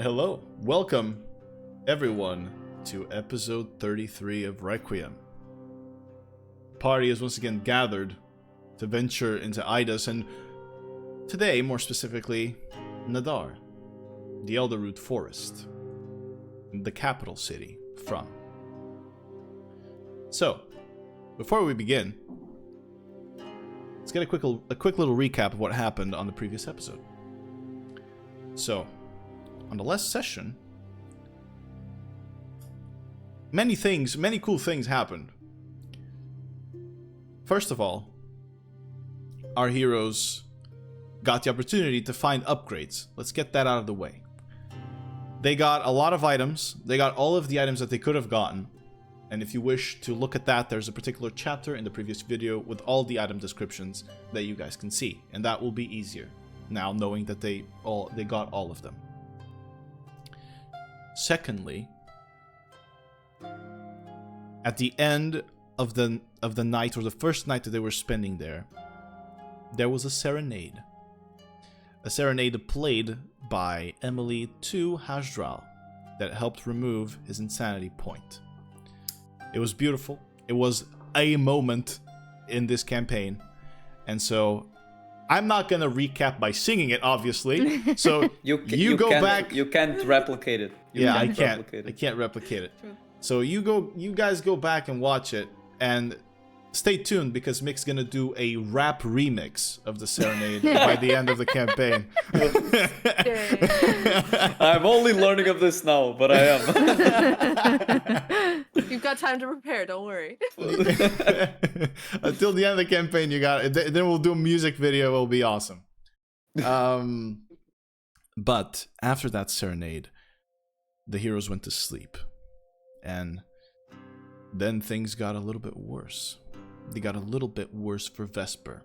hello, welcome everyone to episode 33 of Requiem. The party is once again gathered to venture into Idas, and today, more specifically, Nadar, the Elderroot forest, the capital city, Frumh. So, before we begin, let's get a quick little recap of what happened on the previous episode. So, on the last session, many cool things happened. First of all, our heroes got the opportunity to find upgrades. Let's get that out of the way. They got a lot of items. They got all of the items that they could have gotten. And if you wish to look at that, there's a particular chapter in the previous video with all the item descriptions that you guys can see. And that will be easier now, knowing that they got all of them. Secondly, at the end of the night, or the first night that they were spending there was a serenade. A serenade played by Emily to Hasdral that helped remove his insanity point. It was beautiful. It was a moment in this campaign. And so I'm not going to recap by singing it, obviously. So you go back. You can't replicate it. I can't replicate it. True. So you guys go back and watch it, and stay tuned because Mick's gonna do a rap remix of the serenade by the end of the campaign. I'm only learning of this now, but I am. You've got time to prepare, don't worry. Until the end of the campaign, you got it. Then we'll do a music video. It'll be awesome. But after that serenade, the heroes went to sleep, and then things got a little bit worse. They got a little bit worse for Vesper.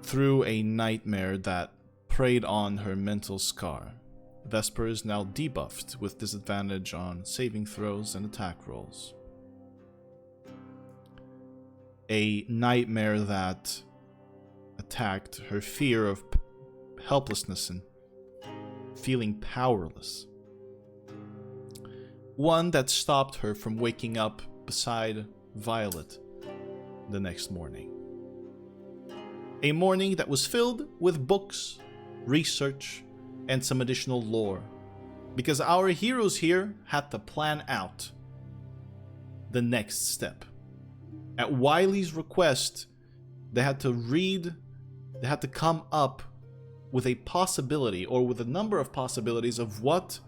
Through a nightmare that preyed on her mental scar, Vesper is now debuffed with disadvantage on saving throws and attack rolls. A nightmare that attacked her fear of helplessness and feeling powerless. One that stopped her from waking up beside Violet the next morning. A morning that was filled with books, research, and some additional lore, because our heroes here had to plan out the next step. At Wylie's request, they had to come up with a possibility, or with a number of possibilities of what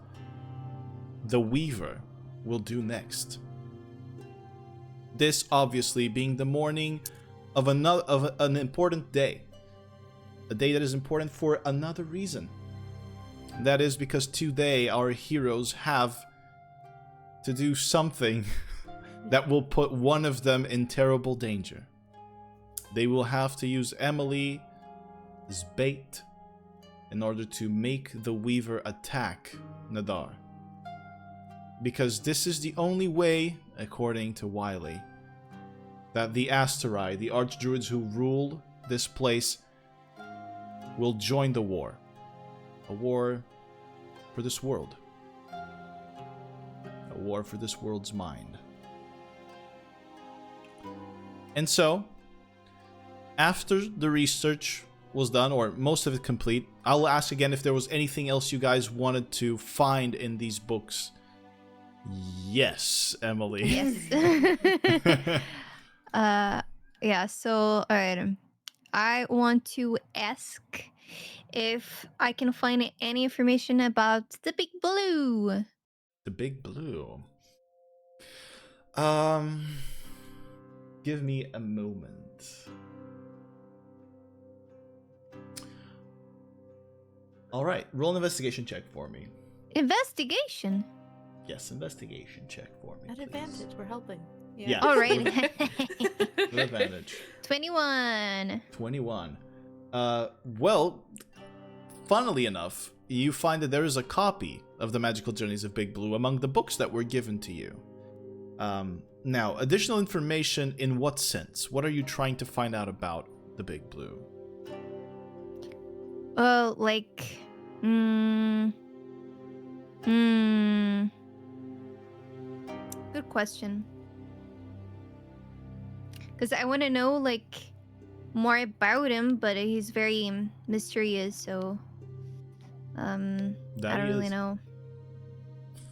the Weaver will do next. This obviously being the morning of an important day. A day that is important for another reason. That is because today our heroes have to do something that will put one of them in terrible danger. They will have to use Emily as bait in order to make the Weaver attack Nadar. Because this is the only way, according to Wylie, that the Asterai, the archdruids who rule this place, will join the war. A war for this world. A war for this world's mind. And so, after the research was done, or most of it complete, I'll ask again if there was anything else you guys wanted to find in these books. Yes, Emily. Yes. Yeah, so, alright. I want to ask if I can find any information about the Big Blue. The Big Blue. Give me a moment. Alright, roll an investigation check for me. Investigation? Yes, investigation check for me. At please. advantage, we're helping. Yeah. Alright. With advantage. 21. 21. Well, funnily enough, you find that there is a copy of the Magical Journeys of Big Blue among the books that were given to you. Now, additional information in what sense? What are you trying to find out about the Big Blue? Well, like, Hmm. Hmm. Good question. Because I want to know, like, more about him, but he's very mysterious, so... I That don't he really is. know.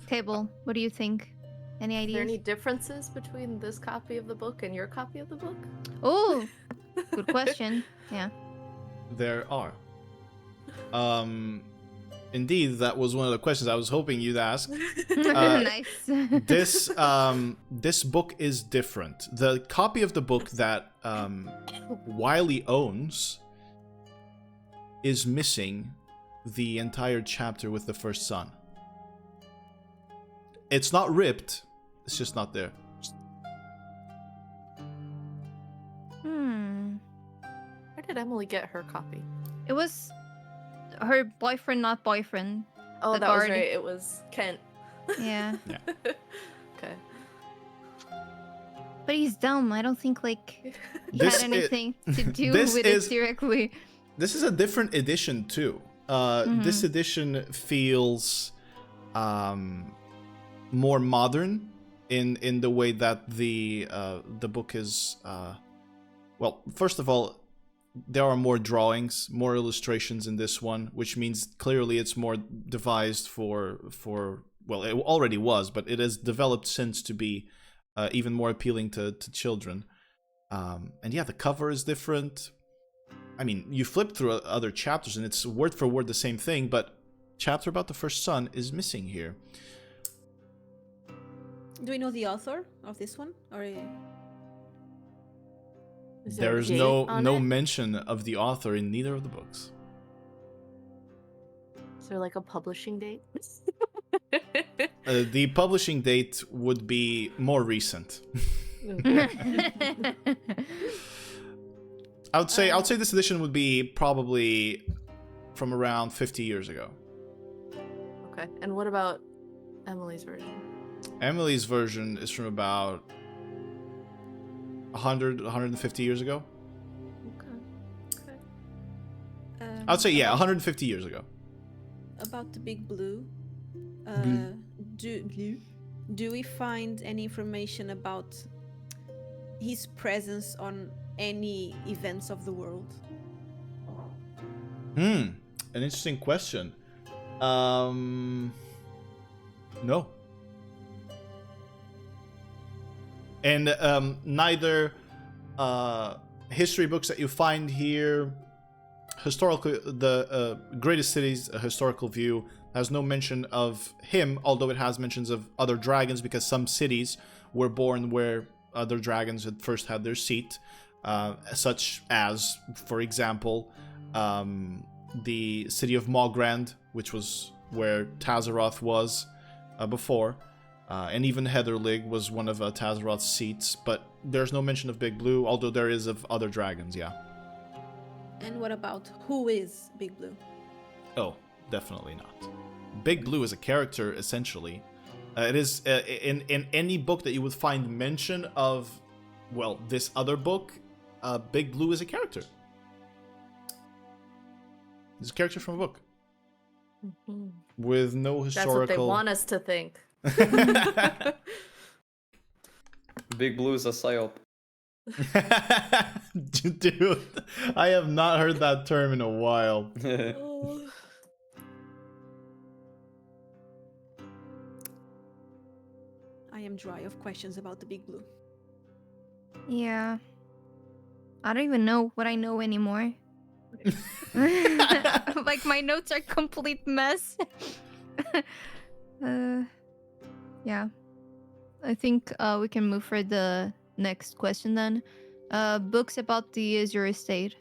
Table, what do you think? Any Are there ideas? any differences between this copy of the book and your copy of the book? Oh, good question. Yeah. There are. Indeed, that was one of the questions I was hoping you'd ask. Nice. This book is different. The copy of the book that Wylie owns is missing the entire chapter with the first son. It's not ripped, it's just not there. Where did Emily get her copy? It was her boyfriend, not boyfriend. Oh, The that was guard. right. It was Kent. Yeah. Okay. But he's dumb. I don't think, like, he This had i- anything to do this with is- it directly. This is a different edition too. This edition feels more modern in the way that the book is. Well, first of all, there are more drawings, more illustrations in this one, which means clearly it's more devised for. Well, it already was, but it has developed since to be even more appealing to children. And yeah, the cover is different. I mean, you flip through other chapters and it's word for word the same thing, but chapter about the first son is missing here. Do we know the author of this one? Or Is there a There's date no on it? mention of the author in neither of the books. Is there like a publishing date? The publishing date would be more recent. I would say this edition would be probably from around 50 years ago. Okay. And what about Emily's version? Emily's version is from about 150 years ago. Okay. I would say, yeah, 150 years ago. About the Big Blue. Blue. Do we find any information about his presence on any events of the world? An interesting question. No. And neither history books that you find here, the Greatest Cities, a historical view, has no mention of him, although it has mentions of other dragons, because some cities were born where other dragons had first had their seat, such as, for example, the city of Mogrand, which was where Tazaroth was before, and even Heatherlig was one of Tazaroth's seats, but there's no mention of Big Blue, although there is of other dragons, yeah. And what about who is Big Blue? Oh, definitely not. Big Blue is a character, essentially. It is in any book that you would find mention of, well, this other book, Big Blue is a character. He's a character from a book with no That's historical. what they want us to think. Big Blue is a psyop. Dude, I have not heard that term in a while. I am dry of questions about the Big Blue. Yeah. I don't even know what I know anymore. Like, my notes are complete mess. Yeah. I think we can move for the next question then. Books about the Azure estate.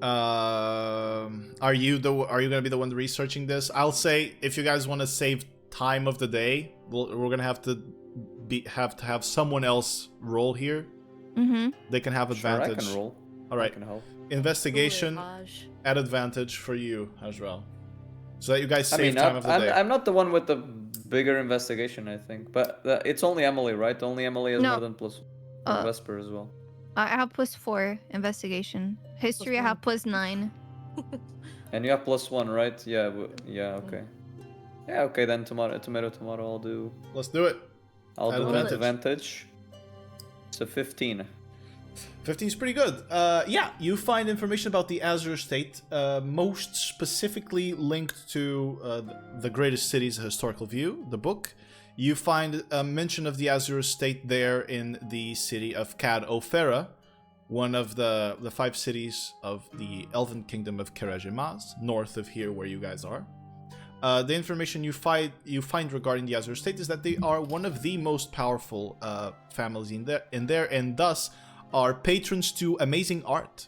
Are you gonna be the one researching this? I'll say, if you guys want to save time of the day, we're gonna have to have someone else roll here. Mm-hmm. They can have Sure, advantage. I can roll. All right, I can help. investigation Haj. at advantage for you as well, so that you guys I save mean, time of the day. I'm not the one with the bigger investigation, I think. But it's only Emily, right? Only Emily has No. more than plus. Or Vesper as well. I have +4 investigation. History, I +1. have +9. And you have +1, right? Yeah, yeah, okay. Yeah, okay, then tomato, I'll do... Let's do it. I'll Add do advantage. advantage. So 15. 15 is pretty good. Yeah, you find information about the Azure State, most specifically linked to the Greatest Cities: A Historical View, the book. You find a mention of the Azure State there in the city of Cad Ofera, one of the 5 cities of the Elven Kingdom of Kerejimaz, north of here where you guys are. The information you find regarding the Azure State is that they are one of the most powerful families in there, and thus are patrons to amazing art.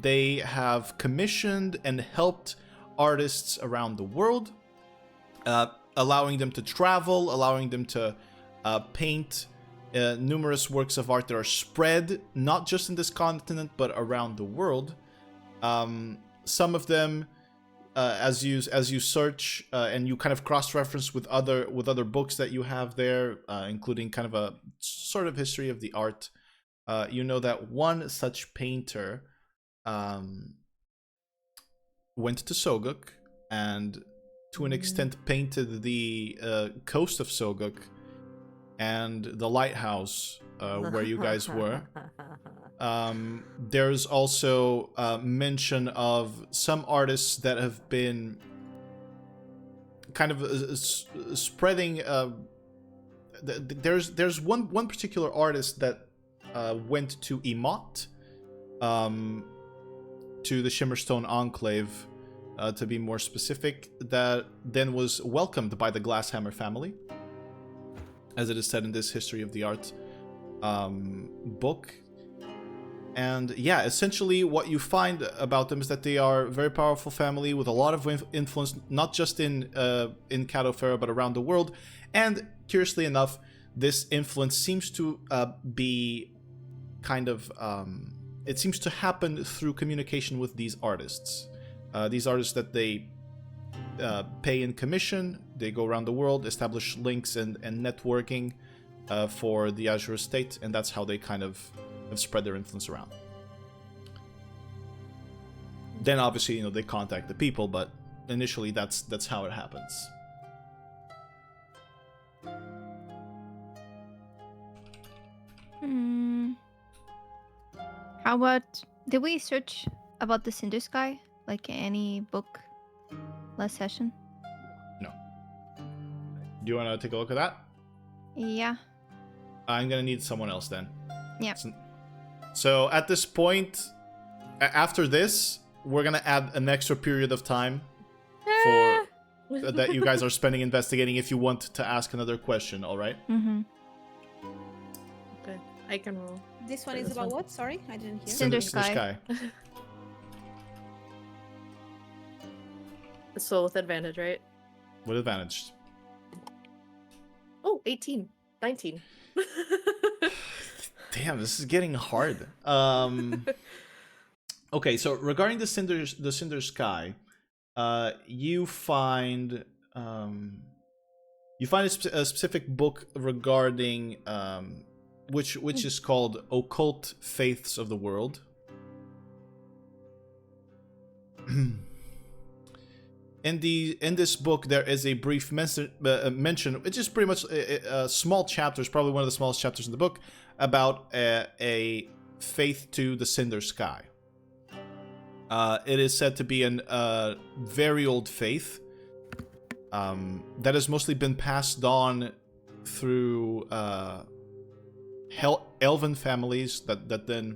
They have commissioned and helped artists around the world, allowing them to travel, allowing them to paint numerous works of art that are spread not just in this continent but around the world. Some of them, as you search and you kind of cross-reference with other books that you have there, including kind of a sort of history of the art, you know that one such painter went to Soguk and to an extent painted the coast of Soguk and the lighthouse where you guys were. There's also mention of some artists that have been kind of spreading. There's one particular artist that went to Emot, to the Shimmerstone Enclave, to be more specific, that then was welcomed by the Glasshammer family, as it is said in this History of the Art book. And yeah, essentially what you find about them is that they are a very powerful family with a lot of influence, not just in Cadofera, but around the world. And curiously enough, this influence seems to be kind of... it seems to happen through communication with these artists. These artists that they pay in commission, they go around the world, establish links and networking for the Azure Estate, and that's how they kind of have spread their influence around. Then obviously, they contact the people, but initially that's how it happens. How about, did we search about the Cinder Sky? Like any book last session? No. Do you want to take a look at that? Yeah. I'm gonna need someone else then. Yeah. So at this point, after this, we're gonna add an extra period of time for that you guys are spending investigating if you want to ask another question, alright? Mm-hmm. Okay, I can roll. This one is This about one. what? Sorry, I didn't hear. Cinder Sky. So with advantage, right? With advantage. Oh, 18. 19. Damn, this is getting hard. Okay, so regarding the Cinder Sky, you find a specific book regarding which is called Occult Faiths of the World. In this book, there is a brief mention, which is pretty much a small chapters, probably one of the smallest chapters in the book, about a faith to the Cinder Sky. It is said to be a very old faith that has mostly been passed on through elven families that then,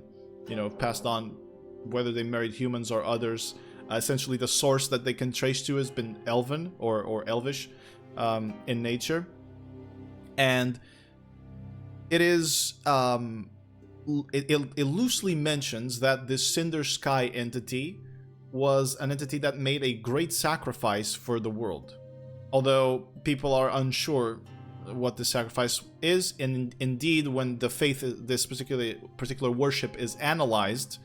passed on, whether they married humans or others. Essentially, the source that they can trace to has been elven or elvish in nature. And it is... It loosely mentions that this Cinder Sky entity was an entity that made a great sacrifice for the world. Although people are unsure what the sacrifice is, and indeed, when the faith, this particular worship is analyzed,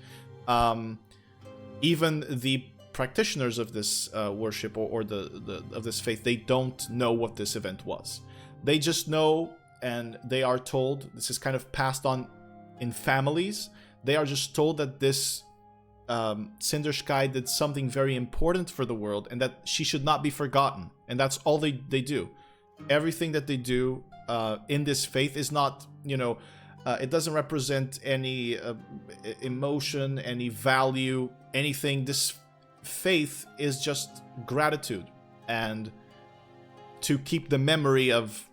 even the practitioners of this worship or of this faith, they don't know what this event was. They just know, and they are told, this is kind of passed on in families. They are just told that this Cinder Sky did something very important for the world, and that she should not be forgotten. And that's all they do. Everything that they do in this faith is not, it doesn't represent any emotion, any value, anything. This faith is just gratitude, and to keep the memory of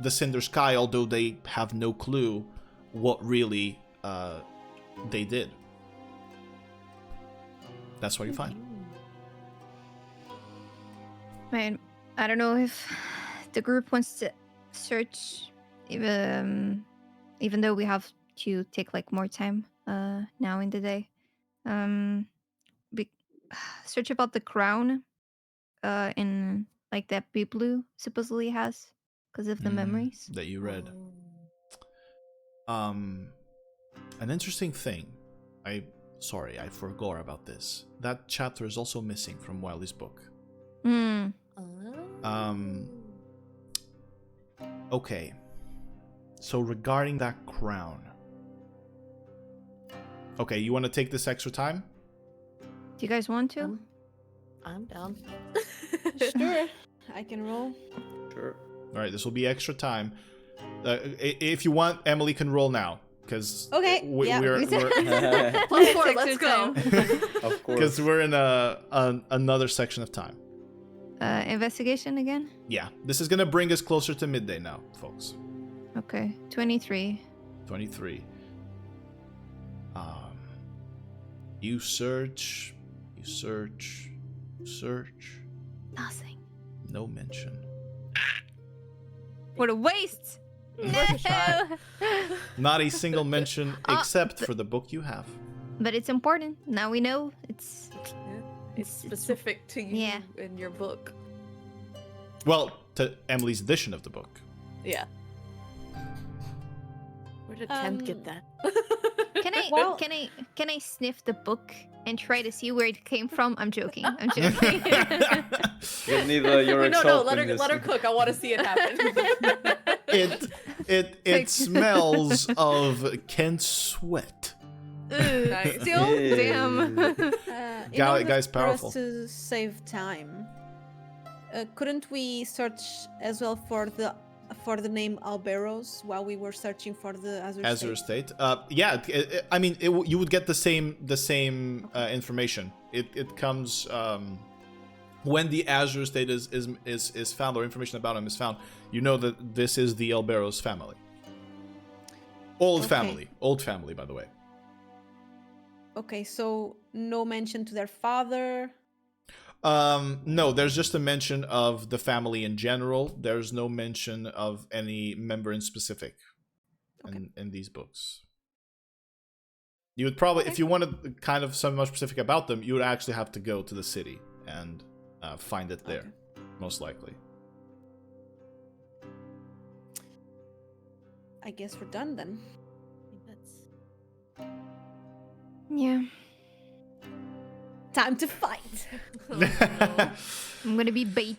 the Cinder Sky, although they have no clue what really they did. That's what you find. Man, I don't know if the group wants to search, even though we have to take like more time now in the day. Search about the crown in like that Big Blue supposedly has because of the memories. That you read. An interesting thing. I forgot about this. That chapter is also missing from Wylie's book. Okay. So regarding that crown. Okay, you want to take this extra time? Do you guys want to? I'm down. Sure, I can roll. Sure. All right, this will be extra time. If you want, Emily can roll now, because Okay, yeah. we're Of course, let's go. Of course. because we're in another section of time. Investigation again? Yeah, this is gonna bring us closer to midday now, folks. Okay, 23. 23. You search. Nothing. No mention. What a waste! Worth a shot. Not a single mention except for the book you have. But it's important. Now we know it's It's specific to you Yeah. in your book. Well, to Emily's edition of the book. Yeah. Where did Kent get Um, that? Can I Well- can I sniff the book and try to see where it came from? I'm joking. I'm joking. You need your No, let her cook. I want to see it happen. It smells of Kent's sweat. Nice. Still, damn. In order Guy's for powerful. us to save time, couldn't we search as well for the name Alberos while we were searching for the Azure State? State. Yeah. You would get the same information. It comes when the Azure State is found, or information about him is found. You know that this is the Elberos family. Old family, by the way. Okay, so no mention to their father. No, there's just a mention of the family in general. There's no mention of any member in specific in these books. You would probably, if you wanted kind of something more specific about them, you would actually have to go to the city and find it there, most likely. I guess we're done then. Yeah. Time to fight. I'm gonna be bait.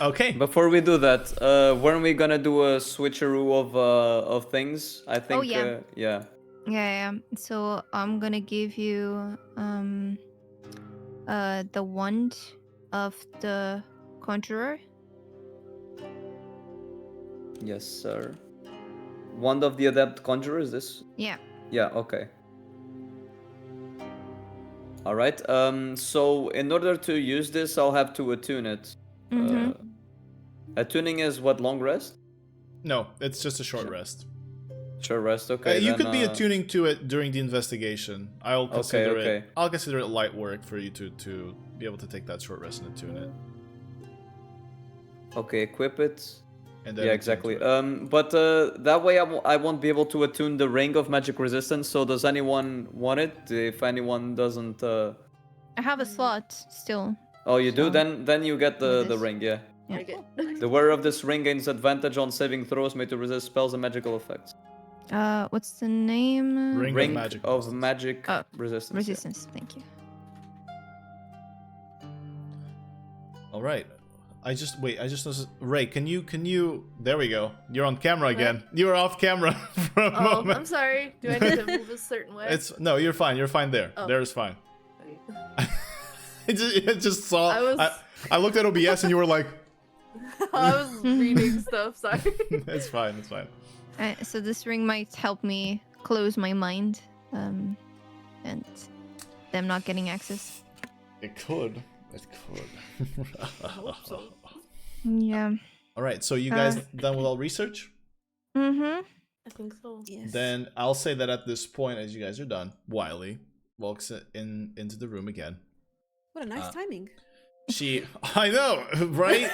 Okay. Before we do that, weren't we gonna do a switcheroo of things? I think. yeah. Yeah. Yeah. So I'm gonna give you the wand of the conjurer. Yes, sir. Wand of the Adept Conjurer, is this? Yeah. Yeah, okay. Alright, so in order to use this, I'll have to attune it. Mhm. Attuning is what, long rest? No, it's just a short rest. Short rest, okay. You then, could be attuning to it during the investigation. I'll consider it. I'll consider it light work for you to be able to take that short rest and attune it. Okay, equip it. And then Yeah, attune exactly. to it. But that way I won't be able to attune the ring of magic resistance. So does anyone want it? If anyone doesn't, I have a slot still. oh, you do? So, Then you get with the this. ring. Yeah. Yeah. Very good. The wearer of this ring gains advantage on saving throws made to resist spells and magical effects. What's the name? Ring Ring of magic. of magic Oh, resistance. yeah. Resistance. Thank you. All right. I just noticed. Ray, can you? There we go. You're on camera again. You were off camera for a Oh, moment. I'm sorry. Do I need to move a certain way? No, you're fine. You're fine there. Oh. There's fine. I just saw. I I looked at OBS and you were like, I was reading stuff. Sorry. it's fine. It's fine. So this ring might help me close my mind, and them not getting access. It could. It could. I hope so. Yeah. All right. So you guys done with all research? Mm-hmm. I think so. Yes. Then I'll say that at this point, as you guys are done, Wylie walks into the room again. What a nice timing. I know, right?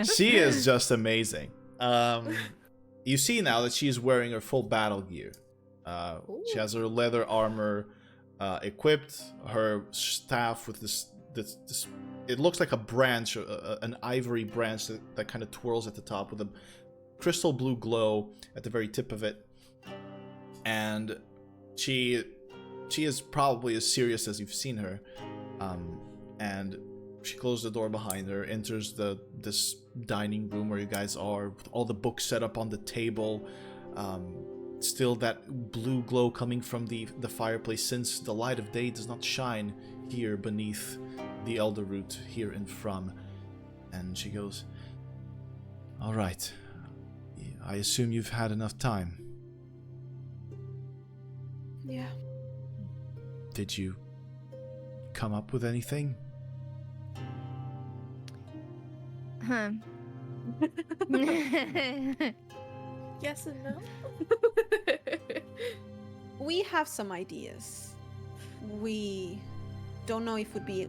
She is just amazing. You see now that she's wearing her full battle gear. She has her leather armor equipped, her staff with this it looks like a branch, an ivory branch that kind of twirls at the top with a crystal blue glow at the very tip of it. And she is probably as serious as you've seen her. And she closes the door behind her, enters this dining room where you guys are, with all the books set up on the table. Still that blue glow coming from the fireplace, since the light of day does not shine here beneath the Elderroot here in Frumh. And she goes, "All right, I assume you've had enough time. Yeah. Did you come up with anything?" Huh. Yes and no. We have some ideas. We don't know if it would be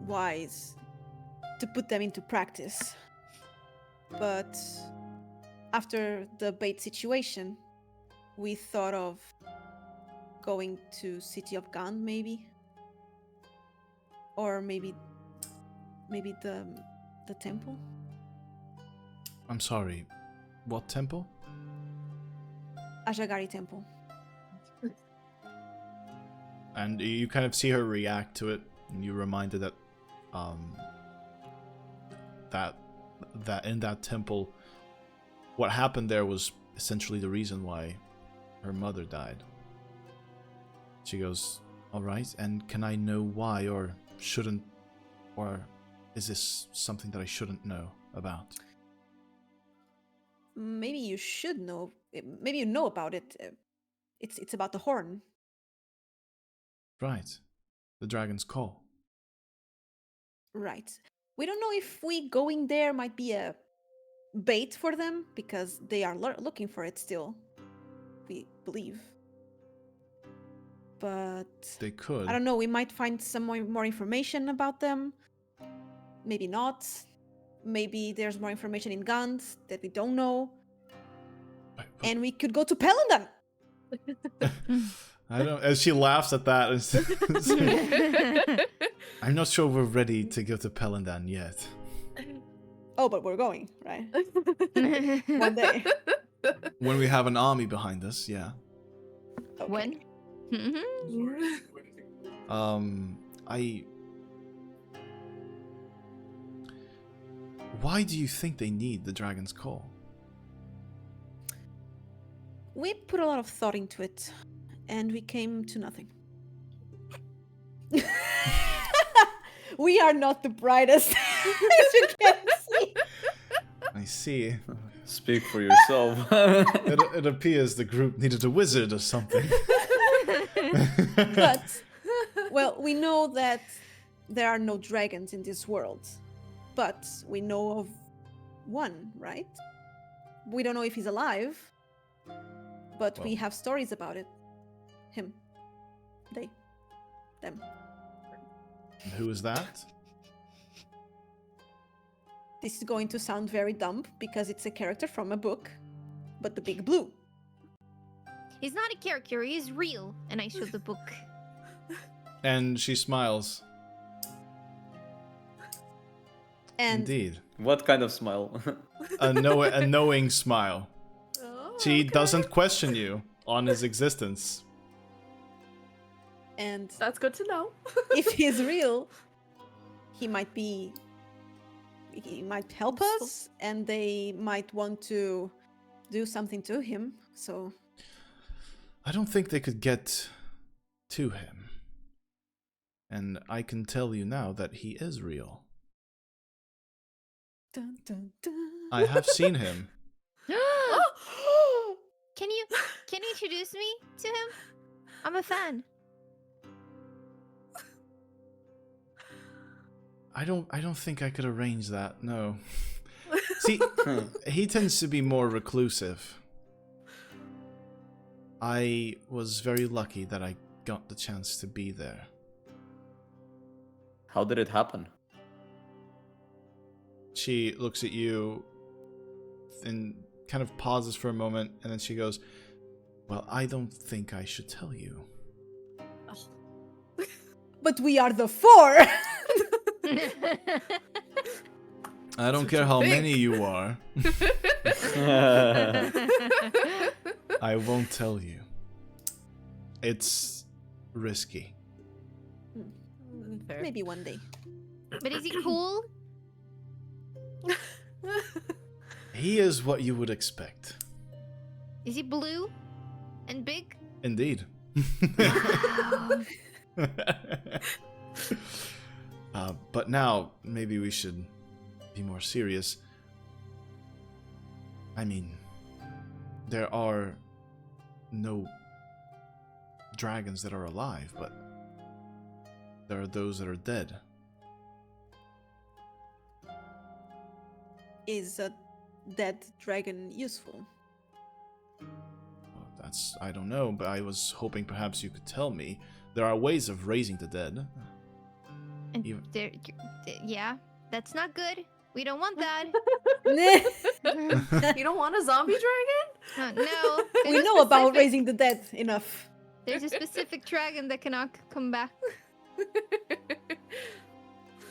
wise to put them into practice. But after the bait situation, we thought of going to City of Gand, maybe? Or maybe the temple? I'm sorry, what temple? Ajagari temple. And you kind of see her react to it, and you're reminded that that in that temple, what happened there was essentially the reason why her mother died. She goes, "All right, and can I know why, or shouldn't, or is this something that I shouldn't know about?" Maybe you should know. Maybe you know about it. It's about the horn. Right, the dragon's call. Right. We don't know if we going there might be a bait for them, because they are looking for it still. We believe. But They could. I don't know. We might find some more information about them. Maybe not. Maybe there's more information in Gand that we don't know. And we could go to Pelindan. I don't. As she laughs at that, I'm not sure we're ready to go to Pelindan yet. Oh, but we're going, right? One day. When we have an army behind us, yeah. Okay. When? Why do you think they need the dragon's call? We put a lot of thought into it, and we came to nothing. We are not the brightest, as you can see. I see. Speak for yourself. It appears the group needed a wizard or something. But, well, we know that there are no dragons in this world. But we know of one, right? We don't know if he's alive, but we have stories about it. Him. They. Them. Who is that? This is going to sound very dumb because it's a character from a book, but the Big Blue. He's not a character, he's real. And I show the book. And she smiles. And Indeed. What kind of smile? A knowing smile. Oh, She okay. doesn't question you on his existence. and That's good to know. if he's real, he might be he might help Useful. us, and they might want to do something to him. So I don't think they could get to him. And I can tell you now that he is real. dun, dun, dun. I have seen him. Can you introduce me to him? I'm a fan. I don't think I could arrange that, no. See, he tends to be more reclusive. I was very lucky that I got the chance to be there. How did it happen? She looks at you and kind of pauses for a moment, and then she goes, well, I don't think I should tell you. But we are the four. I don't what care you how think. many you are. I won't tell you. It's risky. Fair. Maybe one day. But is he cool? He is what you would expect. Is he blue and big? Indeed. But now, maybe we should be more serious. I mean, there are no dragons that are alive, but there are those that are dead. Is a dead dragon useful? Well, I don't know, but I was hoping perhaps you could tell me. There are ways of raising the dead. And Even- yeah, that's not good. We don't want that. You don't want a zombie dragon? No. We there's a know about specific- raising the dead enough. There's a specific dragon that cannot come back.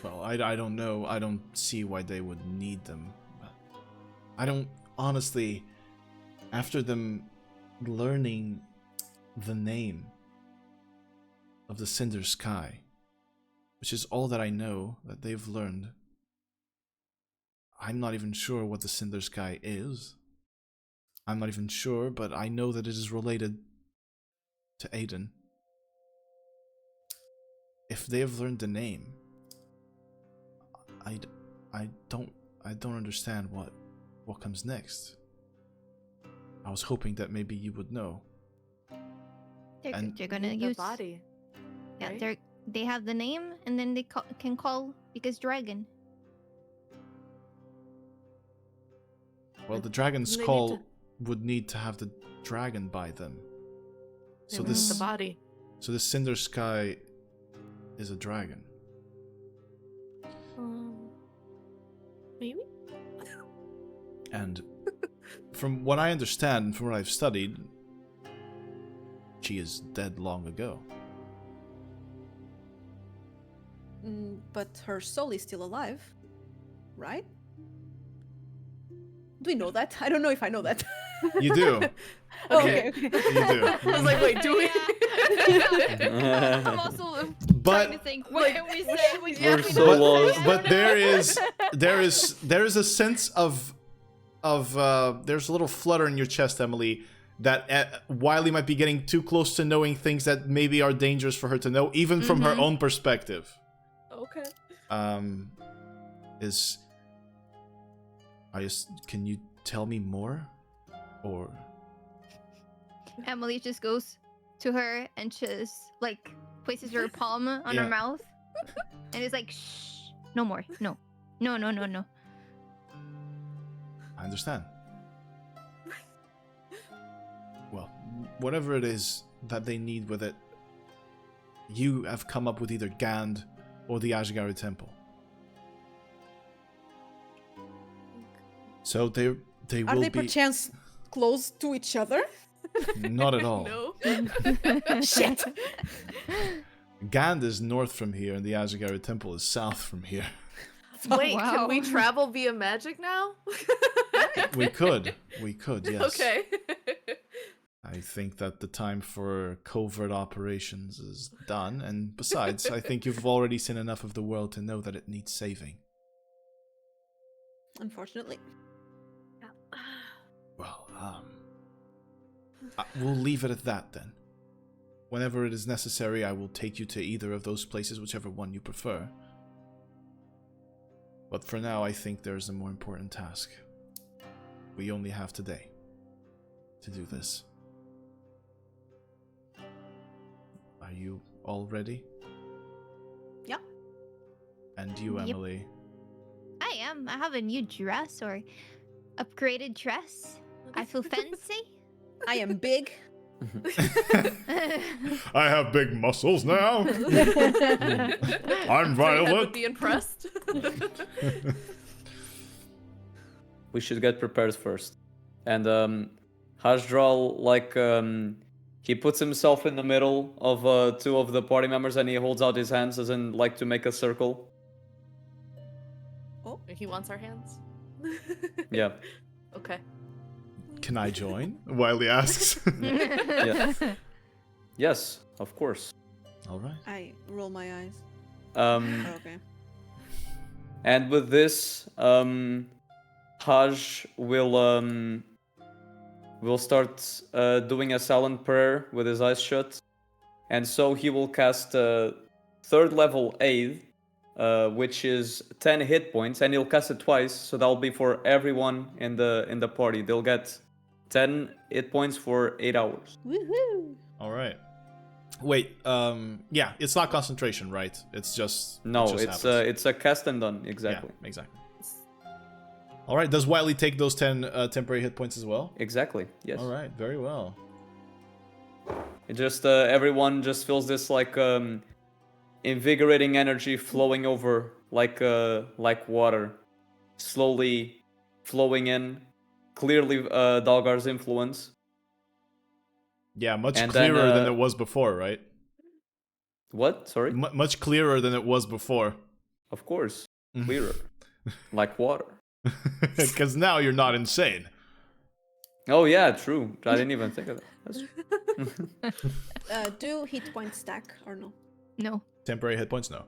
Well, I don't know. I don't see why they would need them. But I don't, honestly, after them learning the name of the Cinder Sky, which is all that I know that they've learned, I'm not even sure what the Cinder Sky is. I'm not even sure, but I know that it is related to Aiden. If they have learned the name, I don't understand what comes next. I was hoping that maybe you would know. They're gonna The use body. Yeah, right? they have the name, and then they can call because dragon. Well, the dragon's They need call to- would need to have the dragon by them. They So want this, the body. so the Cinder Sky is a dragon. Maybe. And from what I understand, and from what I've studied, she is dead long ago. But her soul is still alive, right? Do we know that? I don't know if I know that. You do. Oh, Okay. okay. You do. I was like, wait, do we? I'm also trying to But think. What can we say? What We're can we so not lost. say? I but don't know. there is a sense of there's a little flutter in your chest, Emily, that Wylie might be getting too close to knowing things that maybe are dangerous for her to know, even from her own perspective. Okay. Can you tell me more, or Emily just goes to her and just like places her palm on Yeah. her mouth, and is like, "Shh, no more, no." I understand. Well, whatever it is that they need with it, you have come up with either Gand or the Azure Temple. So they Are will they be perchance close to each other? not at all. No. Shit. Gand is north from here, and the Azure Temple is south from here. Wait, Wow. can we travel via magic now? We could, yes. Okay. I think that the time for covert operations is done, and besides, I think you've already seen enough of the world to know that it needs saving. Unfortunately. Well, we'll leave it at that then. Whenever it is necessary, I will take you to either of those places, whichever one you prefer. But for now, I think there's a more important task. We only have today to do this. Are you all ready? Yep. And you, Yep. Emily? I am. I have a new dress or upgraded dress. I feel fancy. I am big. I have big muscles now. I'm Joyhead Violet. would be impressed. We should get prepared first. And Hasdral, like, he puts himself in the middle of two of the party members and he holds out his hands as in, like, to make a circle. Oh. He wants our hands. Yeah. Okay. Can I join? Wylie asks. Yeah. Yes, of course. All right. I roll my eyes. Okay. And with this, Haj will start doing a silent prayer with his eyes shut, and so he will cast third level Aid, which is 10 hit points, and he'll cast it twice, so that'll be for everyone in the party. They'll get 10 hit points for 8 hours. Woohoo! All right. Wait. Yeah, it's not concentration, right? It's just No, it just happens. it's a cast and done, exactly. Yeah, exactly. All right. Does Wylie take those 10 temporary hit points as well? Exactly. Yes. All right. Very well. It just everyone just feels this like invigorating energy flowing over like water, slowly flowing in. Clearly, Dalgar's influence. Yeah, much And then, clearer than it was before, right? What? Sorry. Much clearer than it was before. Of course, clearer, like water. Because now you're not insane. Oh yeah, true. I didn't even think of that. That's true. Do hit point stack or no? No, Temporary hit points, no.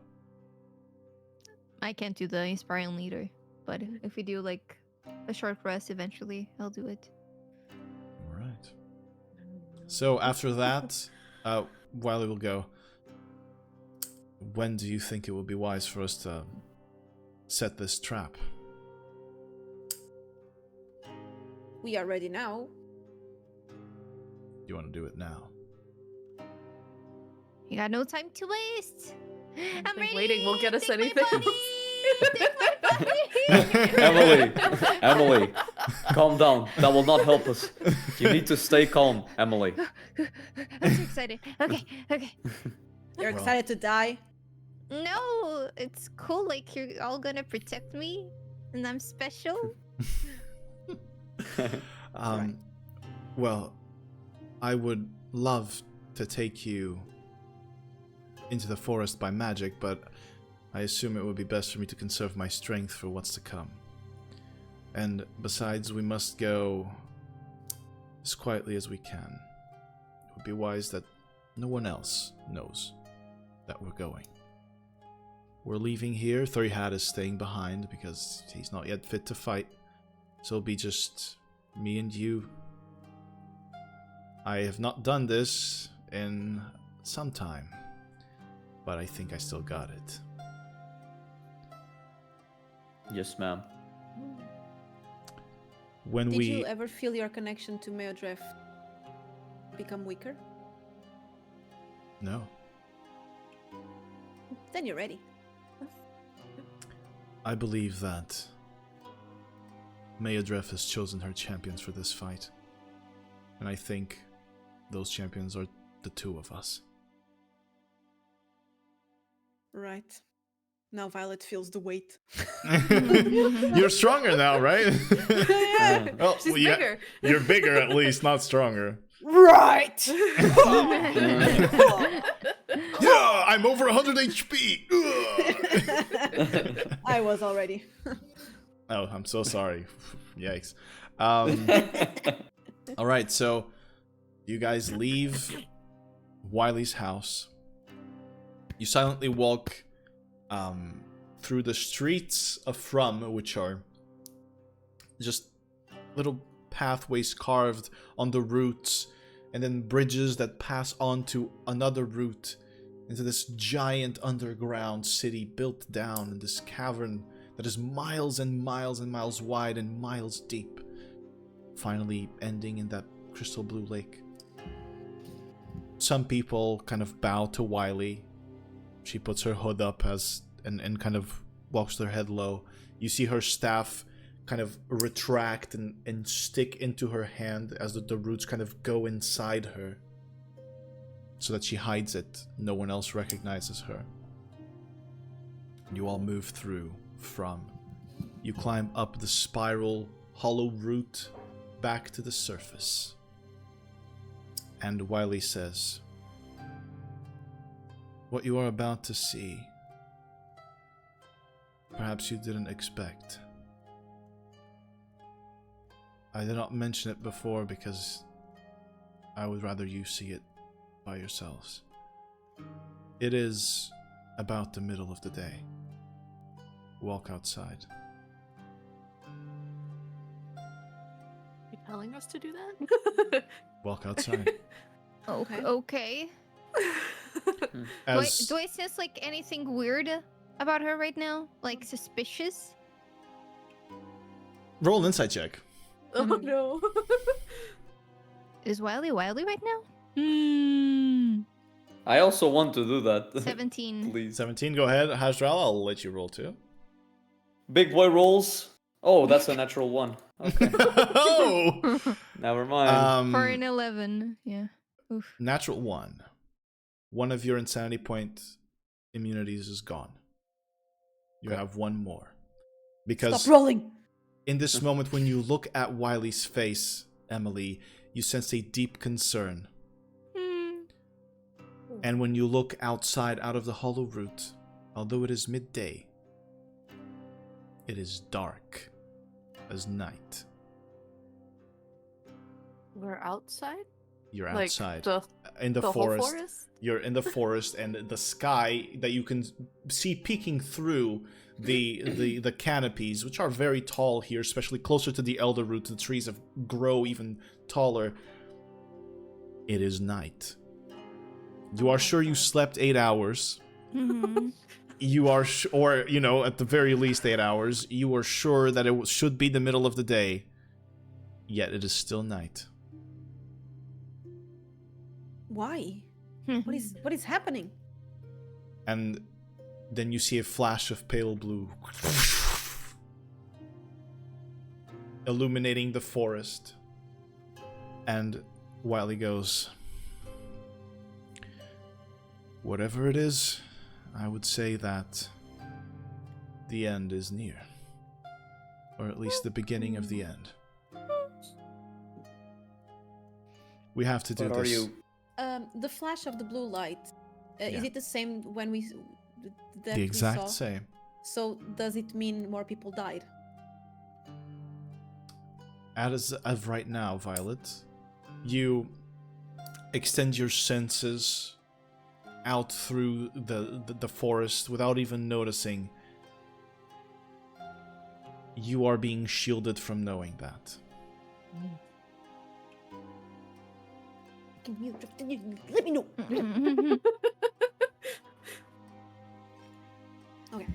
I can't do the inspiring leader. But if we do like a short rest eventually, I'll do it. All right. So after that, Wylie will go. When do you think it will be wise for us to set this trap? We are ready now. You want to do it now? You got no time to waste. I'm think ready. waiting won't get us Take my anything. money! Take my money! Emily, calm down. That will not help us. You need to stay calm, Emily. I'm so excited. Okay. You're Well. excited to die. No, it's cool. Like you're all gonna protect me, and I'm special. Right. Well, I would love to take you into the forest by magic, but I assume it would be best for me to conserve my strength for what's to come. And besides, we must go as quietly as we can. It would be wise that no one else knows that we're going. We're leaving here. Three Hat is staying behind because he's not yet fit to fight. So it'll be just me and you. I have not done this in some time, but I think I still got it. Yes, ma'am. When Did we you ever feel your connection to Meodref become weaker? No, Then you're ready. I believe that Meodref has chosen her champions for this fight, and I think those champions are the two of us. Right. Now Violet feels the weight. You're stronger now, right? Yeah. Well, She's yeah, bigger. You're bigger at least, not stronger. Right! Yeah, I'm over 100 HP. Ugh. I was already. Oh, I'm so sorry. Yikes. All right, so you guys leave Wylie's house. You silently walk through the streets of Frumh, which are just little pathways carved on the roots, and then bridges that pass on to another route into this giant underground city built down in this cavern that is miles and miles and miles wide and miles deep, finally ending in that crystal blue lake. Some people kind of bow to Wylie. She puts her hood up and kind of walks their head low. You see her staff kind of retract and stick into her hand as the roots kind of go inside her, so that she hides it. No one else recognizes her. You all move through Frumh. You climb up the spiral, hollow route back to the surface. And Wylie says, "What you are about to see, perhaps you didn't expect. I did not mention it before because I would rather you see it by yourselves. It is about the middle of the day. Walk outside." You telling us to do that? Walk outside. Okay. As Do I sense like anything weird about her right now? Like suspicious? roll an insight check. Oh no. Is Wylie right now? I also want to do that. 17. Please. 17, go ahead. Hasral, I'll let you roll too. Big boy rolls. Oh, that's a natural one. Okay. Oh! Never mind. For an 11. Yeah. Oof. Natural 1. One of your insanity point immunities is gone. You have one more. Because Stop rolling. in this moment when you look at Wylie's face, Emily, you sense a deep concern. And when you look outside out of the hollow root, although it is midday, it is dark as night. We're outside? You're Like outside the in the whole forest. forest? You're in the forest, and the sky that you can see peeking through the canopies, which are very tall here, especially closer to the Elderroot. The trees have grow even taller. It is night. You are sure you slept 8 hours. You are or at the very least 8 hours. You are sure that it should be the middle of the day, yet it is still night. Why? What is happening? And then you see a flash of pale blue illuminating the forest. And Wylie goes, "Whatever it is, I would say that the end is near. Or at least the beginning of the end. We have to do What are this." you? The flash of the blue light. Is Yeah. it the same when we that The we exact saw? same. So does it mean more people died? As of right now, Violet, you extend your senses out through the forest without even noticing. You are being shielded from knowing that. Let me know. Okay.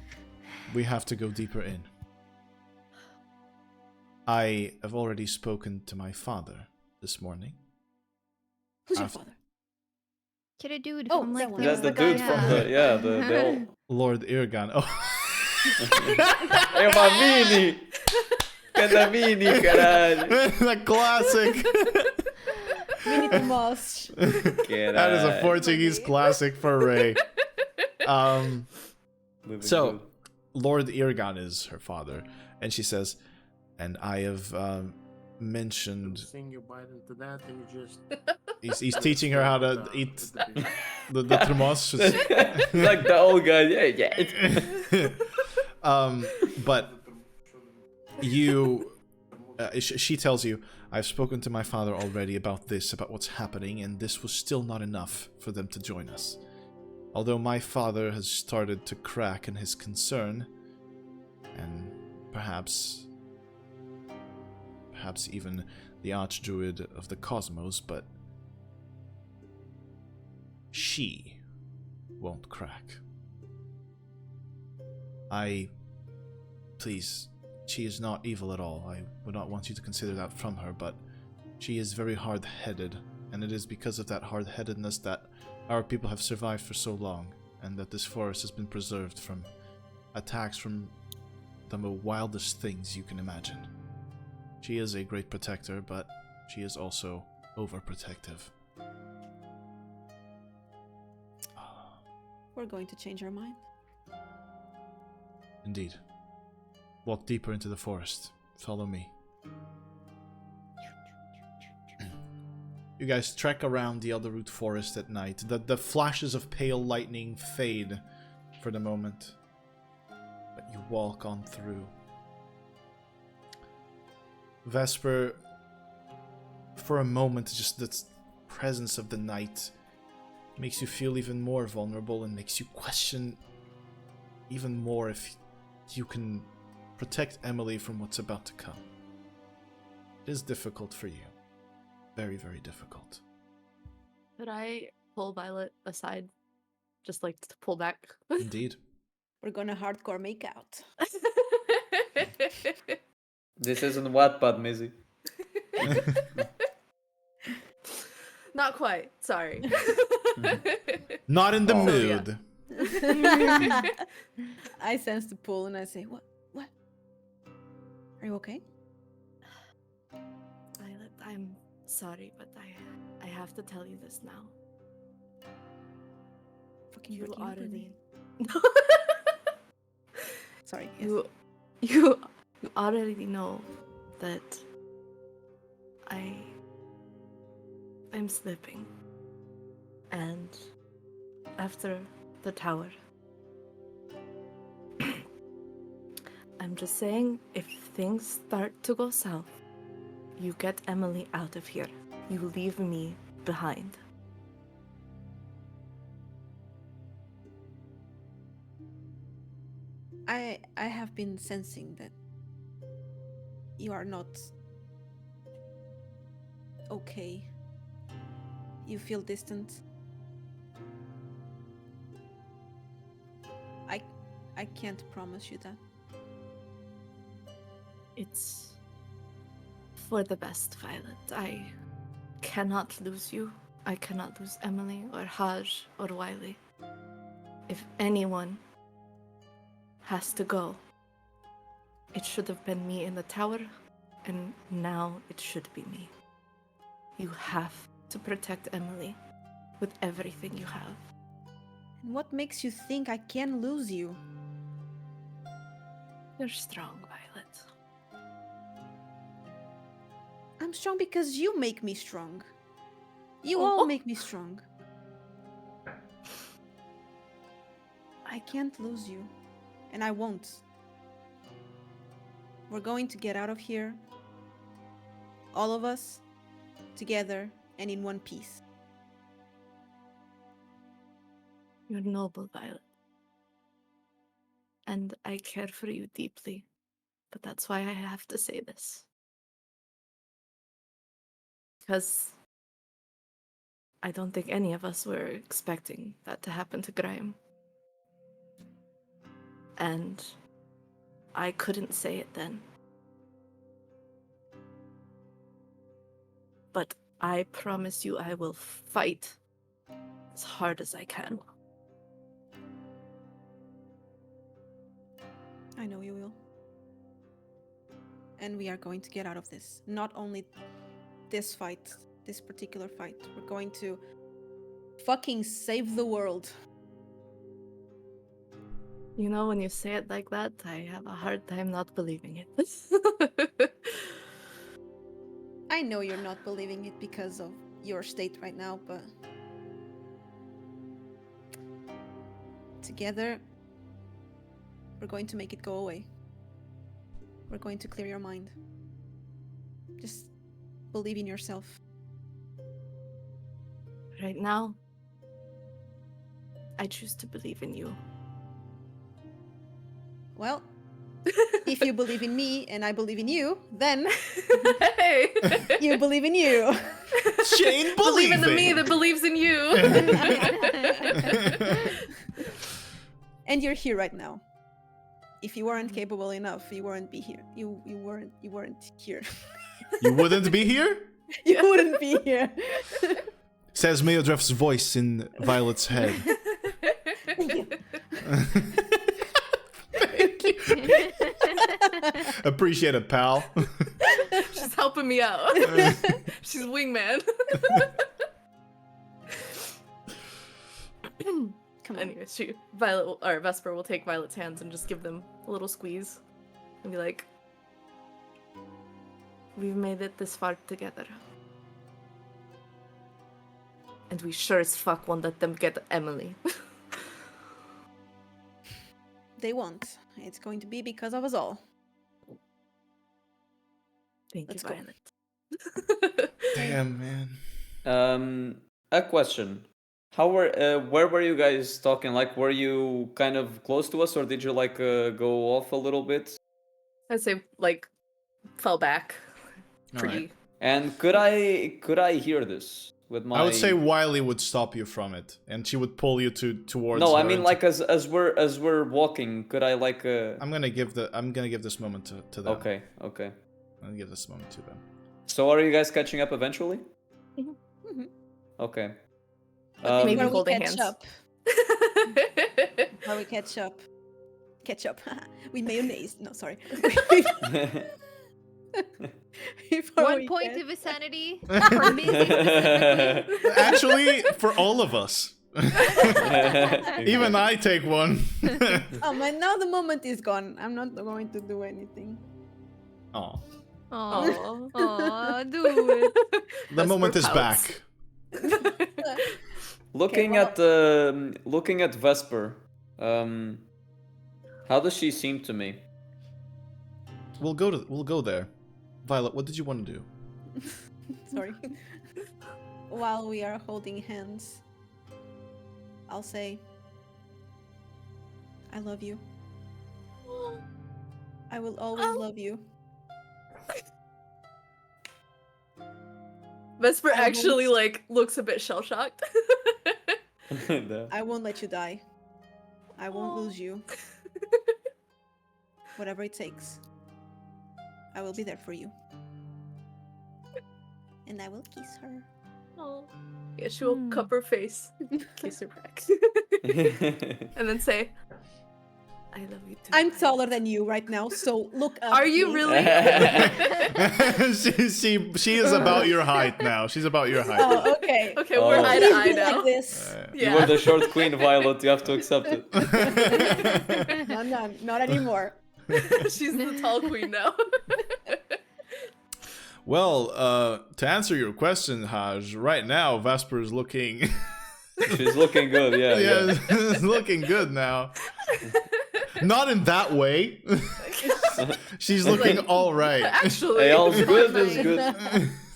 We have to go deeper in. I have already spoken to my father this morning. Who's your After- father? Get a dude Oh, from that like one. That's the guy dude who- from the old. Lord Irgan. Oh. É uma mini! Cada mini, caralho! The classic. Minute Moss. That is a Portuguese classic for Ray. So, Lord Irgan is her father, and she says, and I have mentioned. Saying you bite into that and you just He's teaching her how to eat the tremos. Like the old guy, yeah. But you, she tells you, I've spoken to my father already about this, about what's happening, and this was still not enough for them to join us. Although my father has started to crack in his concern, and perhaps perhaps even the Archdruid of the Cosmos, but she won't crack. Please, she is not evil at all. I would not want you to consider that from her, but she is very hard-headed, and it is because of that hard-headedness that our people have survived for so long, and that this forest has been preserved from attacks from the wildest things you can imagine. She is a great protector, but she is also overprotective. We're going to change our mind. Indeed. Walk deeper into the forest. Follow me. You guys trek around the Elderroot forest at night. The flashes of pale lightning fade for the moment, but you walk on through. Vesper, for a moment, just the presence of the night makes you feel even more vulnerable and makes you question even more if you can protect Emily from what's about to come. It is difficult for you. Very, very difficult. Could I pull Violet aside? Just like to pull back? Indeed. We're gonna hardcore make out. This isn't Wattpad, Mizzy. Not quite. Sorry. Not in the Oh. mood. I sense the pull and I say, What? Are you okay? Violet, I'm sorry, but I have to tell you this now. Fucking You breaking up with me. already Sorry. Yes. you already know that I'm slipping. And after the tower, I'm just saying, if things start to go south, you get Emily out of here. You leave me behind. I have been sensing that you are not okay. You feel distant. I can't promise you that. It's for the best, Violet. I cannot lose you. I cannot lose Emily or Haj or Wylie. If anyone has to go, it should have been me in the tower, and now it should be me. You have to protect Emily with everything you have. And what makes you think I can lose you? You're strong, Violet. I'm strong because you make me strong. You Oh. all make me strong. I can't lose you. And I won't. We're going to get out of here. All of us. Together and in one piece. You're noble, Violet. And I care for you deeply. But that's why I have to say this. Because I don't think any of us were expecting that to happen to Graham. And I couldn't say it then. But I promise you I will fight as hard as I can. I know you will. And we are going to get out of this. Not only this fight, this particular fight. We're going to fucking save the world. You know, when you say it like that, I have a hard time not believing it. I know you're not believing it because of your state right now, but together, we're going to make it go away. We're going to clear your mind. Just believe in yourself. Right now, I choose to believe in you. Well, If you believe in me and I believe in you, then Hey! you believe in you. Shane Believe in the me believing. that believes in you. And you're here right now. If you weren't capable enough, you wouldn't be here. You weren't here. You wouldn't be here? You wouldn't be here. Says Meodref's voice in Violet's head. Appreciate it, pal. She's helping me out. She's wingman. Come on. Anyway, Vesper will take Violet's hands and just give them a little squeeze. And be like, we've made it this far together. And we sure as fuck won't let them get Emily. They won't. It's going to be because of us all. Thank Let's you, go. Violet. Damn, man. A question. How were where were you guys talking? Like, were you kind of close to us, or did you like go off a little bit? I'd say, like, fell back. All Pretty. right. And could I hear this with my? I would say Wylie would stop you from it, and she would pull you towards. No, I her mean and like as we're walking. Could I like? I'm gonna give this moment to them. Okay. Okay. I'm gonna give this moment to them. So are you guys catching up eventually? Mhm. Okay. Maybe Before we holding catch hands. up. Before we catch up. We mayonnaise. No, sorry. Before One we point catch- of insanity for me specifically. Actually, for all of us. Even I take one. Oh man, now the moment is gone. I'm not going to do anything. Oh, Oh, oh, do it. the Vesper moment is pouts. back. Looking well- at Vesper, how does she seem to me? We'll go there. Violet, what did you want to do? Sorry. While we are holding hands, I'll say, I love you. I will always love you. Vesper I won't- actually, like, looks a bit shell-shocked. No. I won't let you die. I won't lose you. Whatever it takes. I will be there for you. And I will kiss her. Oh. Yeah, she will cup her face, kiss her back, and then say, I love you too. I'm Violet." taller than you right now, so look up. Are you please. really? she is about your height now. She's about your height. Oh, okay. Okay, we're Oh. eye Please to eye be now. like this. You were the short queen, Violet. You have to accept it. No, not anymore. She's the tall queen now. Well, to answer your question, Haj, right now Vesper is looking. She's looking good. Yeah. Yeah, it's looking good now. Not in that way. She's looking all right. Actually, Hey, all's good Fine. is good.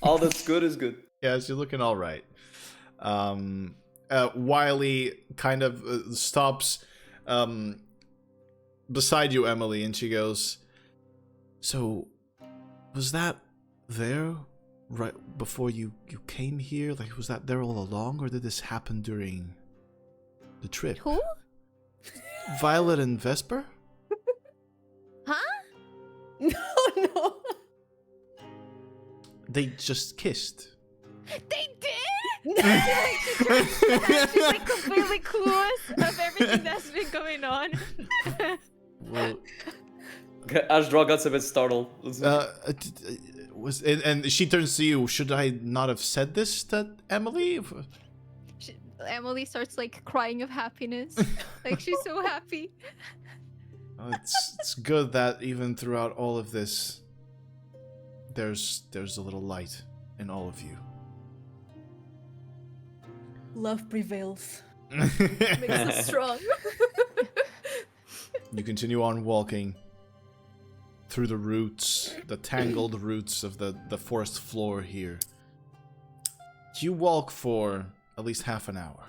All that's good is good. Yeah, she's looking all right. Wylie kind of stops beside you, Emily, and she goes, "So, was that there right before you came here? Like, was that there all along, or did this happen during the trip?" Who? Violet and Vesper? Huh? No. They just kissed. They did? She's like completely clueless of everything that's been going on. Well, Ashdra gets a bit startled. and she turns to you. Should I not have said this to Emily? Emily starts like crying of happiness. Like she's so happy. Oh, it's good that even throughout all of this, there's a little light in all of you. Love prevails. makes us strong. You continue on walking through the roots, the tangled roots of the forest floor here. You walk for at least half an hour.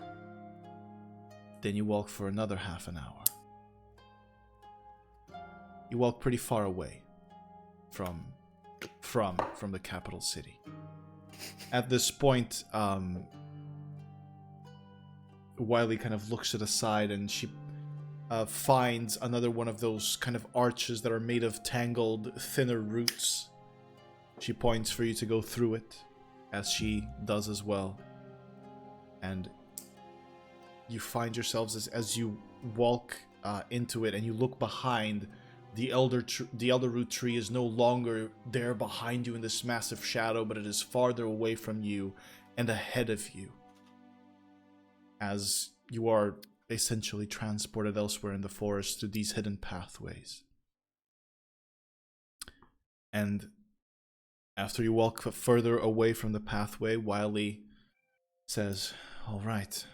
Then you walk for another half an hour. you walk pretty far away from the capital city. At this point, Wylie kind of looks to the side, and she finds another one of those kind of arches that are made of tangled, thinner roots. She points for you to go through it, as she does as well. And you find yourselves as you walk into it, and you look behind. The Elderroot tree is no longer there behind you in this massive shadow, but it is farther away from you and ahead of you, as you are essentially transported elsewhere in the forest through these hidden pathways. And after you walk further away from the pathway, Wylie says, "All right,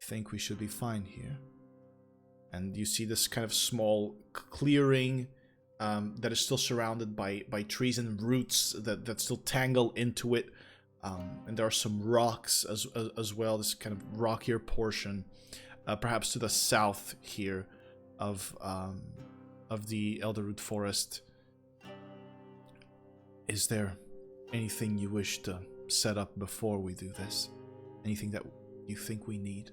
I think we should be fine here." And you see this kind of small clearing that is still surrounded by trees and roots that still tangle into it. And there are some rocks as well, this kind of rockier portion, perhaps to the south here of the Elderroot forest. Is there anything you wish to set up before we do this? Anything that you think we need?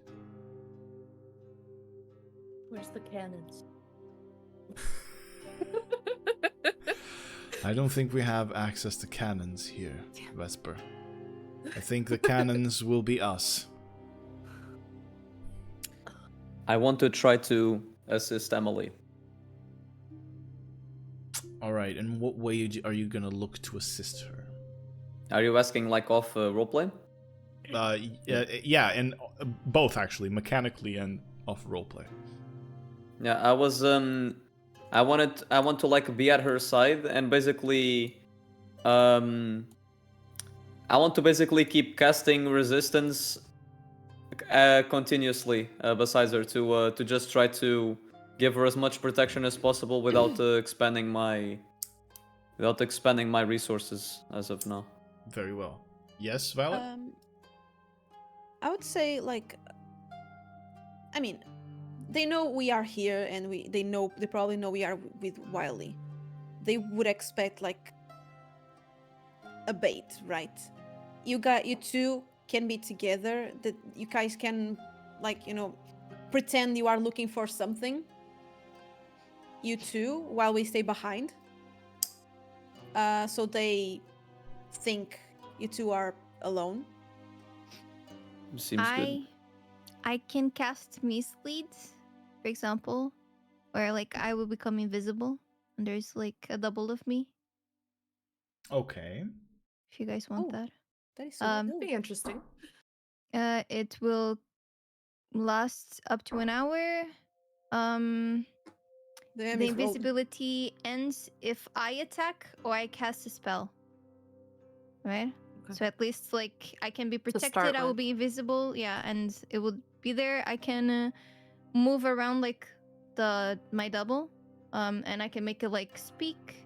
Where's the cannons? I don't think we have access to cannons here, Vesper. I think the cannons will be us. I want to try to assist Emily. Alright, and what way are you gonna look to assist her? Are you asking like off roleplay? Yeah, and both actually, mechanically and off roleplay. Yeah, I want to like be at her side and basically I want to basically keep casting resistance continuously besides her to just try to give her as much protection as possible without expanding my resources as of now. Very well. Yes, Violet? I would say, like, I mean, they know we are here, and they probably know we are with Wylie. They would expect like a bait, right? You two can be together. That you guys can, like, pretend you are looking for something. You two, while we stay behind. So they think you two are alone. Seems good. I can cast mislead, for example, where like I will become invisible and there's like a double of me. Okay. If you guys want that. That is so That'd be interesting. It will last up to an hour. The invisibility ends if I attack or I cast a spell. Right? Okay. So at least like I can be To start protected, I will with. be invisible, yeah, and it will be there. I can move around like my double, and I can make it like speak,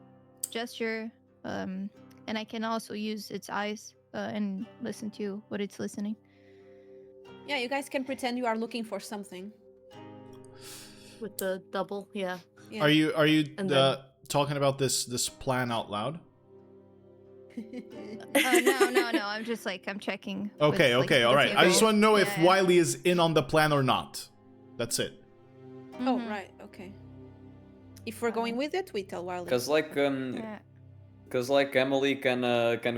gesture, and I can also use its eyes and listen to what it's listening. Yeah, you guys can pretend you are looking for something. With the double, yeah. Yeah. Are you And then- talking about this plan out loud? No. I'm just like I'm checking. with, Okay, like, all the right. I just table. want to know if Yeah. Wylie is in on the plan or not. That's it. Oh, Mhm. right, okay. If we're going with it, we tell Wylie. Because like Yeah. Because like Emily can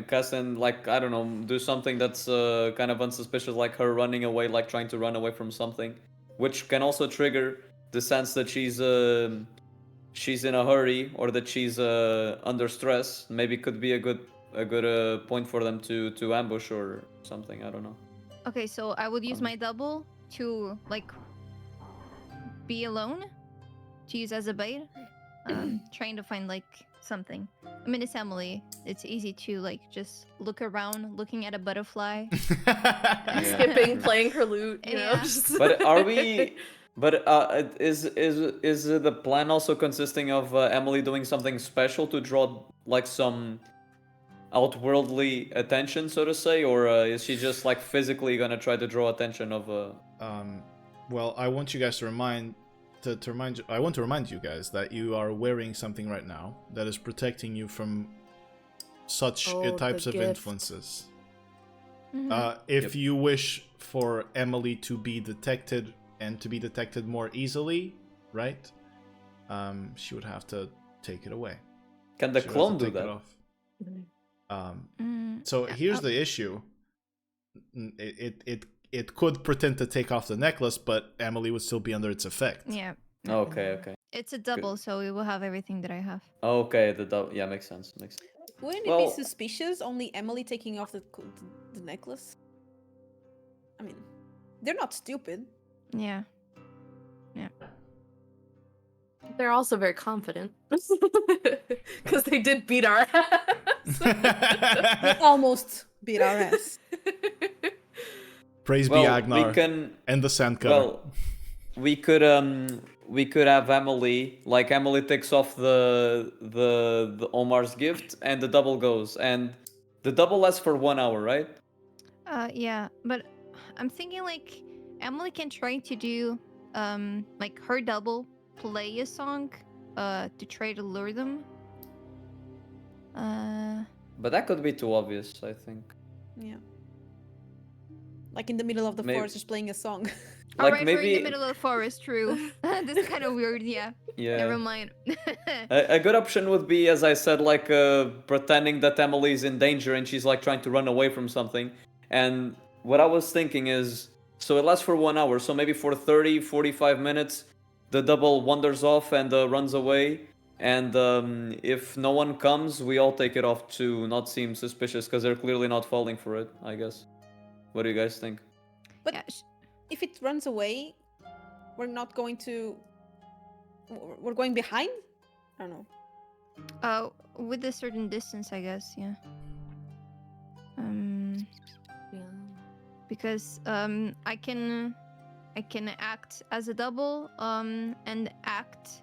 cast and like I don't know do something that's kind of unsuspicious, like her running away, like trying to run away from something, which can also trigger the sense that she's in a hurry or that she's under stress. Maybe could be a good point for them to ambush or something. I don't know. Okay, so I would use my double to like be alone, to use as a bait, trying to find like something. I mean, it's Emily. It's easy to like just look around, looking at a butterfly. Skipping, playing her lute, you know. Yeah. just- But are we? But is the plan also consisting of Emily doing something special to draw like some outworldly attention, so to say, or is she just like physically gonna try to draw attention of? Well, I want you guys to to remind you, I want to remind you guys that you are wearing something right now that is protecting you from such types the of gift. influences. Mhm. If you wish for Emily to be detected and to be detected more easily, right? She would have to take it away. Can the She would have clone to do take it that? off. Mm, So here's the issue. It could pretend to take off the necklace, but Emily would still be under its effect. yeah. Okay. It's a double, so we will have everything that I have. Okay, yeah, makes sense. Wouldn't it Well- be suspicious only Emily taking off the necklace? I mean, they're not stupid. Yeah. They're also very confident. Because they did beat our ass. We almost beat our ass. Praise be Well, Agnar we can. and the Sandcutter. Well, we could have Emily, like Emily takes off the Omar's gift, and the double goes, and the double lasts for 1 hour, right? Yeah, but I'm thinking like Emily can try to do like her double play a song to try to lure them. But that could be too obvious, I think. Yeah. Like in the middle of the Maybe- forest, just playing a song. All Like right, we're in maybe, the middle of the forest, true. This is kind of weird, yeah. Never yeah. mind. A good option would be, as I said, like pretending that Emily's in danger and she's like trying to run away from something. And what I was thinking is, so it lasts for 1 hour, so maybe for 30, 45 minutes, the double wanders off and runs away. And if no one comes, we all take it off to not seem suspicious, because they're clearly not falling for it, I guess. What do you guys think? But Yeah, if it runs away, we're not going to. We're going behind? I don't know. with a certain distance, I guess, yeah. Yeah. Because I can act as a double and act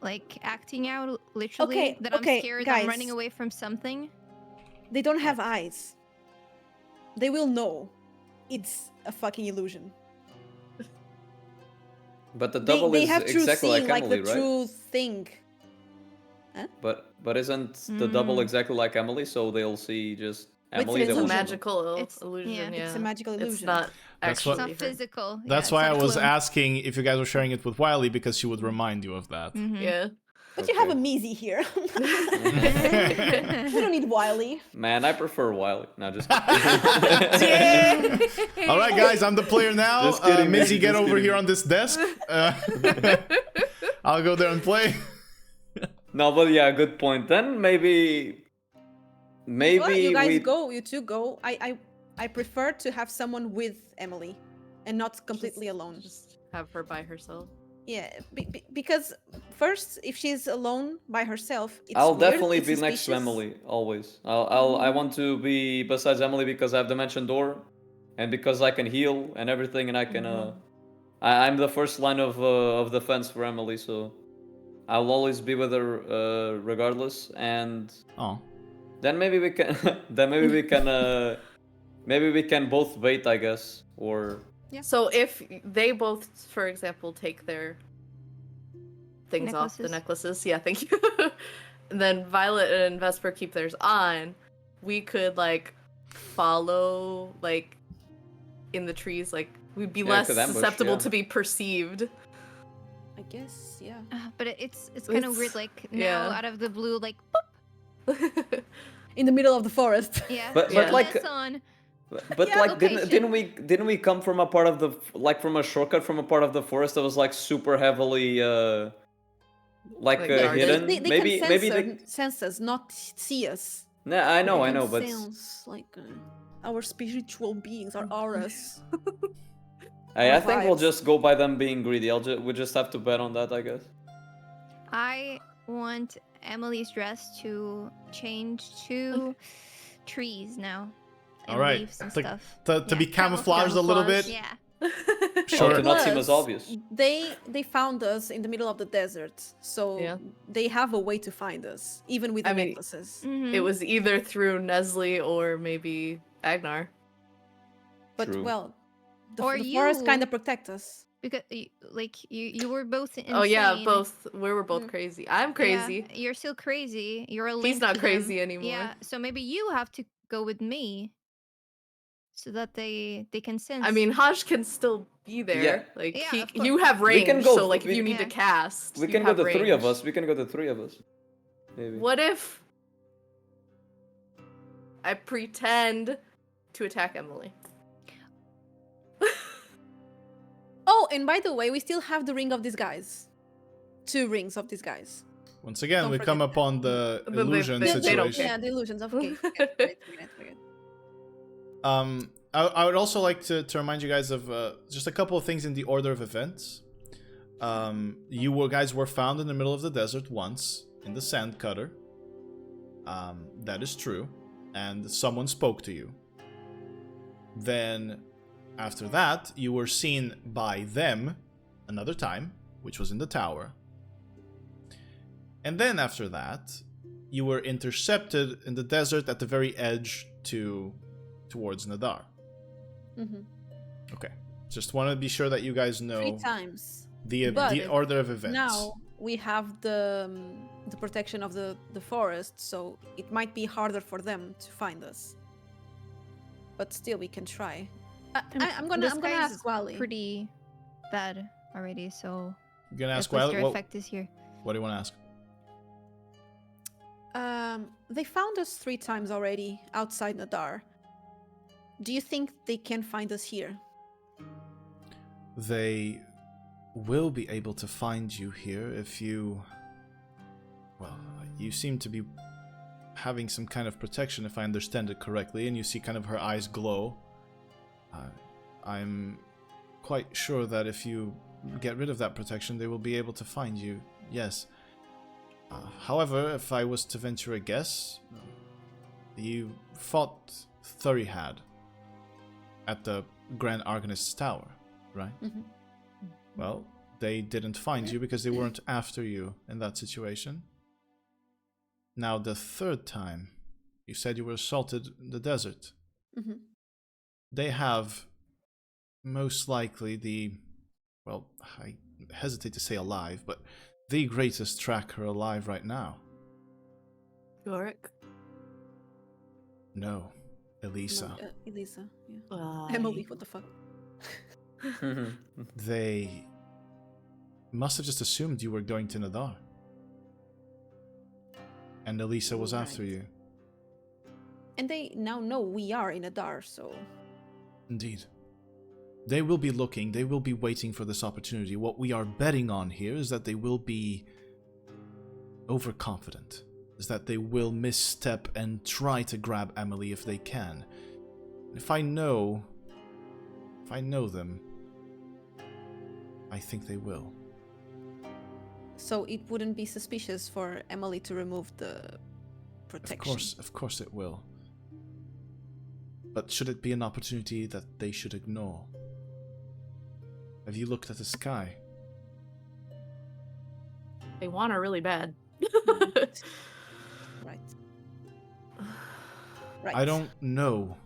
like acting out literally Okay, that I'm okay, scared I'm running guys. away from something. They don't have eyes. They will know it's a fucking illusion. But the double They is have true exactly seeing, like like Emily, the right? true thing. But isn't the double exactly like Emily, so they'll see just But Emily? it's they It's a won't see them. magical It's- illusion, yeah. yeah. It's a magical It's illusion. not That's actually what- It's not her. physical. That's yeah, why I it's not a was clone. asking if you guys were sharing it with Wylie, because she would remind you of that. Mhm. Yeah. But you have a Okay. Measy here. We don't need Wylie. Man, I prefer Wylie. No, just kidding. All right, guys, I'm the player now. Just kidding, Mizzy, man, get just over kidding. here on this desk. I'll go there and play. No, but yeah, good point. Then maybe Well, you guys we go. You two go. I prefer to have someone with Emily, and not completely alone. Just have her by herself. Yeah, because first, if she's alone by herself, it's I'll weird, definitely it's be next to suspicious. Emily always. I want to be besides Emily because I have Dimension Door, and because I can heal and everything, and I can I'm the first line of defense for Emily, so I'll always be with her regardless. And Oh, then maybe we can maybe we can both bait, I guess, or So if they both, for example, take their things off, the necklaces, yeah, thank you. And then Violet and Vesper keep theirs on, we could like follow like in the trees, like we'd be Yeah, less could ambush, susceptible yeah. to be perceived. I guess, yeah. But it's kind of weird, like now yeah. out of the blue, like In the middle of the forest. yeah. But Yeah. like yes on. But Yeah, like didn't location. we come from a part of the like from a shortcut from a part of the forest that was like super heavily Like guarded? hidden? They maybe can maybe sense us, not see us. Nah, I know, They can but sense, like our spiritual beings, our auras. I think we'll vibes. just go by them being greedy. We just have to bet on that, I guess. I want Emily's dress to change to trees now. And all right. leaves and To- stuff. To Yeah, be camouflaged a little bit. Yeah. Sure. Sure. To not seem as Plus, obvious. They found us in the middle of the desert, so Yeah. they have a way to find us, even with the I mean, necklaces. Mhm. It was either through Nestle or maybe Agnar. But True. well, the Or forest you. kind of protect us. Because you were both insane. Oh yeah, both. We were both crazy. I'm crazy. Yeah, you're still crazy. You're a link He's not to crazy them. anymore. Yeah, so maybe you have to go with me, so that they can sense. I mean, Haj can still be there. Yeah. Like Yeah, of you course. have We range, can go so like f- if you we- need to Yeah. cast, We you can go have the three of range. us. We can go the three of us. Maybe. What if I pretend to attack Emily? Oh, and by the way, we still have the ring of disguise. 2 rings of disguise. Once again, Don't we come forget upon the But they- illusion they don't situation. care. Yeah, the illusions of okay. Forget. I would also like to remind you guys of just a couple of things in the order of events. You guys were found in the middle of the desert once in the sand cutter. That is true, and someone spoke to you. Then, after that, you were seen by them another time, which was in the tower. And then after that, you were intercepted in the desert at the very edge towards Nadar. Mm-hmm. Okay. Just want to be sure that you guys 3 know times. the But order of events. Now we have the protection of the forest, so it might be harder for them to find us. But still, we can try. I'm gonna ask Wylie. Pretty bad already, so You're gonna ask the Wylie? blister effect is here. What do you want to ask? They found us 3 times already outside Nadar. Do you think they can find us here? They will be able to find you here if you... Well, you seem to be having some kind of protection, if I understand it correctly, and you see kind of her eyes glow. I'm quite sure that if you get rid of that protection, they will be able to find you, yes. However, if I was to venture a guess, you fought Thurihad at the Grand Arcanist's Tower, right? Mm-hmm. Well, they didn't find you because they weren't after you in that situation. Now, the 3rd time, you said you were assaulted in the desert. Mm-hmm. They have most likely well, I hesitate to say alive, but the greatest tracker alive right now. Yorick. No, Elisa. No, Elisa. Yeah. Emily, what the fuck? They must have just assumed you were going to Nadar. And Elisa was after Right. you. And they now know we are in Nadar, so... Indeed. They will be looking, they will be waiting for this opportunity. What we are betting on here is that they will be overconfident. Is that they will misstep and try to grab Emily if they can. If I know them, I think they will. So it wouldn't be suspicious for Emily to remove the protection. Of course it will. But should it be an opportunity that they should ignore? Have you looked at the sky? They want her really bad. Right. Right. I don't know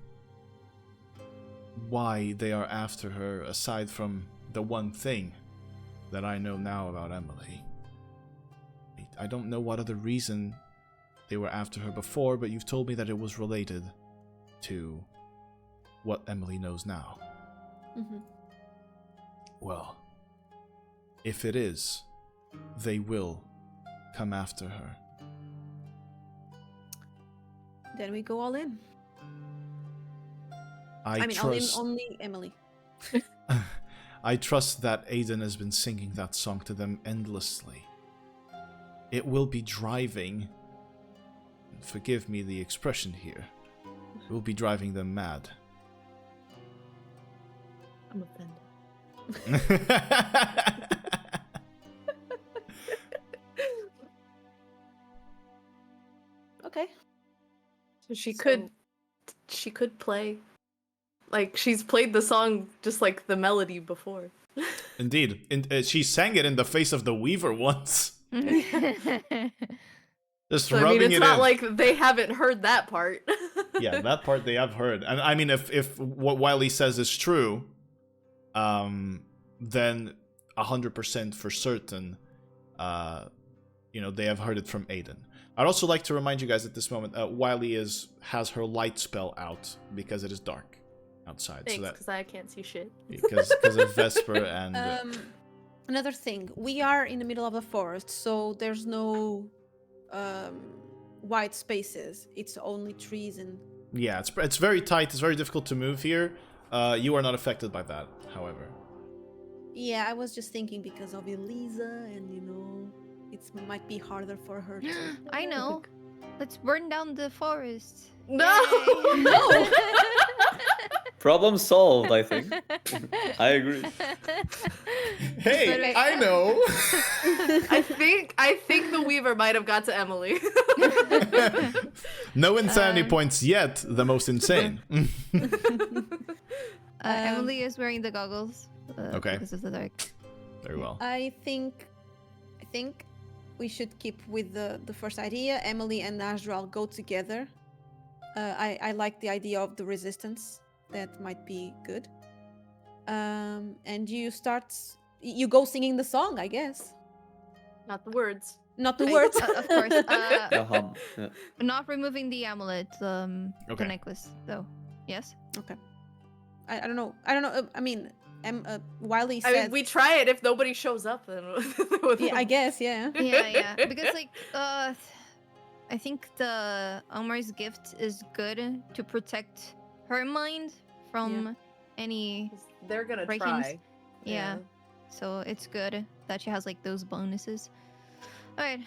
why they are after her, aside from the one thing that I know now about Emily. I don't know what other reason they were after her before, but you've told me that it was related to what Emily knows now. Mm-hmm. Well, if it is, they will come after her. Then we go all in. I mean, trust. all in only Emily. I trust that Aiden has been singing that song to them endlessly. It will be driving, forgive me the expression here, it will be driving them mad. I'm offended. Okay. So she could play. Like, she's played the song just like the melody before. Indeed. She sang it in the face of the Weaver once. Just So, I rubbing mean, it's it not in. like they haven't heard that part. Yeah, that part they have heard. And I mean, if what Wylie says is true, then 100% for certain, they have heard it from Aiden. I'd also like to remind you guys at this moment, Wylie has her light spell out because it is dark outside. Thanks, because I can't see shit. Because of Vesper and... Another thing, we are in the middle of the forest, so there's no wide spaces. It's only trees and... Yeah, it's very tight. It's very difficult to move here. You are not affected by that, however. Yeah, I was just thinking because of Elisa and, it might be harder for her to... I know. Let's burn down the forest. No! Yay. No! Problem solved, I think. I agree. Hey, I know! I think the Weaver might have got to Emily. No insanity points yet, the most insane. Emily is wearing the goggles. Okay. Because of the dark. Very well. I think we should keep with the first idea. Emily and Azure go together. I like the idea of the resistance. That might be good. And you go singing the song, I guess. Not the words. Not the words. Of course. The hum. Yeah. Not removing the amulet, the Okay. necklace, though. Yes? Okay. I don't know. I mean, Wylie I said... mean, we try it. If nobody shows up, then... Yeah, I guess, yeah. Yeah. Because, I think the Omar's gift is good to protect her mind from any... They're gonna break-ins. try. Yeah. So it's good that she has, those bonuses. Alright.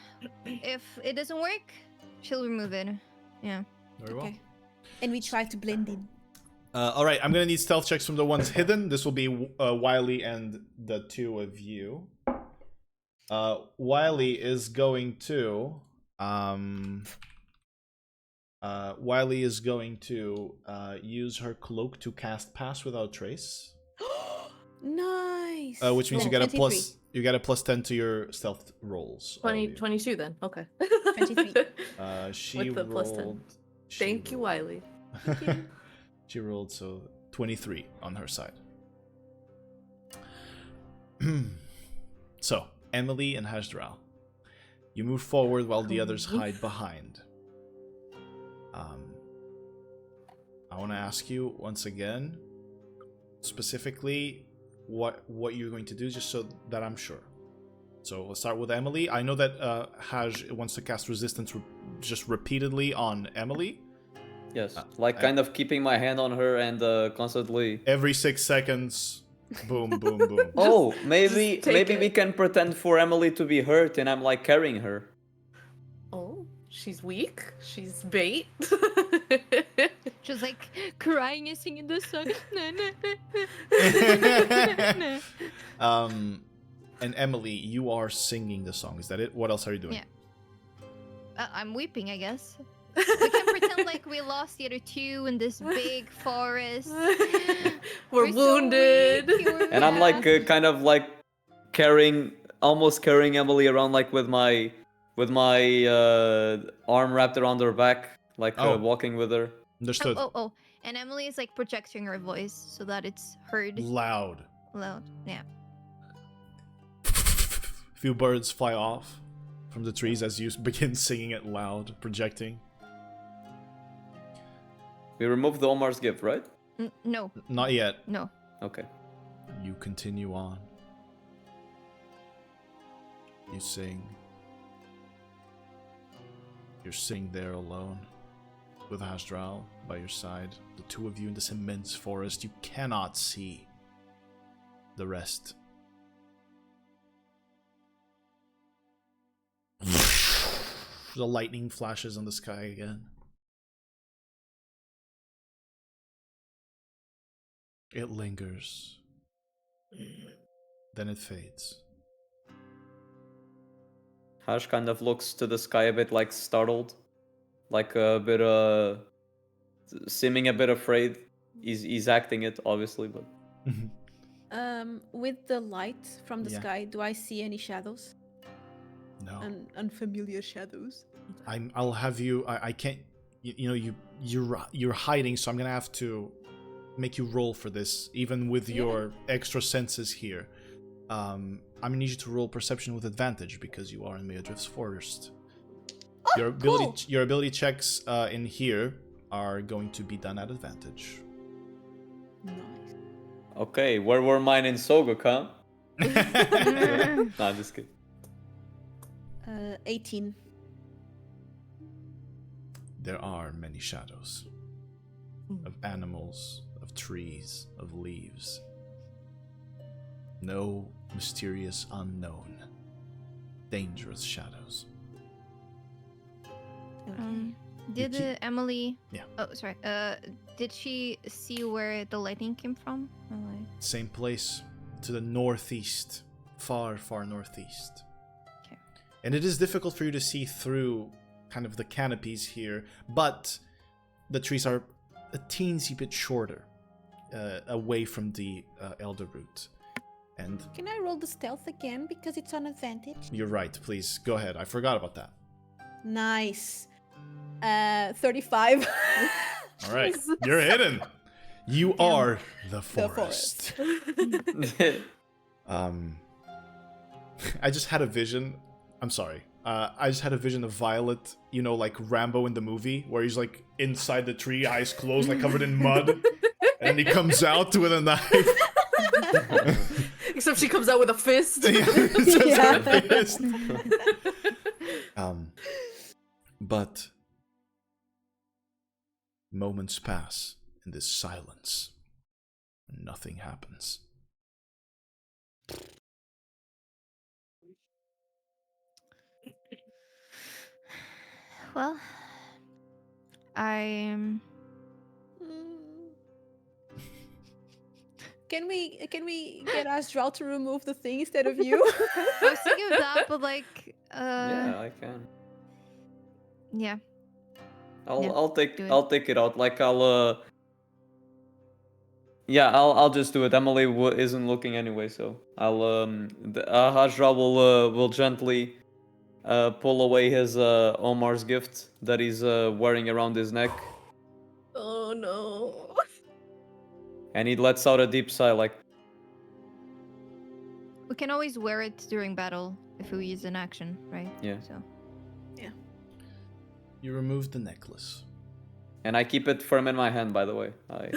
If it doesn't work, she'll remove it. Yeah. Very well. Okay. And we try to blend in. All right, I'm gonna need stealth checks from the ones hidden. This will be Wylie and the two of you. Wylie is going to use her cloak to cast Pass Without Trace. Nice. Which means Roll you get 23. you get a plus 10 to your stealth rolls. 22 then. Okay. 23. She With the plus 10. rolled. Thank you, Wylie. She rolled 23 on her side. So, Emily and Hashdral, you move forward while the others hide behind. I want to ask you once again, specifically, what you're going to do, just so that I'm sure. So we'll start with Emily. I know that Haj wants to cast resistance just repeatedly on Emily. Yes, kind of keeping my hand on her and constantly... Every 6 seconds, boom, boom, boom. Oh, maybe take it. we can pretend for Emily to be hurt and I'm carrying her. Oh, she's weak. She's bait. Just crying and singing the song. And Emily, you are singing the song. Is that it? What else are you doing? Yeah. I'm weeping, I guess. We can pretend like we lost the other two in this big forest. We're so wounded. weak, And I'm kind of almost carrying Emily around with my arm wrapped around her back, walking with her. Understood. Oh. And Emily is projecting her voice so that it's heard Loud. Yeah. Few birds fly off from the trees as you begin singing it loud, projecting. We removed the Omar's gift, right? No. Not yet. No. Okay. You continue on. You sing. You're sitting there alone with Hashdral by your side. The two of you in this immense forest. You cannot see the rest. The lightning flashes on the sky again. It lingers. Then it fades. Hash kind of looks to the sky a bit startled. Seeming a bit afraid. He's acting it, obviously, but... With the light from the Yeah. sky, do I see any shadows? No. Unfamiliar shadows. I'll have you. I can't. You're hiding, so I'm gonna have to make you roll for this, even with your extra senses here. I'm gonna need you to roll perception with advantage because you are in Meadrift's forest. Oh, Your ability checks in here are going to be done at advantage. Nice. Okay, where were mine in Sogok, huh? Nah, I'm just kidding. 18. There are many shadows of animals, of trees, of leaves. No mysterious unknown, dangerous shadows. Did Emily? Yeah. Oh, sorry. Did she see where the lightning came from? Or like... Same place, to the northeast, far, far northeast. Okay. And it is difficult for you to see through kind of the canopies here, but the trees are a teensy bit shorter, away from the Elderroot. And Can I roll the stealth again because it's on advantage? you're right, please go ahead. I forgot about that. Nice. 35. All right, you're hidden. You are the forest. I just had a vision. I'm sorry. I just had a vision of Violet, you know, like Rambo in the movie, where he's like inside the tree, eyes closed, like covered in mud, and he comes out with a knife. Except she comes out with a fist. But moments pass in this silence, and nothing happens. Well, I Can we get Azure to remove the thing instead of you? I was thinking of that, but like, Yeah, I can. yeah. I'll take do it. it out. Like I'll just do it. Emily isn't looking anyway, so I'll Hajra will gently pull away his Omar's gift that he's wearing around his neck, Oh no. and he lets out a deep sigh, like, We can always wear it during battle if we use an action, right? Yeah. So You remove the necklace. and I keep it firm in my hand. By the way, I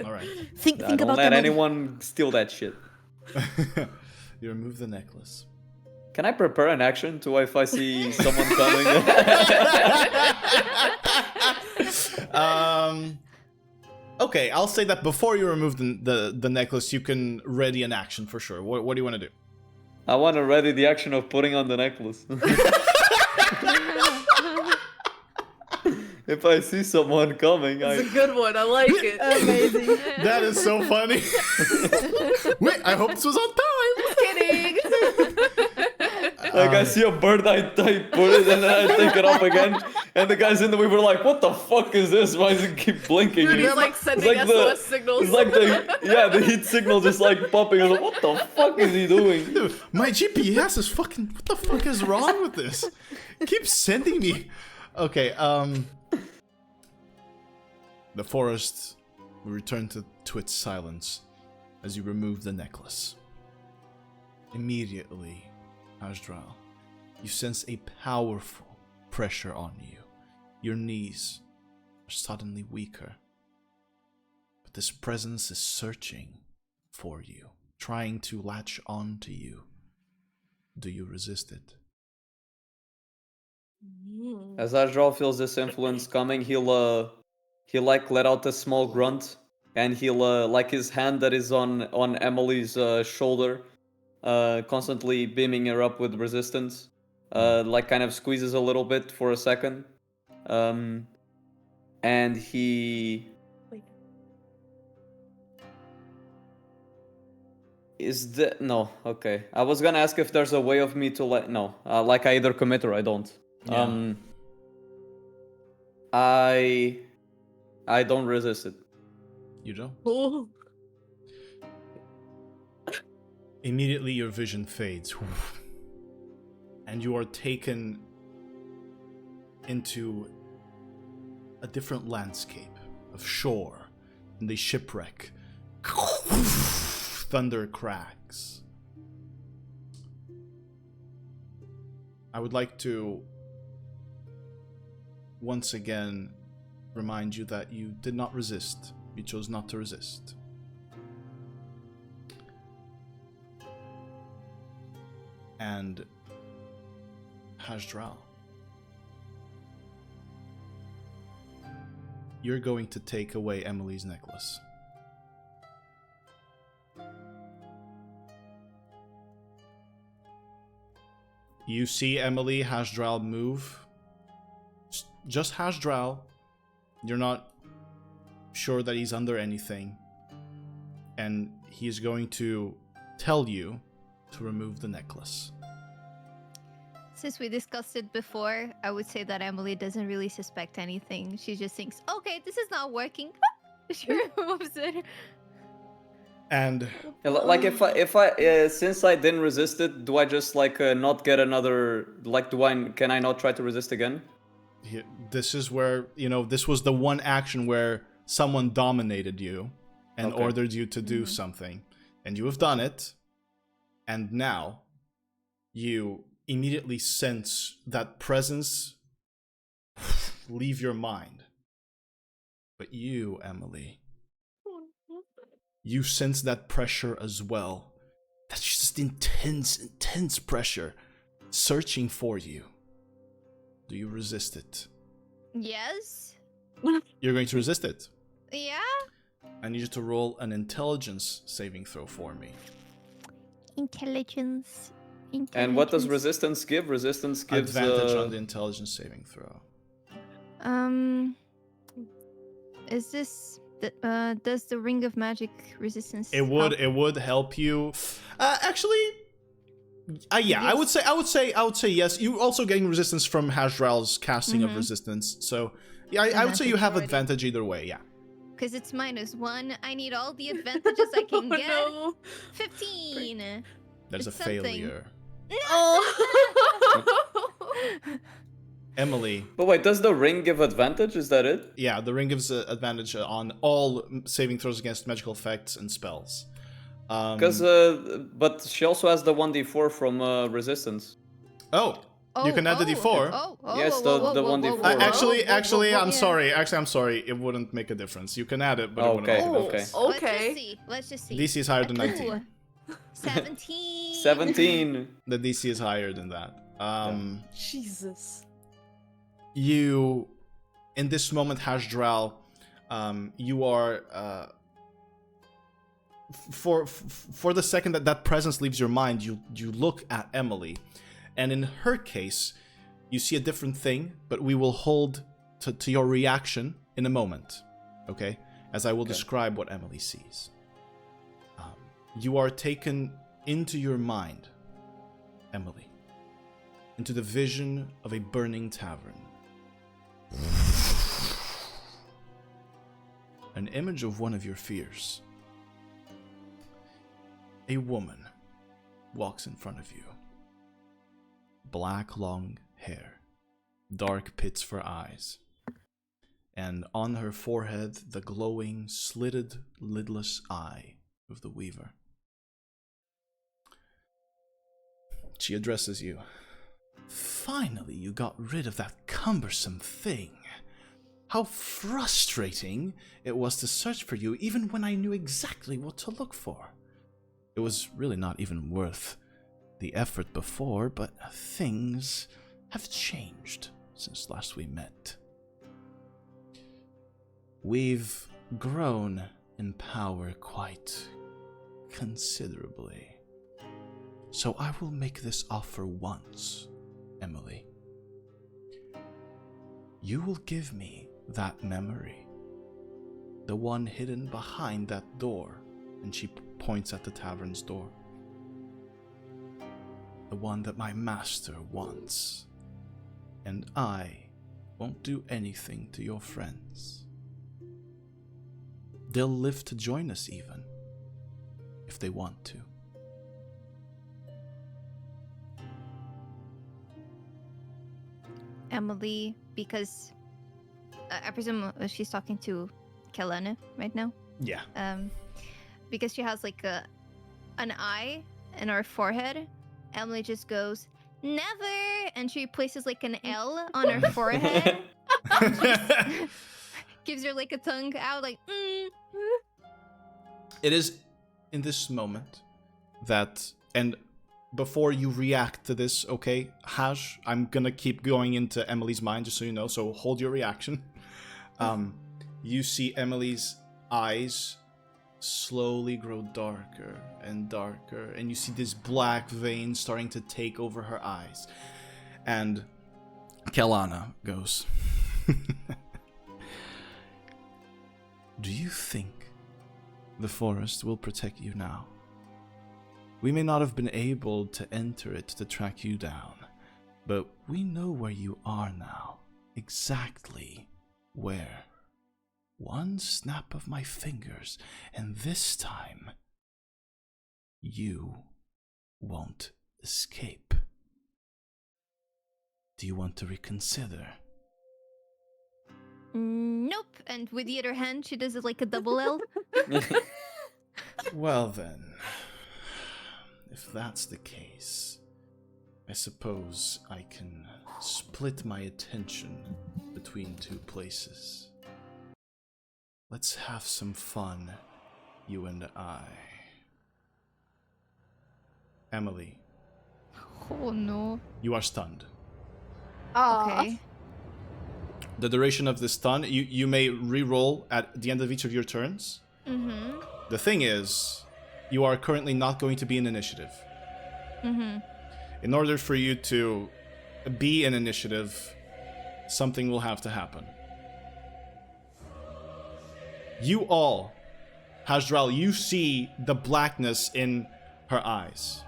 All right. think don't about let Emily. anyone steal that shit. You remove the necklace. Can I prepare an action to if I see someone coming? Okay, I'll say that before you remove the necklace, you can ready an action for sure. What do you want to do? I want to ready the action of putting on the necklace. If I see someone coming, It's a good one. I like it. Amazing. That is so funny. Wait, I hope this was on time. Kidding. like I see a bird, I put it, and then I take it up again, and the guys in the weaver are like, "What the fuck is this? Why does it keep blinking?" Dude, he's like sending SOS signals. It's like the heat signal just like popping. I'm like, what the fuck is he doing? Dude, my GPS is fucking. What the fuck is wrong with this? It keeps sending me. Okay, The forest will return to its silence as you remove the necklace. Immediately, Azdral, you sense a powerful pressure on you. Your knees are suddenly weaker. But this presence is searching for you, trying to latch on to you. Do you resist it? As Azrael feels this influence coming, he'll like let out a small grunt, and he'll like his hand that is on Emily's shoulder, constantly beaming her up with resistance, like kind of squeezes a little bit for a second, and he is the no okay. I was gonna ask if there's a way of me to like I either commit or I don't. Yeah. I don't resist it. You don't? Oh. Immediately your vision fades. And you are taken into a different landscape of shore and the shipwreck. Thunder cracks. I would like to once again remind you that you did not resist. You chose not to resist. And Hasdral, you're going to take away Emily's necklace. You see Emily, Hasdral move. Just Hasdral. You're not sure that he's under anything. And he's going to tell you to remove the necklace. Since we discussed it before, I would say that Emily doesn't really suspect anything. She just thinks, okay, this is not working. She removes it. And Like if I since I didn't resist it, do I just like not get another? Like, can I not try to resist again? this is where, this was the one action where someone dominated you and ordered you to do something. And you have done it. And now you immediately sense that presence leave your mind. But you, Emily, you sense that pressure as well. That's just intense pressure searching for you. Do you resist it? Yes. You're going to resist it. Yeah. I need you to roll an intelligence saving throw for me. Intelligence. And what does resistance give? Resistance gives advantage on the intelligence saving throw. Is this does the ring of magic resistance? It would help you. Actually, yeah, Yes. I would say yes. You also getting resistance from Hasdral's casting of resistance. So yeah, I would say you have advantage either way. Yeah. Because it's -1. I need all the advantages I can get. No. 15. There's It's a something. failure. Oh. Emily. But wait, does the ring give advantage? Is that it? Yeah, the ring gives advantage on all saving throws against magical effects and spells. Because, but she also has the 1d4 from resistance. You can add the d4. Yes, the 1d4. Actually, I'm yeah. sorry. Actually, I'm sorry. It wouldn't make a difference. You can add it, but it wouldn't make a Okay, difference. okay. Let's just see. DC is higher than 19. Ooh. 17. 17. The DC is higher than that. Jesus. You, in this moment, Hasdral, you are for the second that presence leaves your mind, you look at Emily, and in her case, you see a different thing. But we will hold to your reaction in a moment, okay? As I will describe what Emily sees. You are taken into your mind, Emily, into the vision of a burning tavern. An image of one of your fears. A woman walks in front of you. Black long hair, dark pits for eyes, and on her forehead the glowing, slitted, lidless eye of the Weaver. She addresses you. Finally, you got rid of that cumbersome thing. How frustrating it was to search for you even when I knew exactly what to look for. It was really not even worth the effort before, but things have changed since last we met. We've grown in power quite considerably. So I will make this offer once, Emily. You will give me that memory, the one hidden behind that door, and she points at the tavern's door. The one that my master wants, and I won't do anything to your friends. They'll live to join us even, if they want to. Emily, because I presume she's talking to Kelene right now. Yeah. Because she has like an eye in her forehead. Emily just goes, never. And she places like an L on her forehead. Gives her like a tongue out, like, It is in this moment that, and before you react to this, okay, Haj, I'm gonna keep going into Emily's mind, just so you know, so hold your reaction. You see Emily's eyes slowly grow darker and darker, and you see this black vein starting to take over her eyes. And Kelana goes, do you think the forest will protect you now? We may not have been able to enter it to track you down, but we know where you are now. Exactly where. One snap of my fingers, and this time, you won't escape. Do you want to reconsider? nope. And with the other hand, she does it like a double L. Well then, if that's the case, I suppose I can split my attention between two places. Let's have some fun, you and I. Emily, Oh no. you are stunned. Okay. The duration of the stun, you may re-roll at the end of each of your turns. Mm-hmm. The thing is, you are currently not going to be in initiative. Mm-hmm. In order for you to be in initiative, something will have to happen. You all, Hazdral, you see the blackness in her eyes.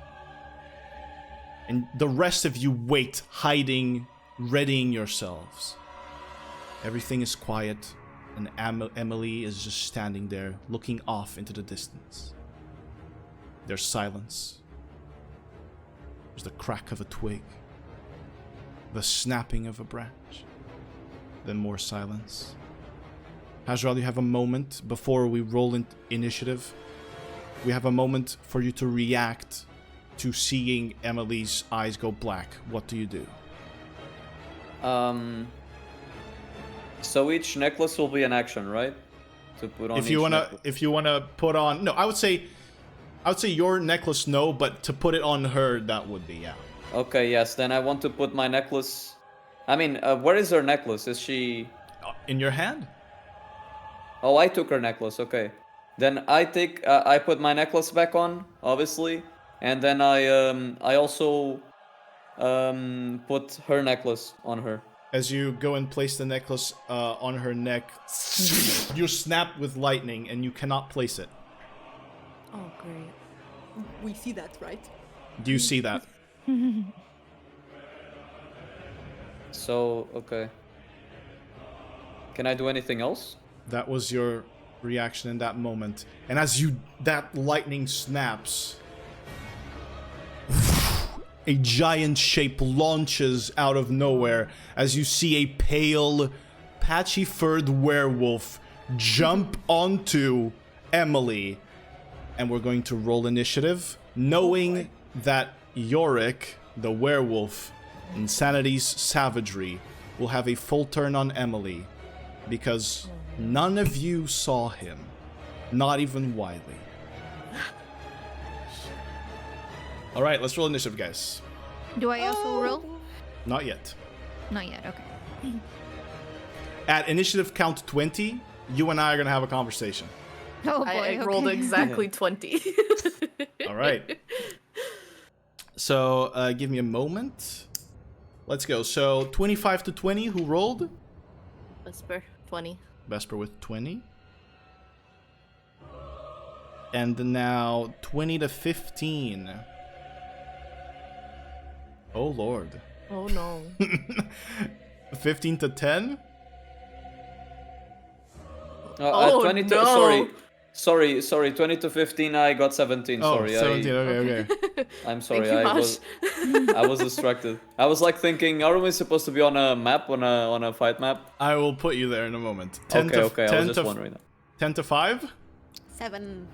And the rest of you wait, hiding, readying yourselves. Everything is quiet, and Emily is just standing there, looking off into the distance. There's silence. There's the crack of a twig. The snapping of a branch. Then more silence. Hazdral, you have a moment before we roll in initiative. We have a moment for you to react to seeing Emily's eyes go black. What do you do? So each necklace will be an action, right? To put on. If you wanna put on, no, I would say your necklace, no, but to put it on her, that would be, yeah. Okay, yes. Then I want to put my necklace. I mean, where is her necklace? Is she In your hand? Oh, I took her necklace. Okay. Then I put my necklace back on, obviously, and then I also put her necklace on her. As you go and place the necklace on her neck, you're snapped with lightning and you cannot place it. Oh, great. We see that, right? Do you see that? So, okay. Can I do anything else? That was your reaction in that moment. And as that lightning snaps, a giant shape launches out of nowhere as you see a pale, patchy-furred werewolf jump onto Emily. And we're going to roll initiative, knowing that Yorick, the werewolf, Insanity's savagery, will have a full turn on Emily, because none of you saw him, not even Wylie. All right, let's roll initiative, guys. Do I also roll? Not yet. Not yet. Okay. At initiative count 20, you and I are gonna have a conversation. Oh boy. I rolled okay. exactly 20. All right. So give me a moment. Let's go. So 25 to 20, who rolled? Vesper, 20. Vesper with 20. And now 20 to 15. Oh lord. Oh no. 15 to 10? Oh, 20 to, no. sorry, 20 to 15, I got 17, Oh, sorry. 17, okay. I'm sorry, Thank you, I was distracted. I was like thinking, are we supposed to be on a map, on a fight map? I will put you there in a moment. 10 Okay, I was just to wondering. 10 to 5? 7.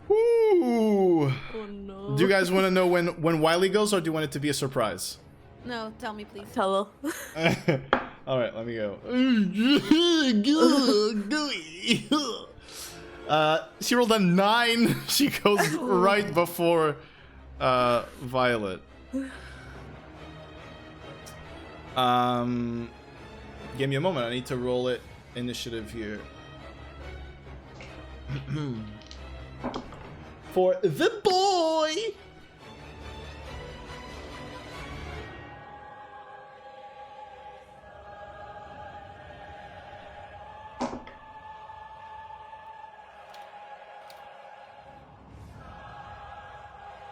Woo! Oh no. Do you guys want to know when Wylie goes, or do you want it to be a surprise? No, tell me, please. Tell her. All right, let me go. She rolled a 9. She goes right before Violet. Give me a moment. I need to roll it initiative here. For the boy.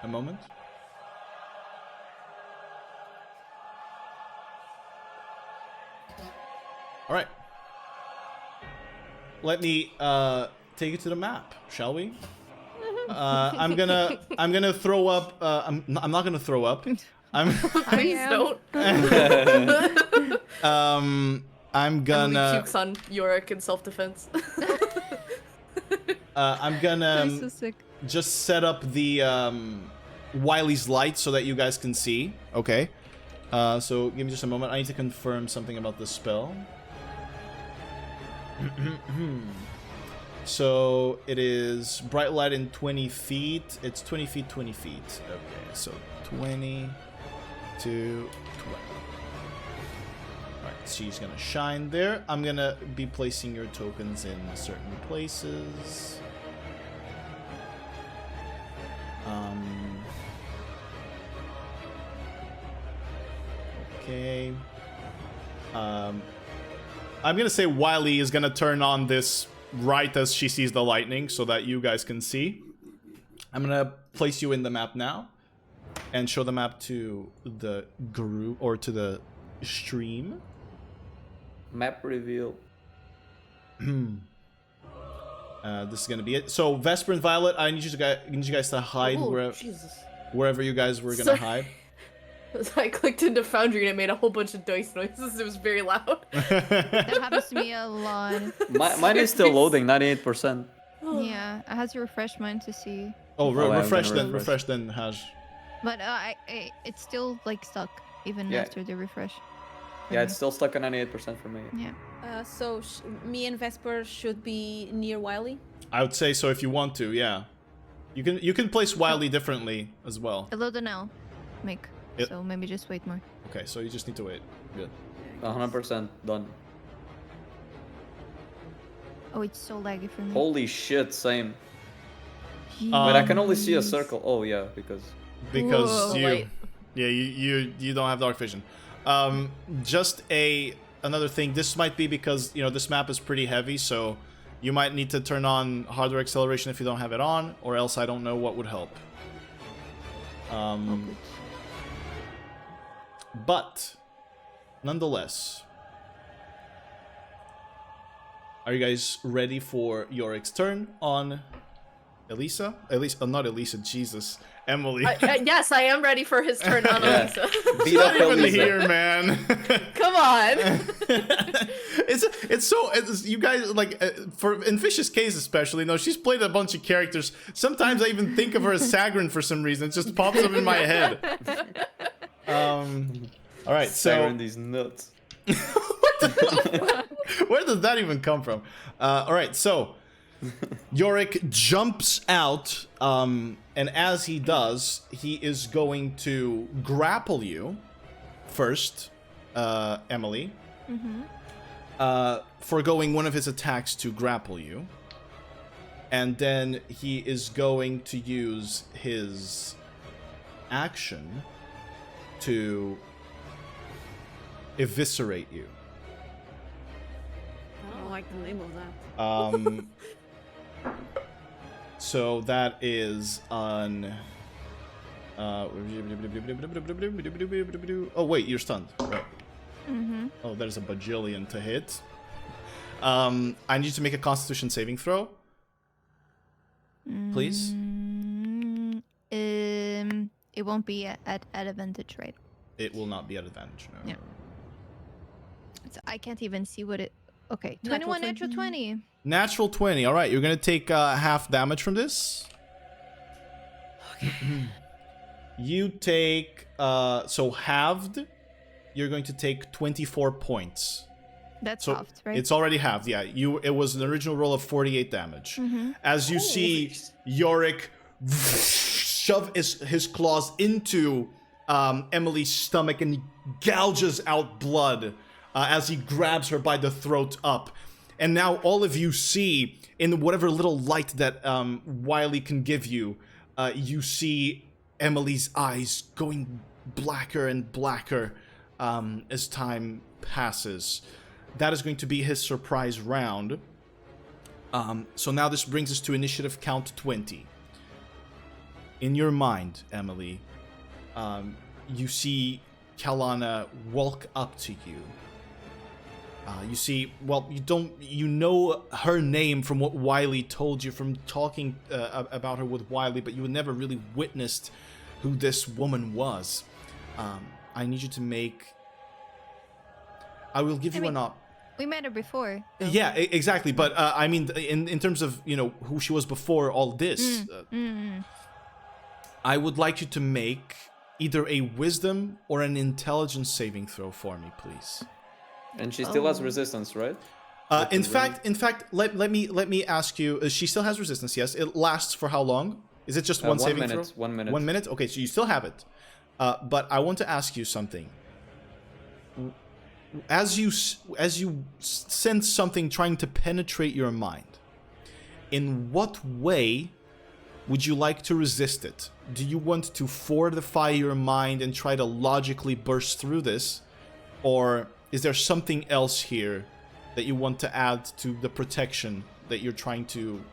A moment. All right. Let me take you to the map, shall we? I'm gonna throw up. I'm not gonna throw up. Please don't. I'm Emily gonna. pukes on Yorick in self-defense. I'm gonna so sick. just set up the Wylie's light so that you guys can see. Okay. So give me just a moment. I need to confirm something about the spell. So it is bright light in 20 feet. It's 20 feet, 20 feet. Okay, so 20 to 20. Alright, she's gonna shine there. I'm gonna be placing your tokens in certain places. Okay. I'm gonna say Wylie is gonna turn on this right as she sees the lightning so that you guys can see. I'm gonna place you in the map now and show the map to the group or to the stream. Map reveal. This is gonna be it. So Vesper and Violet, I need you guys to hide Oh, Jesus. wherever you guys were gonna Sorry. hide. I clicked into Foundry and it made a whole bunch of dice noises. It was very loud. That happens to me a lot. Mine is still loading, 98%. Yeah, I had to refresh mine to see. Oh, I'm refresh gonna then, refresh then, Haj. But it's still like stuck even Yeah. after the refresh. for Yeah, me. it's still stuck at 98% for me. Yeah. So me and Vesper should be near Wylie. I would say so if you want to, yeah. You can place Wylie differently as well. Below the now, make. Yep. So maybe just wait more. Okay, so you just need to wait. Good. 100% done. Oh, it's so laggy for me. Holy shit, same. Wait, Um, I can only see a circle. Oh yeah, because Because Whoa, you light. yeah, you don't have dark vision. Just another thing, this might be because, you know, this map is pretty heavy, so you might need to turn on hardware acceleration if you don't have it on, or else I don't know what would help. But nonetheless, are you guys ready for Yorick's turn on Elisa? Not Elisa, Jesus. Emily. Yes, I am ready for his turn on Yeah. Elisa. beat up Not even Elisa. here, man. Come on. it's you guys, like, for in Fish's case especially, no, she's played a bunch of characters. Sometimes I even think of her as Sagrin for some reason. It just pops up in my head. All right, so Staring these nuts. where does that even come from? All right, so Yorick jumps out, and as he does, he is going to grapple you first, Emily. Foregoing one of his attacks to grapple you, and then he is going to use his action to eviscerate you. I don't like the name of that. So that is on. Oh wait, you're stunned. Right. Oh, there's a bajillion to hit. I need you to make a Constitution saving throw, please. It won't be at advantage, right? It will not be at advantage. No. Yeah. I can't even see what it. Okay, Natural 21, natural 20. Natural 20. All right, you're gonna take half damage from this. You take so halved. You're going to take 24 points. That's So soft, right? it's already halved. Yeah, it was an original roll of 48 damage. As you see Yorick shove his claws into Emily's stomach and gouges out blood as he grabs her by the throat up. And now all of you see, in whatever little light that Wylie can give you, you see Emily's eyes going blacker and blacker as time passes. That is going to be his surprise round. So now this brings us to initiative count 20. In your mind, Emily, you see Kalana walk up to you. You see, well, you know her name from what Wylie told you from talking about her with Wylie, but you had never really witnessed who this woman was. I need you to make... I will give you an op... We met her before. So. Yeah, exactly. But I mean, in terms of, who she was before all this, I would like you to make either a wisdom or an intelligence saving throw for me, please. And she still has resistance, right? In fact, let me ask you. She still has resistance. Yes. It lasts for how long? Is it just one saving throw? 1 minute. 1 minute. Okay, so you still have it. But I want to ask you something. As you sense something trying to penetrate your mind, in what way would you like to resist it? Do you want to fortify your mind and try to logically burst through this, or is there something else here that you want to add to the protection that you're trying to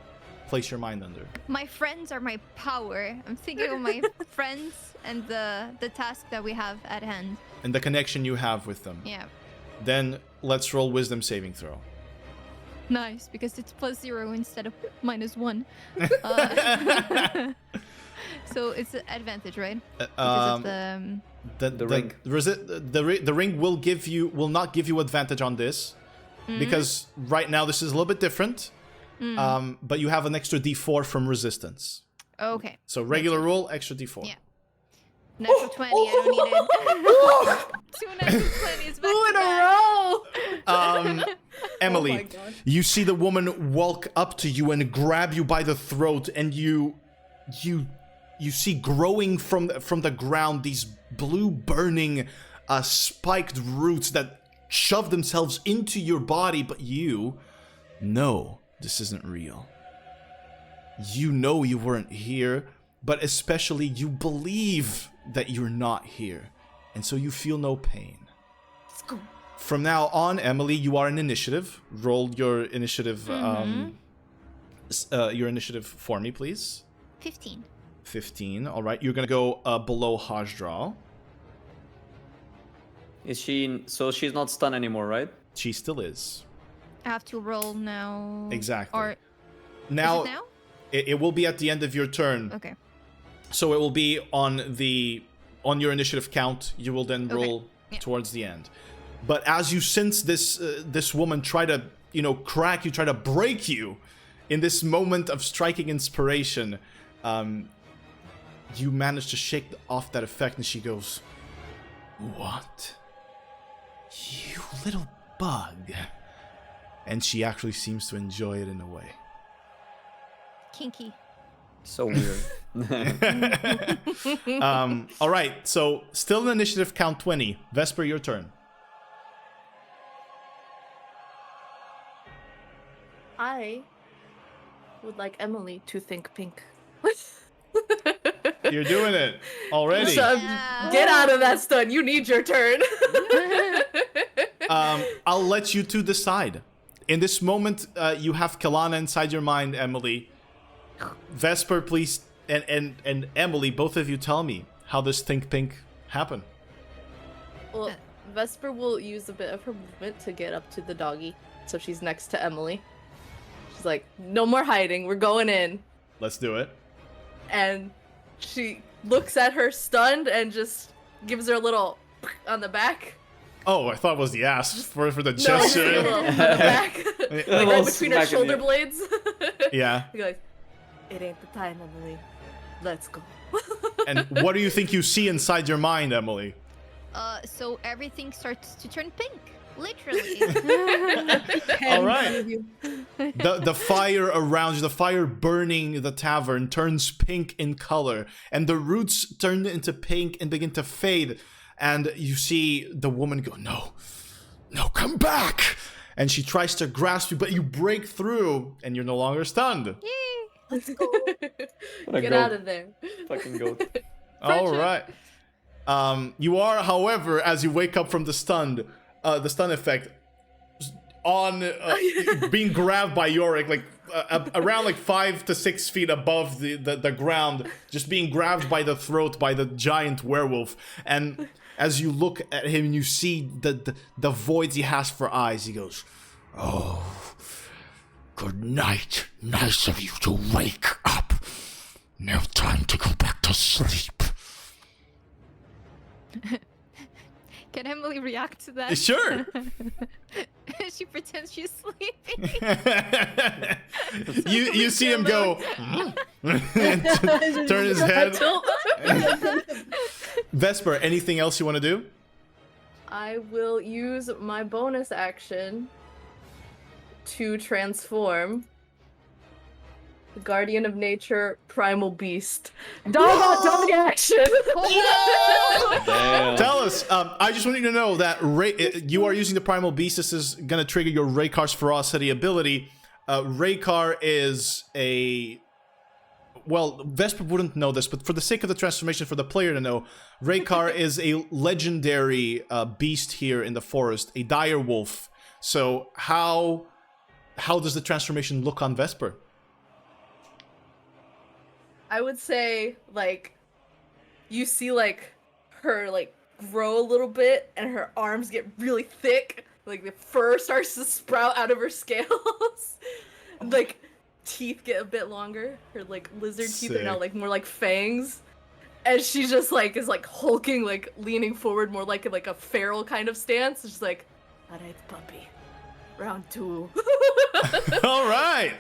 place your mind under? My friends are my power. I'm thinking of my friends and the task that we have at hand. And the connection you have with them. Yeah. Then let's roll wisdom saving throw. Nice, because it's +0 instead of -1. So it's an advantage, right? Because of The ring. The ring will not give you advantage on this, because right now this is a little bit different. But you have an extra D4 from resistance. Okay. So regular roll, extra D4. Yeah. Natural 20, I don't need it. 2 natural 20s back 2 in to a back. row! Emily, Oh my God. you see the woman walk up to you and grab you by the throat, and you see growing from the ground these blue burning spiked roots that shove themselves into your body, but you know this isn't real. You know you weren't here, but especially you believe that you're not here, and so you feel no pain. Let's go. From now on, Emily, you are in initiative. Roll your initiative. Your initiative for me, please. 15. 15. All right, you're gonna go below Hajdraw. So she's not stunned anymore, right? She still is. I have to roll now. Exactly. Or Now, is it now? it will be at the end of your turn. Okay. So it will be on your initiative count. You will then roll towards the end. But as you sense this woman try to crack you, try to break you, in this moment of striking inspiration, you manage to shake off that effect, and she goes, "What? You little bug." And she actually seems to enjoy it in a way. Kinky. So weird. All right, so still an initiative count 20. Vesper, your turn. I would like Emily to think pink. You're doing it already. So, get out of that stun. You need your turn. I'll let you two decide. In this moment, you have Kalana inside your mind, Emily. Vesper, please, and Emily, both of you tell me how this think pink happened. Well, Vesper will use a bit of her movement to get up to the doggy, so she's next to Emily. She's like, "No more hiding. We're going in." Let's do it. And she looks at her stunned and just gives her a little on the back. Oh, I thought it was the ass for the No, just a gesture. little on the back, like right between her smack in shoulder the- blades. Yeah. He goes, "It ain't the time, Emily. Let's go." And what do you think you see inside your mind, Emily? So everything starts to turn pink, literally. All right. The fire around you, the fire burning the tavern, turns pink in color, and the roots turn into pink and begin to fade. And you see the woman go, no, come back. And she tries to grasp you, but you break through, and you're no longer stunned. Yay! Let's go. What a Get goat. out of there. Fucking goat. All right. You are, however, as you wake up from the stun effect, on being grabbed by Yorick, like around like 5 to 6 feet above the ground, just being grabbed by the throat by the giant werewolf. And as you look at him, you see the voids he has for eyes. He goes, "Oh, good night. Nice of you to wake up. Now time to go back to sleep." Can Emily react to that? Sure. She pretends she's sleeping. you see him go, turn his head. Vesper, anything else you want to do? I will use my bonus action to transform the Guardian of Nature Primal Beast. Dog action! Damn. Tell us. I just want you to know that you are using the Primal Beast. This is going to trigger your Raykar's Ferocity ability. Raykar is a... Well, Vesper wouldn't know this, but for the sake of the transformation, for the player to know, Raykar is a legendary beast here in the forest, a dire wolf. So how does the transformation look on Vesper? I would say, like, you see, like, her, like, grow a little bit, and her arms get really thick. Like, the fur starts to sprout out of her scales. Like, teeth get a bit longer. Her, like, lizard teeth are now, Sick. like, more like fangs. And she just, like, is, like, hulking, like, leaning forward more like a feral kind of stance. She's like, alright, puppy. Round 2. All right.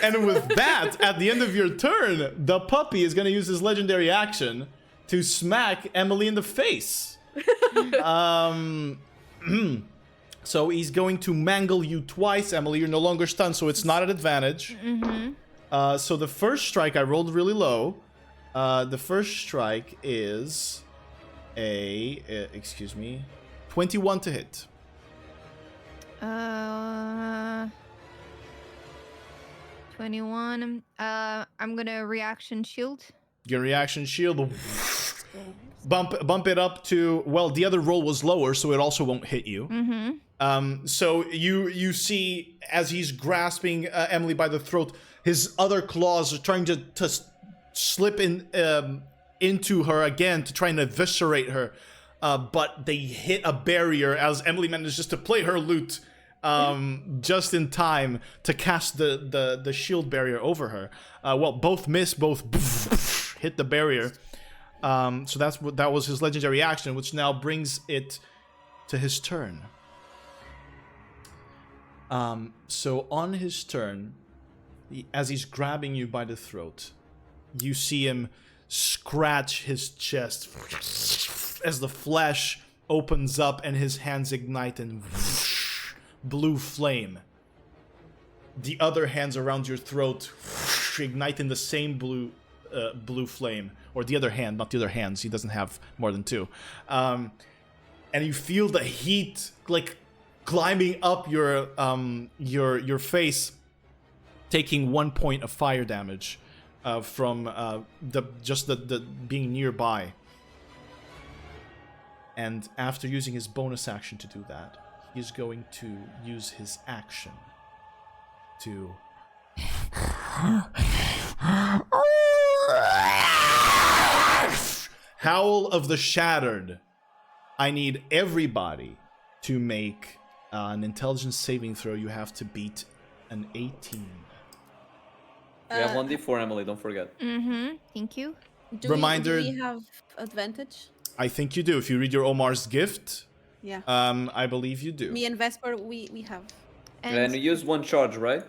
And with that, at the end of your turn, the puppy is going to use his legendary action to smack Emily in the face. So he's going to mangle you twice, Emily. You're no longer stunned, so it's not an advantage. Mm-hmm. So the first strike, I rolled really low. The first strike is a, 21 to hit. 21. I'm gonna reaction shield. Your reaction shield, bump it up to, well, the other roll was lower, so it also won't hit you. Mm-hmm. So you see, as he's grasping Emily by the throat, his other claws are trying to slip into her again to try and eviscerate her. But they hit a barrier as Emily manages just to play her lute just in time to cast the shield barrier over her. Well, both miss, both hit the barrier. So that was his legendary action, which now brings it to his turn. So on his turn, as he's grabbing you by the throat, you see him scratch his chest as the flesh opens up and his hands ignite in blue flame. The other hands around your throat ignite in the same blue flame, or the other hand, not the other hands. He doesn't have more than two. And you feel the heat like climbing up your face, taking 1 point of fire damage from the being nearby. And after using his bonus action to do that, he's going to use his action to Howl of the Shattered. I need everybody to make an intelligence saving throw. You have to beat an 18. We have 1d4, Emily, don't forget. Mm-hmm. Thank you. Reminder- Do we have advantage? I think you do. If you read your Omar's gift, Yeah. I believe you do. Me and Vesper, we have. And you use one charge, right?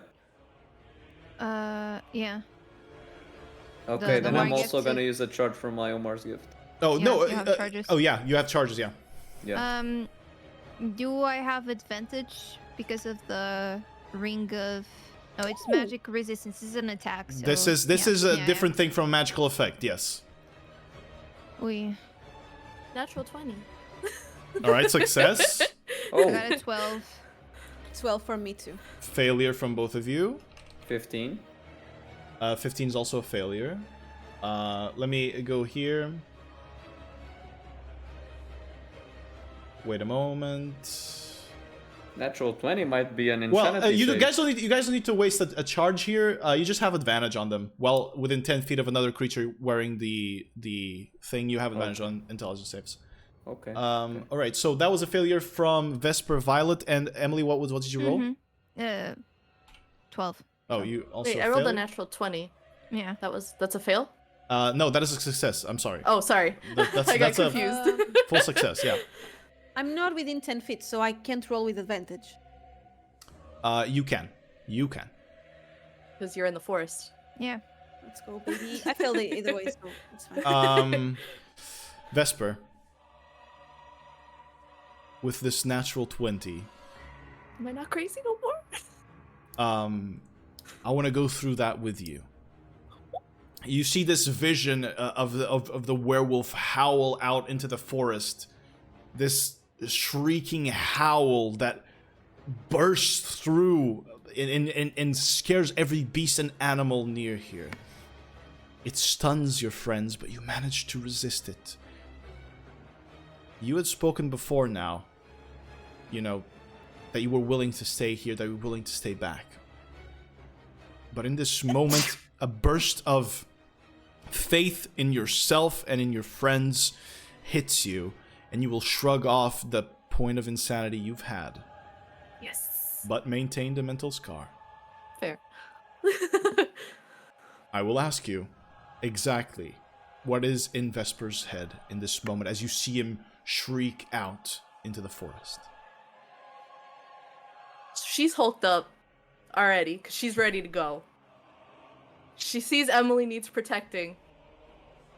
Yeah. Okay, then more I'm I get also to- gonna use a charge from my Omar's gift. Oh, You no. have- you have charges. Oh, yeah, you have charges, yeah. Yeah. Do I have advantage because of the ring of? No, it's magic resistance. This is an attack. So, This is a different thing from a magical effect, yes. We Natural 20. Alright, success. I Oh, got a 12. 12 for me too. Failure from both of you. 15. 15 is also a failure. Let me go here. Wait a moment. Natural 20 might be an Well, insanity you save. guys don't need to waste a charge here. You just have advantage on them. Well, within 10 feet of another creature wearing the thing, you have advantage on intelligence saves. Okay. All right. So that was a failure from Vesper, Violet, and Emily. What did you roll? 12. Oh, you also. Wait, I rolled a failed? natural 20. Yeah. That's a fail? No, that is a success. I'm sorry. Oh, sorry. That's I got a confused. full success. Yeah. I'm not within 10 feet, so I can't roll with advantage. You can. You can. Because you're in the forest. Yeah. Let's go, baby. I failed it either way, so it's fine. Vesper. With this natural 20, Am I not crazy no more? I want to go through that with you. You see this vision of the werewolf howl out into the forest. This shrieking howl that bursts through and scares every beast and animal near here. It stuns your friends, but you manage to resist it. You had spoken before now, you know, that you were willing to stay here, that you were willing to stay back. But in this moment, a burst of faith in yourself and in your friends hits you, and you will shrug off the point of insanity you've had, Yes. but maintain the mental scar. Fair. I will ask you exactly what is in Vesper's head in this moment as you see him shriek out into the forest. She's hulked up already because she's ready to go. She sees Emily needs protecting,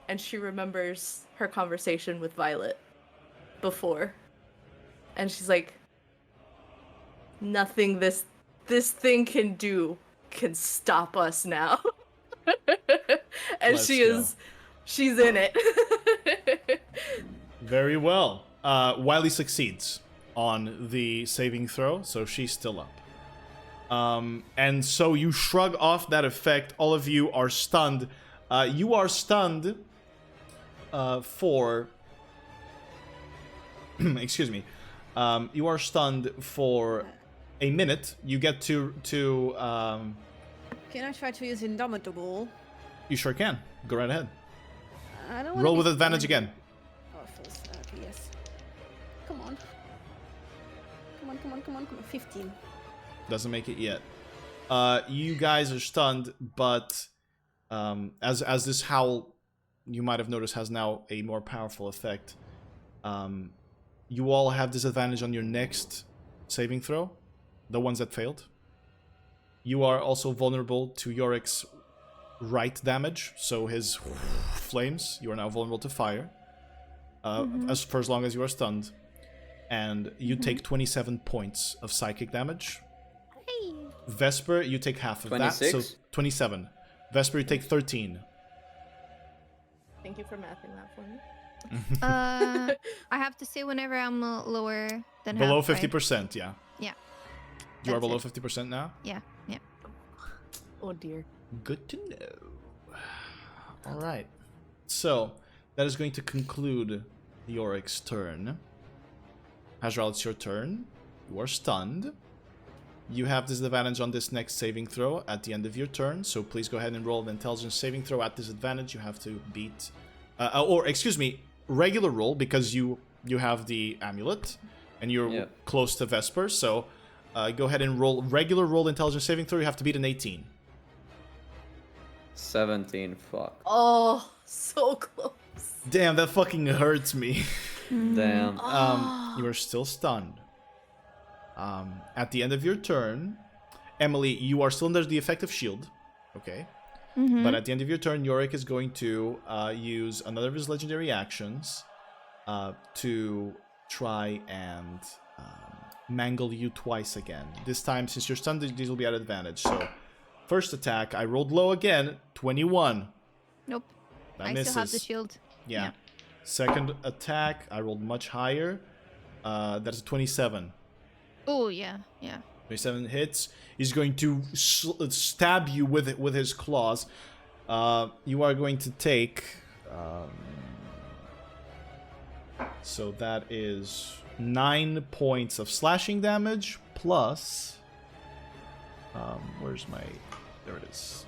and she remembers her conversation with Violet before, and she's like, nothing this thing can do can stop us now. And Let's she's in it. Very well. Wylie succeeds on the saving throw, so she's still up. And so you shrug off that effect. All of you are stunned. You are stunned for... Excuse me. You are stunned for a minute. You get to Can I try to use Indomitable? you sure can. Go right ahead. I don't wanna Roll be with advantage stunned. again. Oh, okay, yes. Come on. Come on. 15. Doesn't make it yet. You guys are stunned, but as this howl, you might have noticed, has now a more powerful effect. You all have disadvantage on your next saving throw, the ones that failed. You are also vulnerable to Yorick's right damage, so his flames. You are now vulnerable to fire, for as long as you are stunned, and you take 27 points of psychic damage. Vesper, you take half of 26? that, so 27. Vesper, you take 13. Thank you for mathing that for me. I have to say whenever I'm lower than Below half, right? 50%, yeah. Yeah. You are That's below it. 50% now? Yeah. Oh dear. Good to know. Alright. So, that is going to conclude Yorick's turn. Azure, it's your turn. You are stunned. You have disadvantage on this next saving throw at the end of your turn, so please go ahead and roll an intelligence saving throw at disadvantage. You have to beat... regular roll, because you have the amulet, and you're close to Vesper, so go ahead and regular roll intelligence saving throw. You have to beat an 18. 17, fuck. Oh, so close. Damn, that fucking hurts me. Damn. You are still stunned. At the end of your turn, Emily, you are still under the effective shield. Okay. But at the end of your turn, Yorick is going to use another of his legendary actions to try and mangle you twice again. This time, since you're stunned, these will be at advantage. So, first attack, I rolled low again, 21. Nope. That I misses. still have the shield. Yeah. Second attack, I rolled much higher. That's a 27. Oh, yeah, yeah. 27 hits. He's going to stab you with his claws. You are going to take... so that is 9 points of slashing damage plus... where's my... There it is.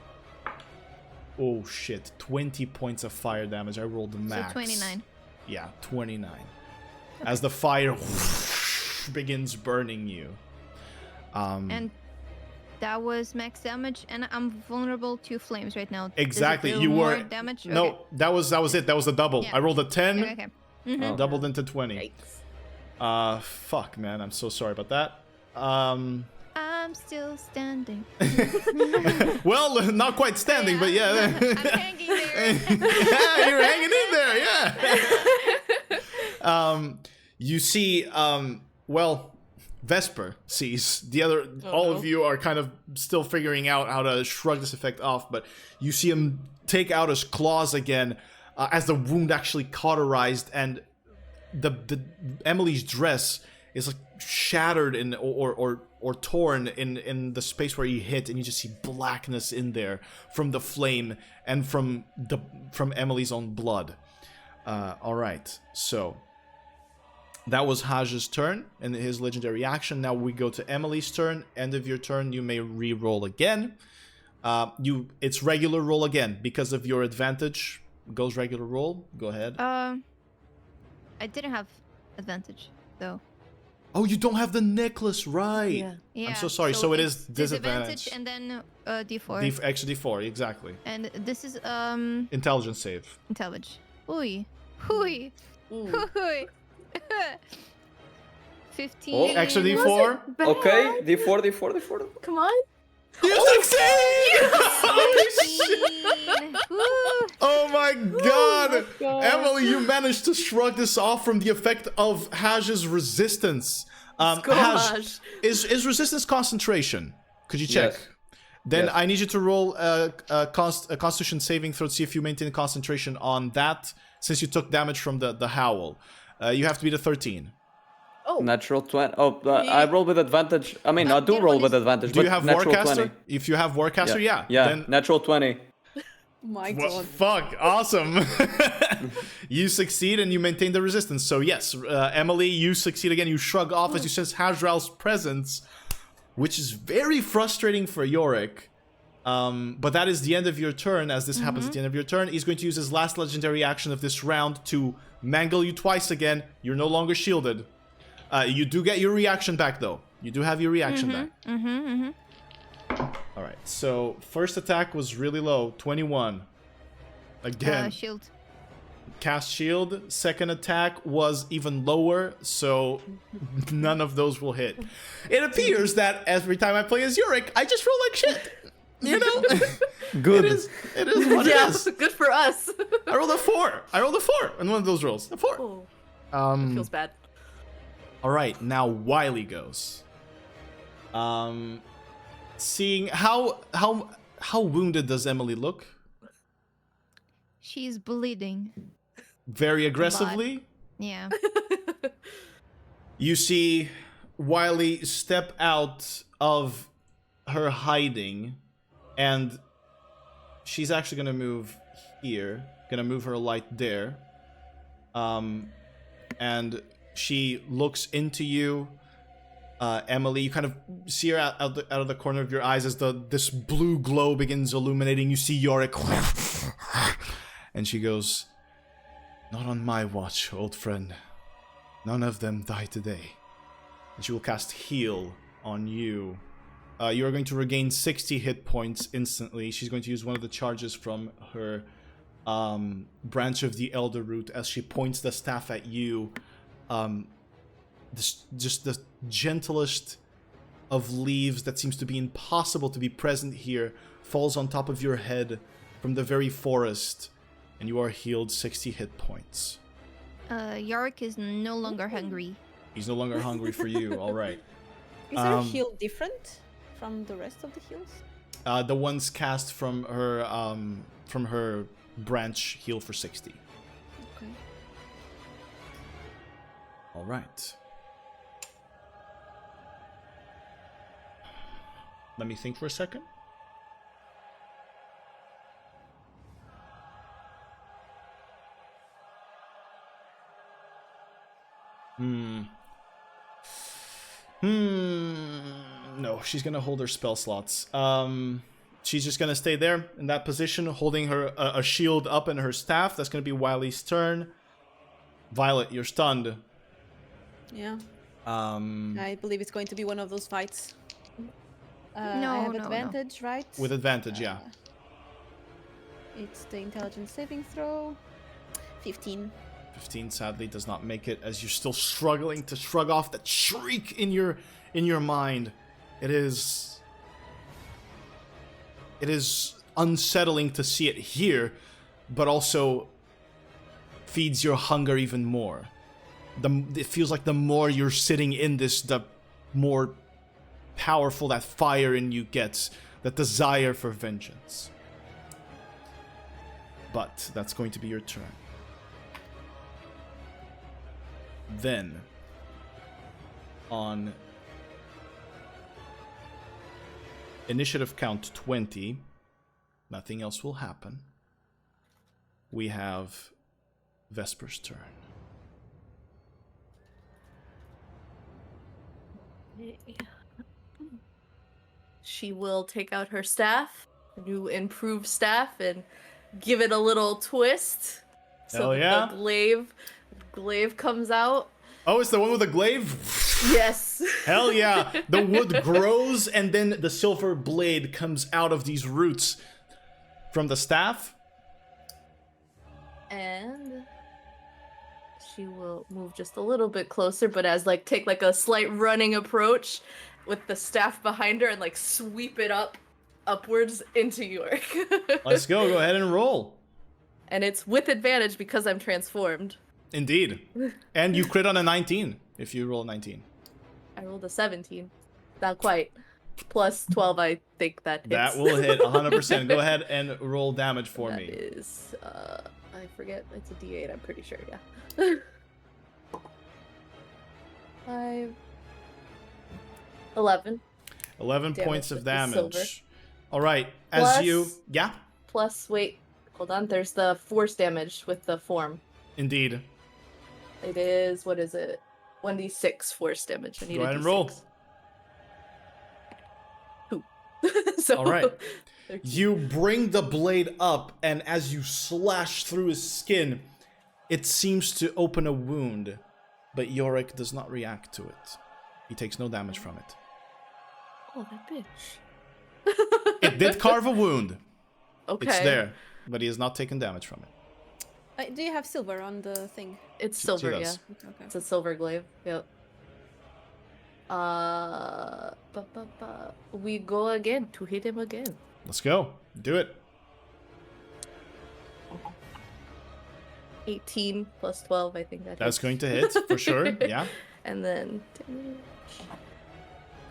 Oh shit, 20 points of fire damage. I rolled the max. So 29. Yeah, 29. As the fire begins burning you. And that was max damage, and I'm vulnerable to flames right now. Exactly, Does it do you more were damage? No, Okay. that was it. That was the double. Yeah. I rolled a 10, Okay. Mhm. doubled into 20. Yikes. Fuck, man, I'm so sorry about that. I'm still standing. Well, not quite standing, but yeah. I'm hanging there. Yeah, you're hanging in there, yeah. You see, well, Vesper sees the other. All of you are kind of still figuring out how to shrug this effect off, but you see him take out his claws again as the wound actually cauterized, and the Emily's dress is like shattered or torn in the space where he hit, and you just see blackness in there from the flame and from Emily's own blood. All right, so that was Haj's turn and his legendary action. Now we go to Emily's turn. End of your turn, you may re-roll again. It's regular roll again because of your advantage. Goes regular roll. Go ahead. I didn't have advantage though. Oh, you don't have the necklace, right? Yeah. I'm so sorry. So it is it's disadvantage. and then D4. Extra D4, exactly. And this is Intelligence save. intelligence. Ooh. Ooh. Ooh. 15. Oh, Extra D4. Okay, D4. Come on. You succeed! Holy shit! 15. Woo. Oh my god! Emily, you managed to shrug this off from the effect of Haj's resistance. Haj, Gosh. is resistance concentration? Could you check? Yes. Then Yes. I need you to roll a Constitution saving throw to see if you maintain concentration on that, since you took damage from the Howl. You have to beat a 13. Oh. Natural 20. Oh, I roll with advantage. I mean, I do Yeah, roll what with is- advantage, Do you but have natural Warcaster? 20. If you have Warcaster, yeah. Yeah, Then, natural 20. My well, god. fuck, awesome. You succeed and you maintain the resistance. So yes, Emily, you succeed again. You shrug off as you sense Hazral's presence, which is very frustrating for Yorick. But that is the end of your turn. As this happens at the end of your turn, he's going to use his last legendary action of this round to mangle you twice again. You're no longer shielded. You do get your reaction back, though. You do have your reaction back. All right. So first attack was really low, 21. Again, Shield. cast shield. Second attack was even lower, so none of those will hit. It appears that every time I play as Yorick, I just roll like shit. You know, Good. It is what Yeah, it is. good for us. I rolled a 4. I rolled a 4 on one of those rolls. A 4. Oh, feels bad. All right, now Wylie goes. Seeing how wounded does Emily look? She's bleeding. Very aggressively. Yeah. You see Wylie step out of her hiding, and she's actually gonna move here. Gonna move her light there. And she looks into you, Emily. You kind of see her out of the corner of your eyes as this blue glow begins illuminating. You see Yorick, and she goes, "Not on my watch, old friend. None of them die today." And she will cast Heal on you. You are going to regain 60 hit points instantly. She's going to use one of the charges from her branch of the Elderroot as she points the staff at you. Just the gentlest of leaves that seems to be impossible to be present here falls on top of your head from the very forest, and you are healed 60 hit points. Yorick is no longer hungry. He's no longer hungry for you. All right. Is her heal different from the rest of the heals? The ones cast from her branch heal for 60. Okay. All right. Let me think for a second. No, she's gonna hold her spell slots. She's just gonna stay there in that position, holding her a shield up and her staff. That's gonna be Wylie's turn. Violet, you're stunned. Yeah. I believe it's going to be one of those fights. No, I have no. advantage, right? With advantage, yeah. It's the intelligence saving throw. 15. 15 sadly does not make it, as you're still struggling to shrug off that shriek in your mind. It is unsettling to see it here, but also feeds your hunger even more. It feels like the more you're sitting in this, the more powerful that fire in you gets, that desire for vengeance. But that's going to be your turn. Then, on initiative count 20, nothing else will happen. We have Vesper's turn. She will take out her staff, new improved staff, and give it a little twist. Hell yeah. The glaive comes out. Oh, it's the one with the glaive? Yes. Hell yeah. The wood grows, and then the silver blade comes out of these roots from the staff. And she will move just a little bit closer, but take a slight running approach with the staff behind her and sweep it upwards into Yorick. Let's go. Go ahead and roll. And it's with advantage because I'm transformed. Indeed. And you crit on a 19 if you roll a 19. I rolled a 17. Not quite. Plus 12, I think that hits. That will hit 100%. Go ahead and roll damage for me. That is, I forget. It's a D8, I'm pretty sure, yeah. 5. 11. 11 points of with the silver. damage. All right. Yeah? Plus, wait. Hold on. There's the force damage with the form. Indeed. It is, what is it? 1d6 force damage. I need Go a ahead and D6. roll. 2. So, All right. 13. You bring the blade up, and as you slash through his skin, it seems to open a wound, but Yorick does not react to it. He takes no damage from it. Oh, that bitch. It did carve a wound. Okay. It's there, but he has not taken damage from it. Do you have silver on the thing? It's She silver, yeah. does. Okay. It's a silver glaive. Yep. We go again to hit him again. Let's go. Do it. 18 plus 12, I think that That's hits. going to hit, for sure. Yeah. And then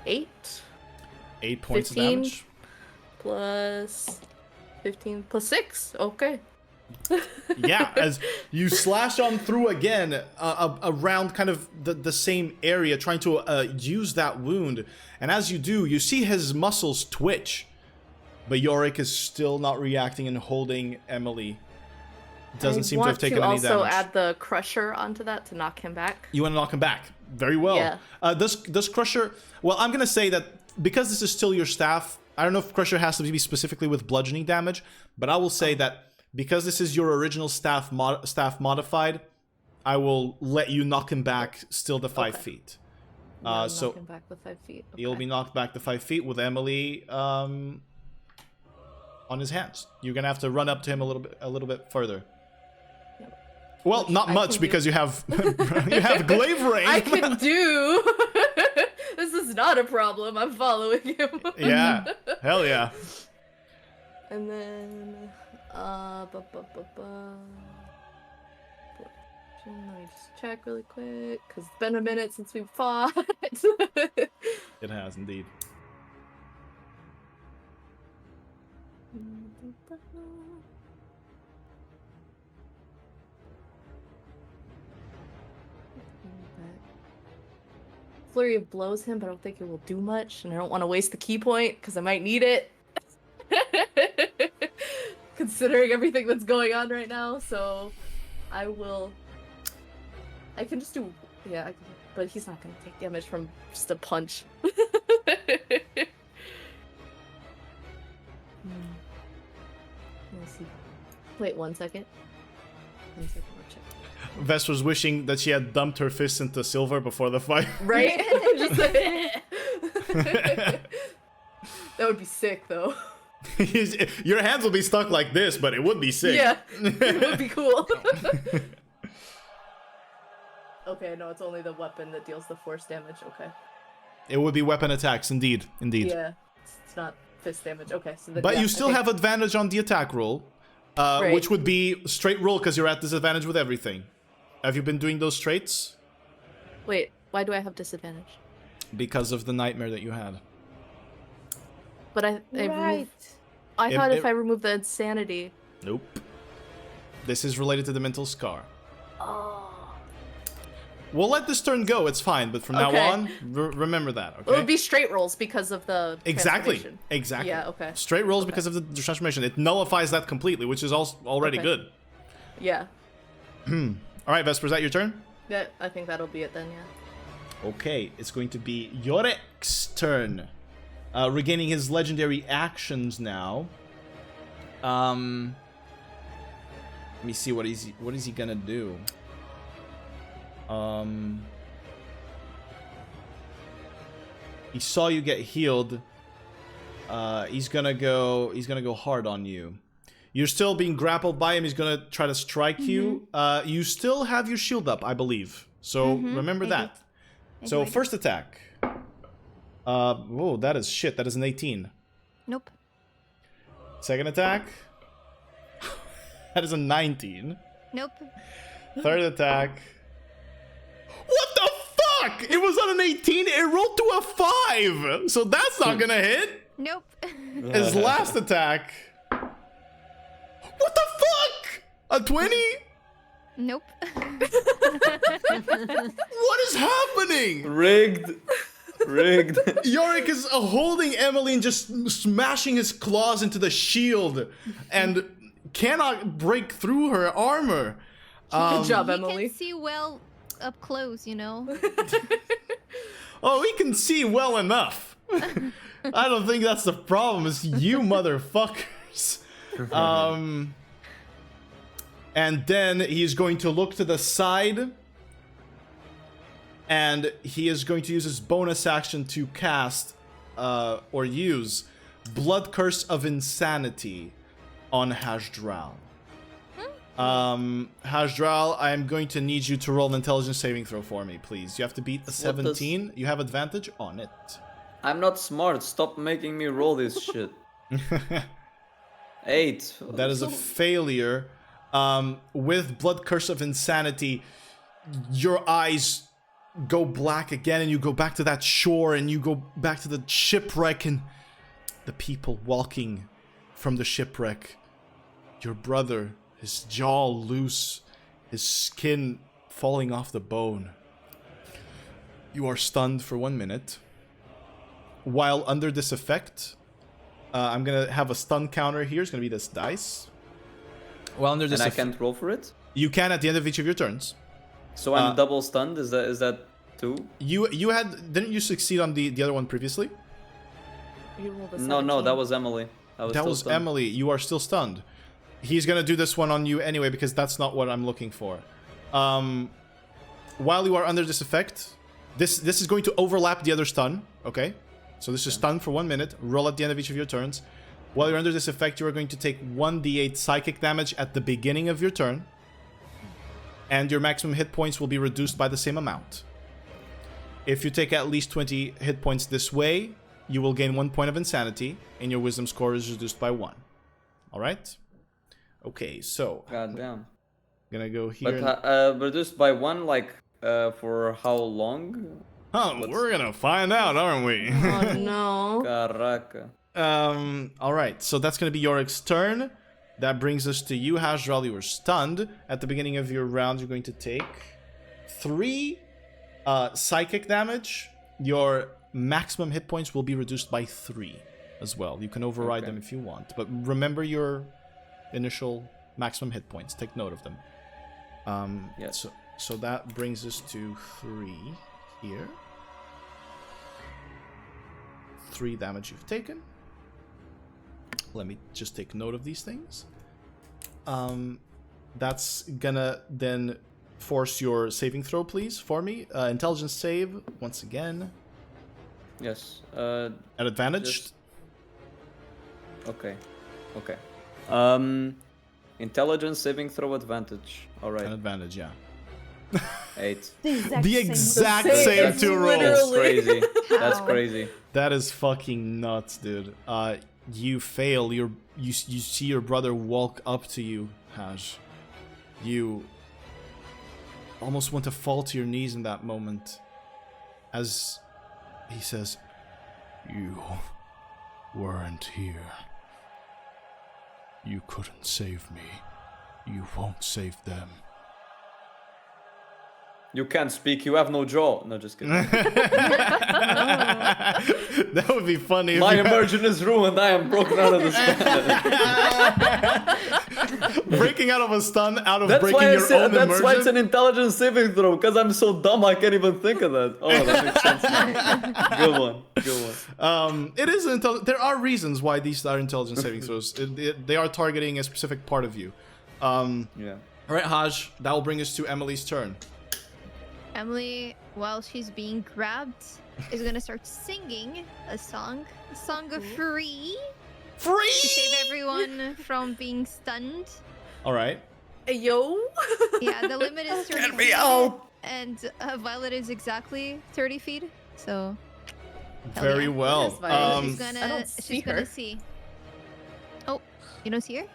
8 8 points 15. of damage. plus 15 plus 6. Okay. Yeah, as you slash on through again around kind of the same area, trying to use that wound. And as you do, you see his muscles twitch. But Yorick is still not reacting and holding Emily. Doesn't seem to have taken any damage. I want to also add the Crusher onto that to knock him back. You want to knock him back. Very well. Yeah. Does Crusher... Well, I'm going to say that because this is still your staff, I don't know if Crusher has to be specifically with bludgeoning damage, but I will say that because this is your original staff modified, I will let you knock him back still to 5 feet. Yeah, So knock him back with 5 feet. Okay. he'll be knocked back to 5 feet with Emily on his hands. You're going to have to run up to him a little bit further. Well, Which not I much can because you have you have glaive rain. I can do. This is is not a problem. I'm following him. Yeah. Hell yeah. And then, let me just check really quick, because it's been a minute since we fought. It has indeed. Flurry of blows him, but I don't think it will do much, and I don't want to waste the key point, because I might need it. Considering everything that's going on right now, so I can just do, yeah, but he's not gonna take damage from just a punch. Let me see. Wait 1 second. 1 second, I'll check. Vess was wishing that she had dumped her fist into silver before the fight. Right? Just like, that would be sick, though. Your hands will be stuck like this, but it would be sick. Yeah, it would be cool. Okay, no, it's only the weapon that deals the force damage. Okay. It would be weapon attacks, indeed. Yeah, it's not fist damage. Okay, so then, But yeah, you still have advantage on the attack roll, Right. which would be straight roll because you're at disadvantage with everything. Have you been doing those straights? Wait, why do I have disadvantage? Because of the nightmare that you had. But I Right. I thought if it- I remove the insanity. Nope. This is related to the mental scar. Oh. We'll let this turn go, it's fine, but from now Okay. on, remember that, okay? It would be straight rolls because of the Exactly. transformation. Exactly. Yeah, okay. Straight rolls Okay. because of the transformation. It nullifies that completely, which is also already Okay. good. Yeah. All right, Vesper, is that your turn? Yeah, I think that'll be it then, yeah. Okay, it's going to be Yorick's turn. Regaining his legendary actions now. Let me see what is he gonna do. He saw you get healed. He's gonna go hard on you. You're still being grappled by him. He's gonna try to strike you. You still have your shield up, I believe. So remember I that. do. So I do. first attack. Whoa, that is shit. That is an 18. Nope. Second attack. That is a 19. Nope. Third attack. What the fuck? It was on an 18. It rolled to a 5. So that's not gonna hit. Nope. His last attack. What the fuck? A 20? Nope. What is happening? Rigged. Rigged. Yorick is holding Emily and just smashing his claws into the shield and cannot break through her armor. Good job, He Emily. can see well up close, you know. Oh, he can see well enough. I don't think that's the problem. It's you motherfuckers. And then he's going to look to the side. And he is going to use his bonus action to cast or use Blood Curse of Insanity on Hashdral. Hashdral, I am going to need you to roll an intelligence saving throw for me, please. You have to beat a 17. You have advantage on it. I'm not smart. Stop making me roll this shit. 8. That is a failure. With Blood Curse of Insanity, your eyes go black again, and you go back to that shore, and you go back to the shipwreck, and the people walking from the shipwreck. Your brother, his jaw loose, his skin falling off the bone. You are stunned for 1 minute. While under this effect, I'm gonna have a stun counter here. It's gonna be this dice. While under this And I effect, can't roll for it? you can at the end of each of your turns. So I'm double stunned? Is that 2? You had, didn't you succeed on the other one previously? You rolled a No, 17. that was Emily. That still was stunned. Emily. You are still stunned. He's gonna do this one on you anyway because that's not what I'm looking for. While you are under this effect, this is going to overlap the other stun. Okay, so this is stun for 1 minute. Roll at the end of each of your turns. While you're under this effect, you are going to take 1d8 psychic damage at the beginning of your turn, and your maximum hit points will be reduced by the same amount. If you take at least 20 hit points this way, you will gain 1 point of insanity, and your wisdom score is reduced by 1. Alright? Okay, so... God damn. Gonna go here... But reduced by 1, like, for how long? We're gonna find out, aren't we? Oh no. Caraca. Alright, so that's gonna be Yorick's turn. That brings us to you, Azure. You were stunned. At the beginning of your round, you're going to take 3 psychic damage. Your maximum hit points will be reduced by 3 as well. You can override them if you want. But remember your initial maximum hit points. Take note of them. Yes. So that brings us to 3 here. 3 damage you've taken. Let me just take note of these things. That's gonna then force your saving throw, please, for me. Intelligence save, once again. Yes. At advantage. Okay. Intelligence saving throw advantage. All right. An advantage, yeah. 8. The exact same 2 rolls. That's crazy. That's How? crazy. That is fucking nuts, dude. You fail. You see your brother walk up to you, Haj. You almost want to fall to your knees in that moment, as he says, "You weren't here. You couldn't save me. You won't save them." You can't speak. You have no jaw. No, just kidding. That would be funny. If My you immersion is ruined. I am broken out of the spell. breaking out of a stun, out of That's breaking why I your said. own That's why it's immersion. an intelligence saving throw. Because I'm so dumb, I can't even think of that. Oh, that makes sense now. Good one. It is there are reasons why these are intelligence saving throws. They are targeting a specific part of you. Yeah. All right, Haj, that will bring us to Emily's turn. Emily, while she's being grabbed, is gonna start singing a song of Freeeee to save everyone from being stunned. All right. Hey, yo. Yeah, the limit is 30 Get me feet, out! and Violet is exactly 30 feet. So Very yeah. well. That's fine. she's gonna I don't see gonna her. see. Oh, you don't see her?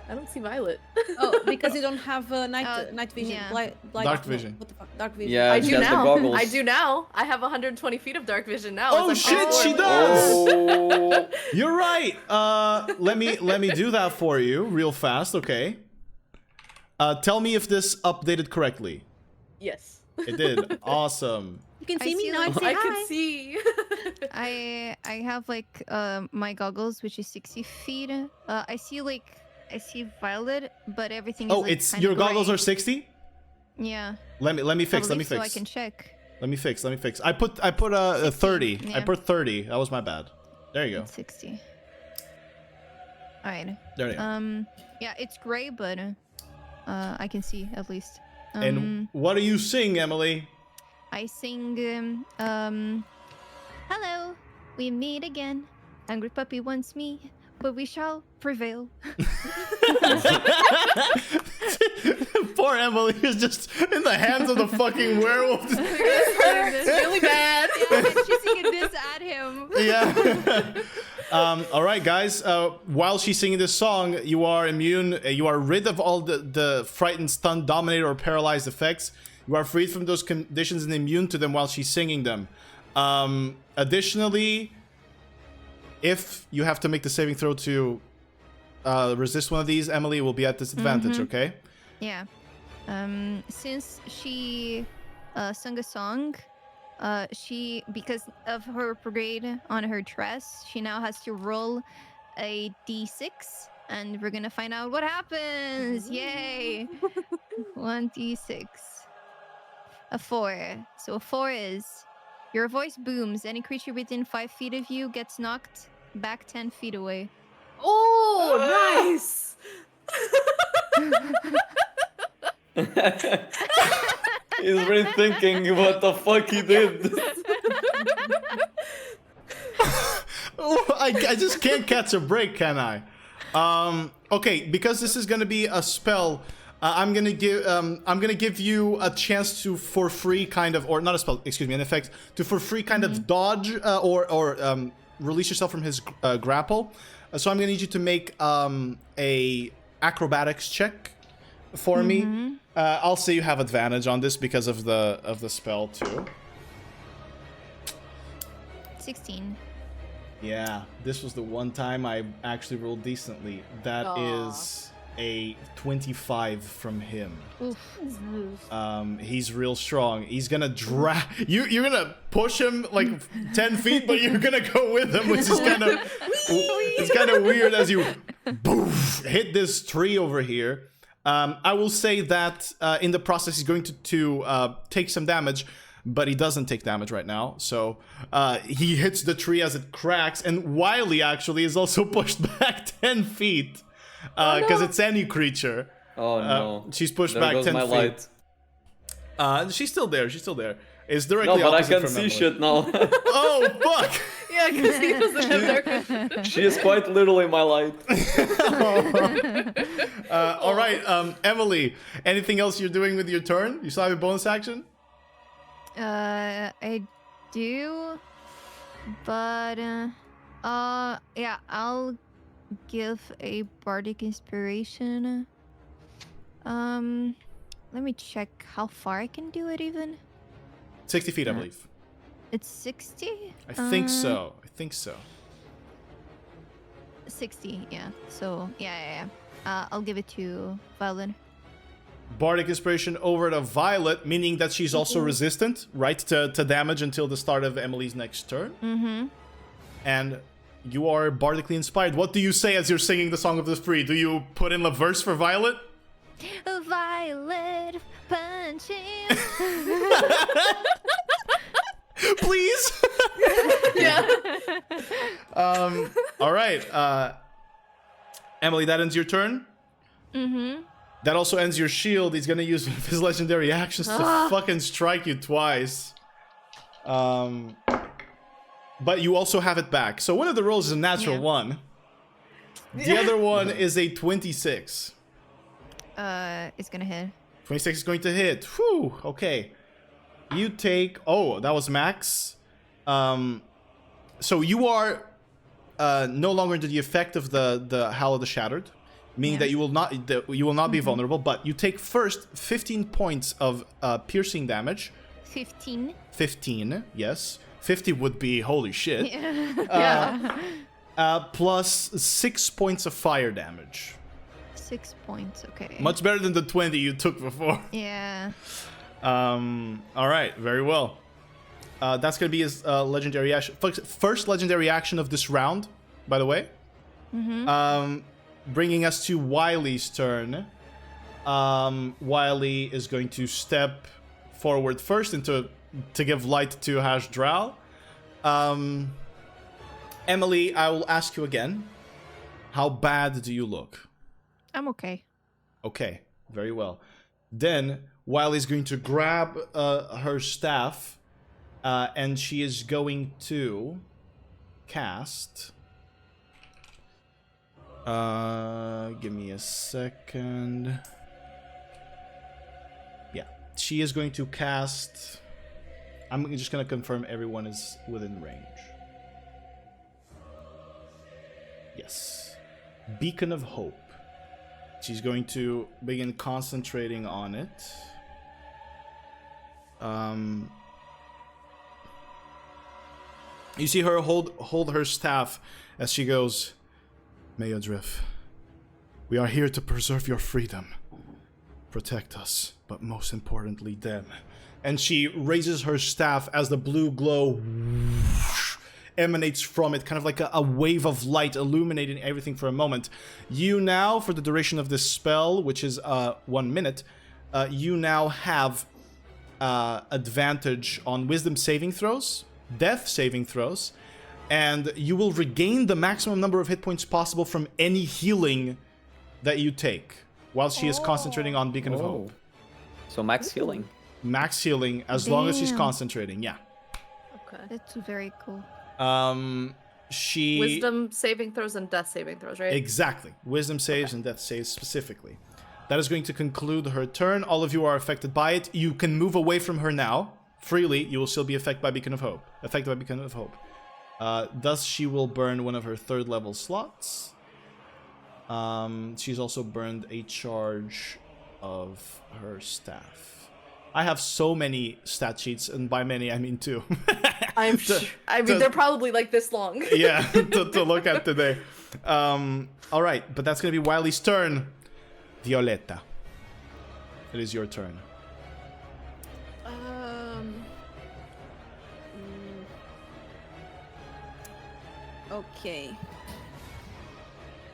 I don't see Violet. Oh, because you don't have night vision. yeah. Dark vision. What the fuck? Dark vision. Yeah, I she do has the now. goggles. I do now. I have 120 feet of dark vision now. Oh as I'm shit, on she board. does. Oh. You're right. Let me do that for you real fast. Okay. Tell me if this updated correctly. Yes. It did. Awesome. You can I see me see now. them. Say I hi. can see. I have like my goggles, which is 60 feet. I see Violet, but everything is Oh, like, it's kinda your goggles gray. are 60? Yeah. Let me fix. I Let me believe so, I fix. can check. Let me fix. I put a 30. I yeah. put 30. That was my bad. There you go. It's 60. All right. There you go. Yeah, it's gray, but I can see at least. And what do you sing, Emily? I sing hello, we meet again. Angry puppy wants me, but we shall prevail. Poor Emily is just in the hands of the fucking werewolf. It's really bad. Yeah, and she's singing this at him. Yeah. All right, guys. While she's singing this song, you are immune. You are rid of all the frightened, stunned, dominated, or paralyzed effects. You are freed from those conditions and immune to them while she's singing them. Additionally, if you have to make the saving throw to resist one of these, Emily will be at disadvantage. Okay. Yeah. Since she sung a song, because of her brigade on her dress, she now has to roll a d6, and we're gonna find out what happens. Yay! 1d6. A 4. So a 4 is your voice booms. Any creature within 5 feet of you gets knocked back 10 feet away. Oh, nice. He's rethinking what the fuck he did. Oh, I just can't catch a break, can I? Okay, because this is gonna be a spell. I'm gonna give you a chance to for free kind of, or not a spell, excuse me, an effect to for free kind of dodge or release yourself from his grapple. So I'm gonna need you to make a acrobatics check for me. I'll say you have advantage on this because of the spell too. 16. Yeah, this was the one time I actually rolled decently. That is a 25 from him. He's real strong. He's gonna drag you. You're gonna push him like 10 feet, but you're gonna go with him, which is kind of weird as you boof, hit this tree over here. I will say that in the process, he's going to take some damage. But he doesn't take damage right now, so he hits the tree as it cracks, and Wylie actually is also pushed back 10 feet, because it's any creature. Oh no. She's pushed There back goes 10 my feet. light. She's still there, It's directly No, but I opposite can from see Emily. shit now. Oh, fuck! Yeah, because he doesn't have dark vision. She is quite literally my light. Alright, Emily, anything else you're doing with your turn? You still have a bonus action? I do, but yeah, I'll give a bardic inspiration. Let me check how far I can do it. Even 60 feet, I believe. it's 60. I think so. 60. Yeah. So yeah. I'll give it to Violin. Bardic Inspiration over to Violet, meaning that she's also resistant, right, to damage until the start of Emily's next turn. And you are bardically inspired. What do you say as you're singing the Song of the Free? Do you put in a verse for Violet? Violet punching. Please? Yeah. All right. Emily, that ends your turn? That also ends your shield. He's gonna use his legendary actions to fucking strike you twice. But you also have it back. So one of the rolls is a natural one. The other one is a 26. It's gonna hit. 26 is going to hit. Whew, okay. You take... Oh, that was max. So you are no longer under the effect of the Howl of the Shattered. Meaning that you will not be vulnerable, but you take first 15 points of piercing damage. 15. 15, yes. 50 would be holy shit. Yeah. Plus 6 points of fire damage. 6 points. Okay. Much better than the 20 you took before. Yeah. All right, very well. That's gonna be his legendary action. First legendary action of this round, by the way. Bringing us to Wylie's turn. Wylie is going to step forward first to give light to Hashdral. Emily, I will ask you again. How bad do you look? I'm okay. Okay, very well. Then Wylie's going to grab her staff, and she is going to cast... give me a second. Yeah, she is going to cast... I'm just going to confirm everyone is within range. Yes. Beacon of Hope. She's going to begin concentrating on it. You see her hold her staff as she goes... Meodrif, we are here to preserve your freedom. Protect us, but most importantly them. And she raises her staff as the blue glow emanates from it, kind of like a wave of light illuminating everything for a moment. You now, for the duration of this spell, which is 1 minute, you now have advantage on wisdom saving throws, death saving throws, and you will regain the maximum number of hit points possible from any healing that you take while she is concentrating on Beacon of Hope. So max healing. Max healing as long as she's Damn. concentrating, yeah. Okay. That's very cool. Wisdom saving throws and death saving throws, right? Exactly. Wisdom saves and death saves specifically. That is going to conclude her turn. All of you are affected by it. You can move away from her now freely. You will still be affected by Beacon of Hope. Thus, she will burn one of her 3rd level slots. She's also burned a charge of her staff. I have so many stat sheets, and by many I mean 2. I'm sure. I mean, they're probably like this long. Yeah, to look at today. All right, but that's going to be Wylie's turn. Violetta, it is your turn. Okay.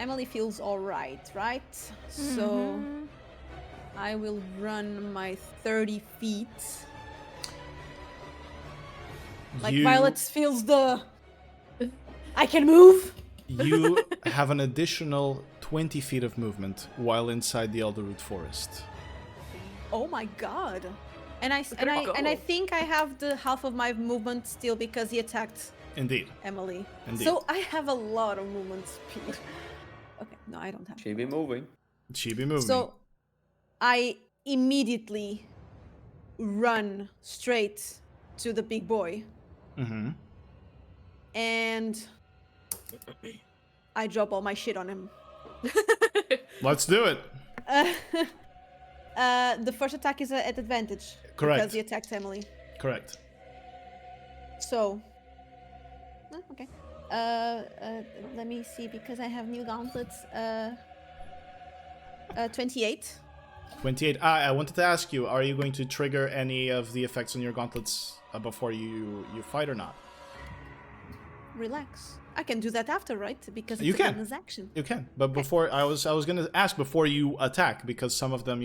Emily feels alright, right? So I will run my 30 feet. Like Violet feels the... I can move! You have an additional 20 feet of movement while inside the Elderroot forest. Oh my god. And I think I have the half of my movement still because he attacked Indeed. Emily. Indeed. So I have a lot of movement speed. Okay, no, I don't have. She be moving. So I immediately run straight to the big boy. Mm-hmm. And I drop all my shit on him. Let's do it. The first attack is at advantage. Correct. Because he attacked Emily. Correct. So... okay. Let me see, because I have new gauntlets. 28. 28. I wanted to ask you, are you going to trigger any of the effects on your gauntlets before you fight or not? Relax. I can do that after, right? Because it's You a can. bonus action. You can, but before I was gonna ask before you attack, because some of them,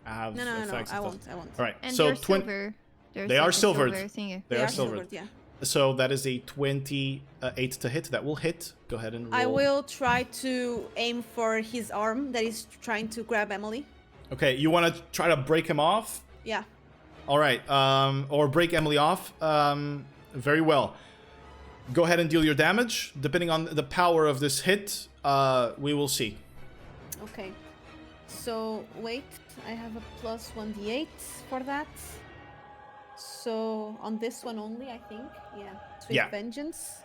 have No, effects. I and won't. stuff. I won't. All right, And so they're silver. They are silvered. Thingy. They are silvered. silvered, yeah. So that is a 28 to hit. That will hit. Go ahead and roll. I will try to aim for his arm that is trying to grab Emily. Okay, you want to try to break him off? Yeah. All right, or break Emily off. Very well. Go ahead and deal your damage. Depending on the power of this hit, we will see. Okay. So, wait. I have a plus 1d8 for that. So, on this one only, I think. Yeah. Swift Vengeance.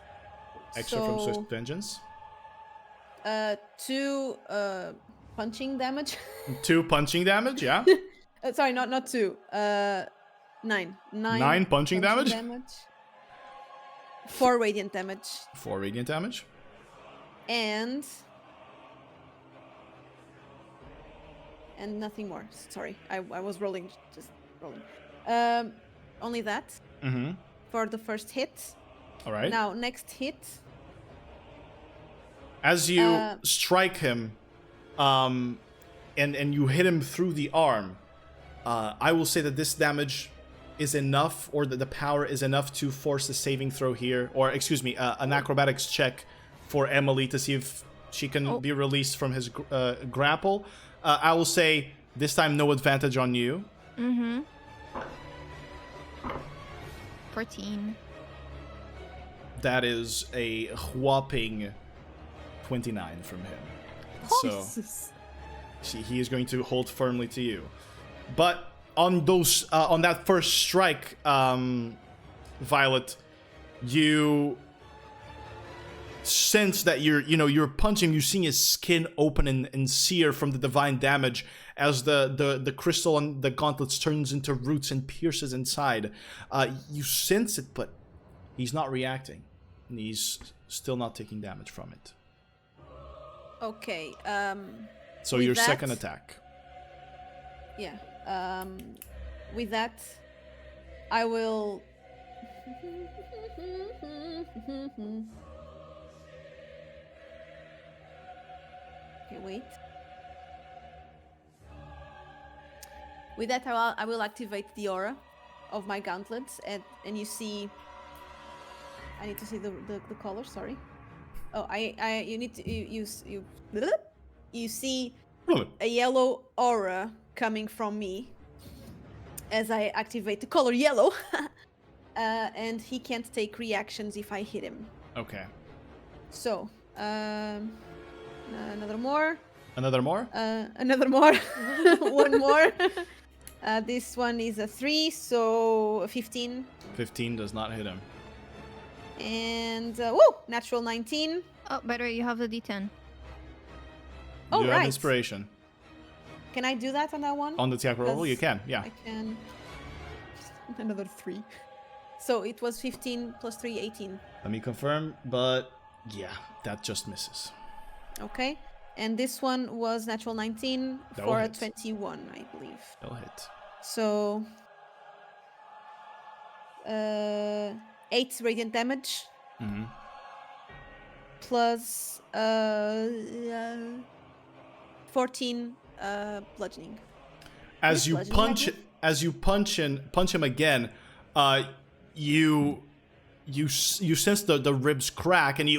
Extra from Swift Vengeance. 2 punching damage. 2 punching damage, yeah. Sorry, not 2. 9. 9 punching damage? 4 radiant damage. 4 radiant damage. And nothing more. Sorry, I was rolling, just rolling. Only that. Mm-hmm. For the first hit. All right. Now, next hit. As you strike him, and you hit him through the arm, I will say that this damage is enough, or that the power is enough to force a saving throw here, or excuse me, an acrobatics check for Emily to see if she can be released from his grapple. I will say this time no advantage on you. Mm-hmm. 14. That is a whopping 29 from him. So he is going to hold firmly to you. But on those, on that first strike, Violet, you sense that you're punching. You're seeing his skin open and sear from the divine damage as the crystal on the gauntlets turns into roots and pierces inside. You sense it, but he's not reacting, and he's still not taking damage from it. Okay. So with your that- second attack. Yeah. With that, I will. Okay, wait. With that, I will activate the aura of my gauntlets, and you see. I need to see the color. Sorry. Oh, you need to you see a yellow aura coming from me as I activate the color yellow, and he can't take reactions if I hit him. Okay. So, another more. Another more? Another more. One more. This one is a 3, so 15. 15 does not hit him. And woo! Natural 19. Oh, by the way, you have the D10. Oh, You have right. inspiration. Can I do that on that one? On the attack roll, you Because can, yeah. I can. Another 3. So it was 15 plus 3, 18. Let me confirm, but yeah, that just misses. Okay. And this one was natural 19 That for will a hit. 21, I believe. That'll hit. So 8 radiant damage Mm-hmm. plus 14 bludgeoning. As you Bludgeoning punch him again, you sense the ribs crack, and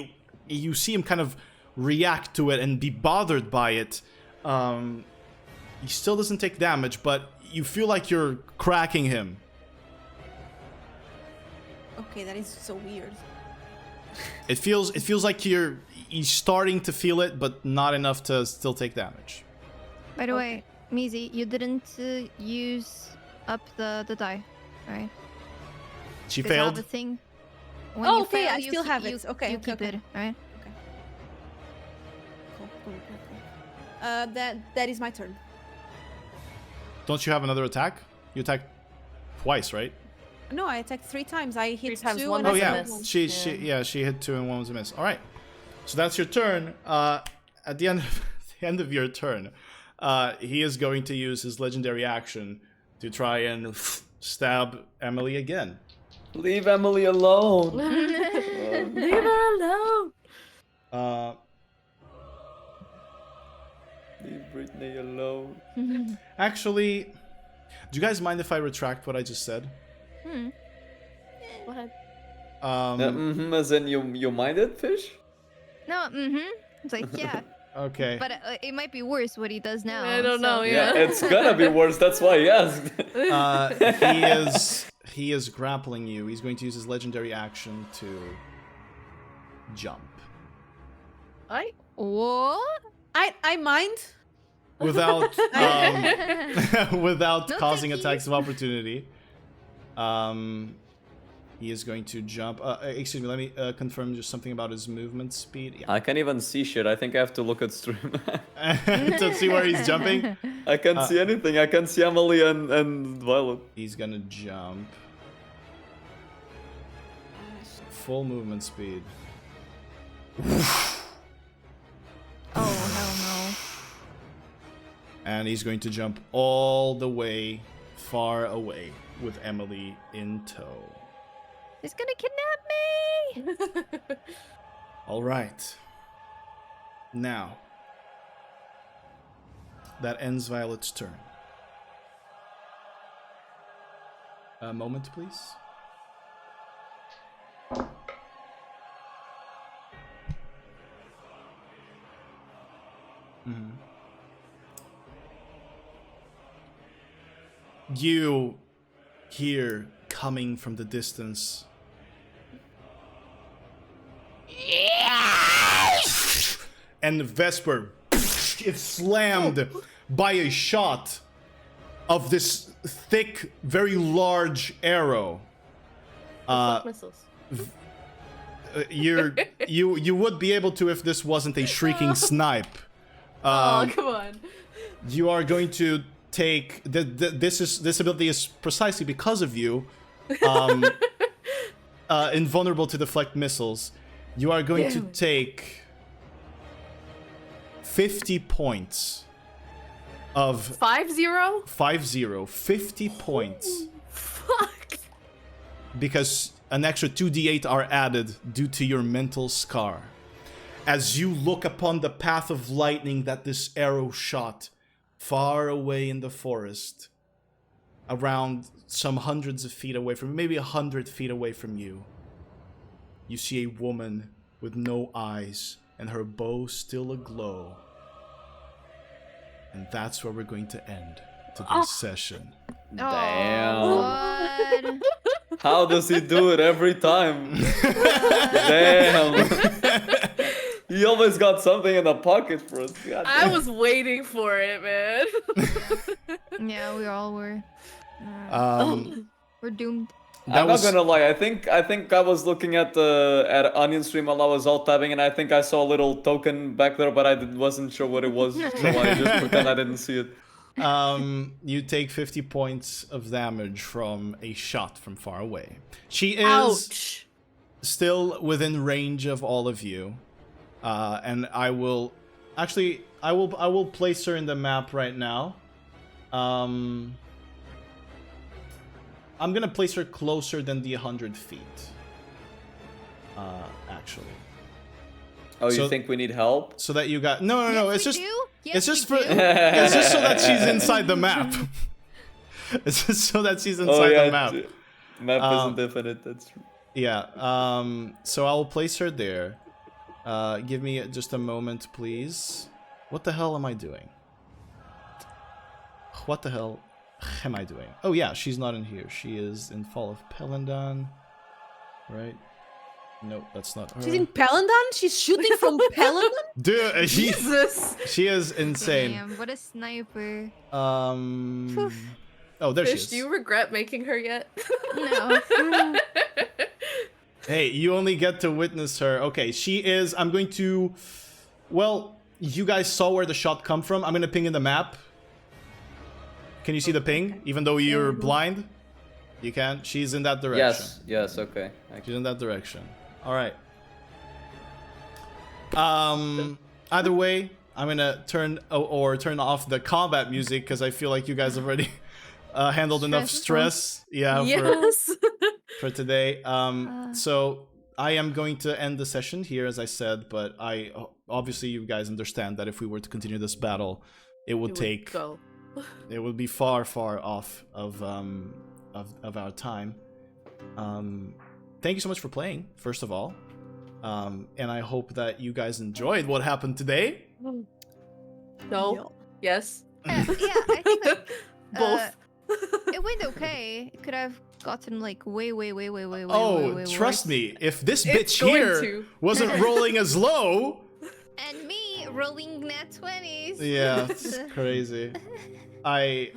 you see him kind of react to it and be bothered by it. He still doesn't take damage, but you feel like you're cracking him. Okay, that is so weird. It feels like he's starting to feel it, but not enough to still take damage. By the way, Mizi, you didn't use up the die, right? She 'Cause I have failed. a thing. When Oh, you okay, fail, I you still keep- have you- it. Okay, you okay, keep okay. it, right? Cool. That is my turn. Don't you have another attack? You attacked twice, right? No, I attacked 3 times. I hit 3 times, 2 one and Oh I was a yeah, failed miss. one. she hit 2 and 1 was a miss. All right, so that's your turn. At the end of the end of your turn, he is going to use his legendary action to try and stab Emily again. Leave Emily alone. Leave her alone. Leave Brittany alone. Actually, do you guys mind if I retract what I just said? Go ahead. As in you minded, Fish? No, It's like, yeah. Okay. But it might be worse what he does now. I don't know, so- Yeah, Yeah. it's gonna be worse. That's why he asked. He is grappling you. He's going to use his legendary action to jump What? I mind. without without No causing takeies. attacks of opportunity. He is going to jump. Excuse me. Let me confirm just something about his movement speed. Yeah. I can't even see shit. I think I have to look at stream. To see where he's jumping. I can't see anything. I can see Emily and Violet. He's gonna jump. Full movement speed. Oh, hell no. And he's going to jump all the way far away with Emily in tow. He's gonna kidnap me! All right. Now, that ends Violet's turn. A moment, please. You hear coming from the distance. And Vesper is slammed by a shot of this thick, very large arrow. Missiles. You would be able to if this wasn't a shrieking snipe. Oh, come on. You are going to take this ability is precisely because of you, invulnerable to deflect missiles. You are going to take 50 points of 5-0? 50 points Fuck. because an extra 2d8 are added due to your mental scar. As you look upon the path of lightning that this arrow shot far away in the forest, around some hundreds of feet away from, maybe 100 feet away from you, you see a woman with no eyes and her bow still aglow. And that's where we're going to end today's session. Damn. What? How does he do it every time? Damn. He always got something in the pocket for us. God I damn. was waiting for it, man. Yeah, we all were. We're doomed. I'm not gonna lie. I think I was looking at Onion stream while I was alt tabbing, and I think I saw a little token back there, but wasn't sure what it was, so I just pretend I didn't see it. You take 50 points of damage from a shot from far away. She is Ouch. still within range of all of you, and I will place her in the map right now. I'm gonna place her closer than the 100 feet. Actually. Oh, you So- think we need help? So that you got no. Yes, It's we just do. Yes, it's just we for do. it's just so that she's inside the map. It's just so that she's inside the map. Map isn't definite. That's true. Yeah. So I'll place her there. Give me just a moment, please. What the hell am I doing? What the hell am I doing? Oh yeah, she's not in here. She is in Fall of Pelandan. Right? No, that's not her. She's in Pelandan? She's shooting from Pelandan? Dude, Jesus. she is insane. Damn, what a sniper. Oh, there she Fish, is. do you regret making her yet? No. Hey, you only get to witness her. Okay, she is. I'm going to. Well, you guys saw where the shot come from. I'm gonna ping in the map. Can you see the ping? Even though you're blind, you can. She's in that direction. Yes. Okay. She's in that direction. All right. Either way, I'm gonna turn off the combat music because I feel like you guys already handled enough stress. Yeah. Yes. For today. So I am going to end the session here, as I said, but obviously you guys understand that if we were to continue this battle, it would Go. it would be far off of our time. Thank you so much for playing, first of all, and I hope that you guys enjoyed what happened today. No. Yes. Yeah, I think like, Both. it went okay. It could have gotten like way Trust worse. me, if this It's bitch going here to. wasn't rolling as low, And me rolling nat 20s. yeah, it's crazy. I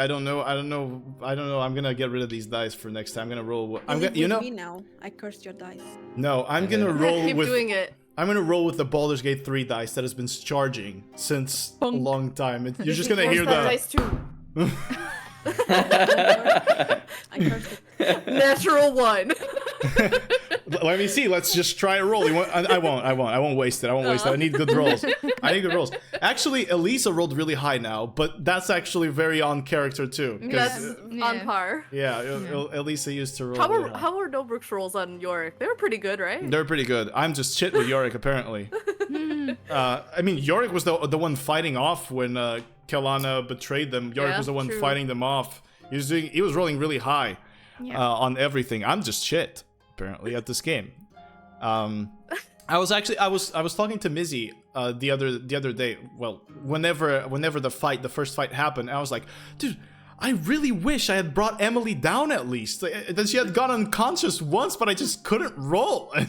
don't know. I'm gonna get rid of these dice for next time. I'm gonna roll. Me now. I cursed your dice. No, I'm gonna roll Keep with. doing it. I'm gonna roll with the Baldur's Gate 3 dice that has been charging since a long time. You're just gonna Where's hear that the. dice too? I cursed it. Natural 1. Let me see. Let's just try a roll. I won't waste it. I need good rolls. Actually, Elisa rolled really high now, but that's actually very on character too. That's Yeah. on par. Yeah, Elisa used to roll. How really were high. how were Nobrook's rolls on Yorick? They were pretty good, right? They're pretty good. I'm just shit with Yorick apparently. I mean, Yorick was the one fighting off when Kelana betrayed them. Yorick Yeah, was the one true. fighting them off. He was rolling really high on everything. I'm just shit apparently at this game. I was talking to Mizzy the other day. Well, whenever the first fight happened, I was like, dude, I really wish I had brought Emily down at least. That she had gone unconscious once, but I just couldn't roll. I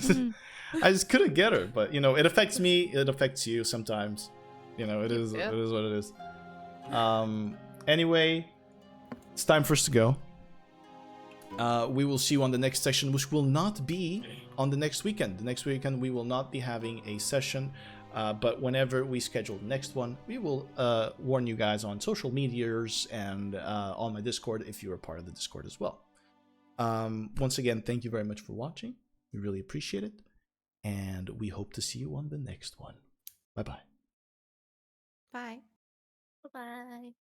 just couldn't get her. But it affects me. It affects you sometimes. It is what it is. Anyway, it's time for us to go. We will see you on the next session, which will not be on the next weekend. The next weekend we will not be having a session, but whenever we schedule the next one, we will warn you guys on social medias and on my Discord if you are part of the Discord as well. Once again, thank you very much for watching. We really appreciate it, and we hope to see you on the next one. Bye-bye. Bye. Bye.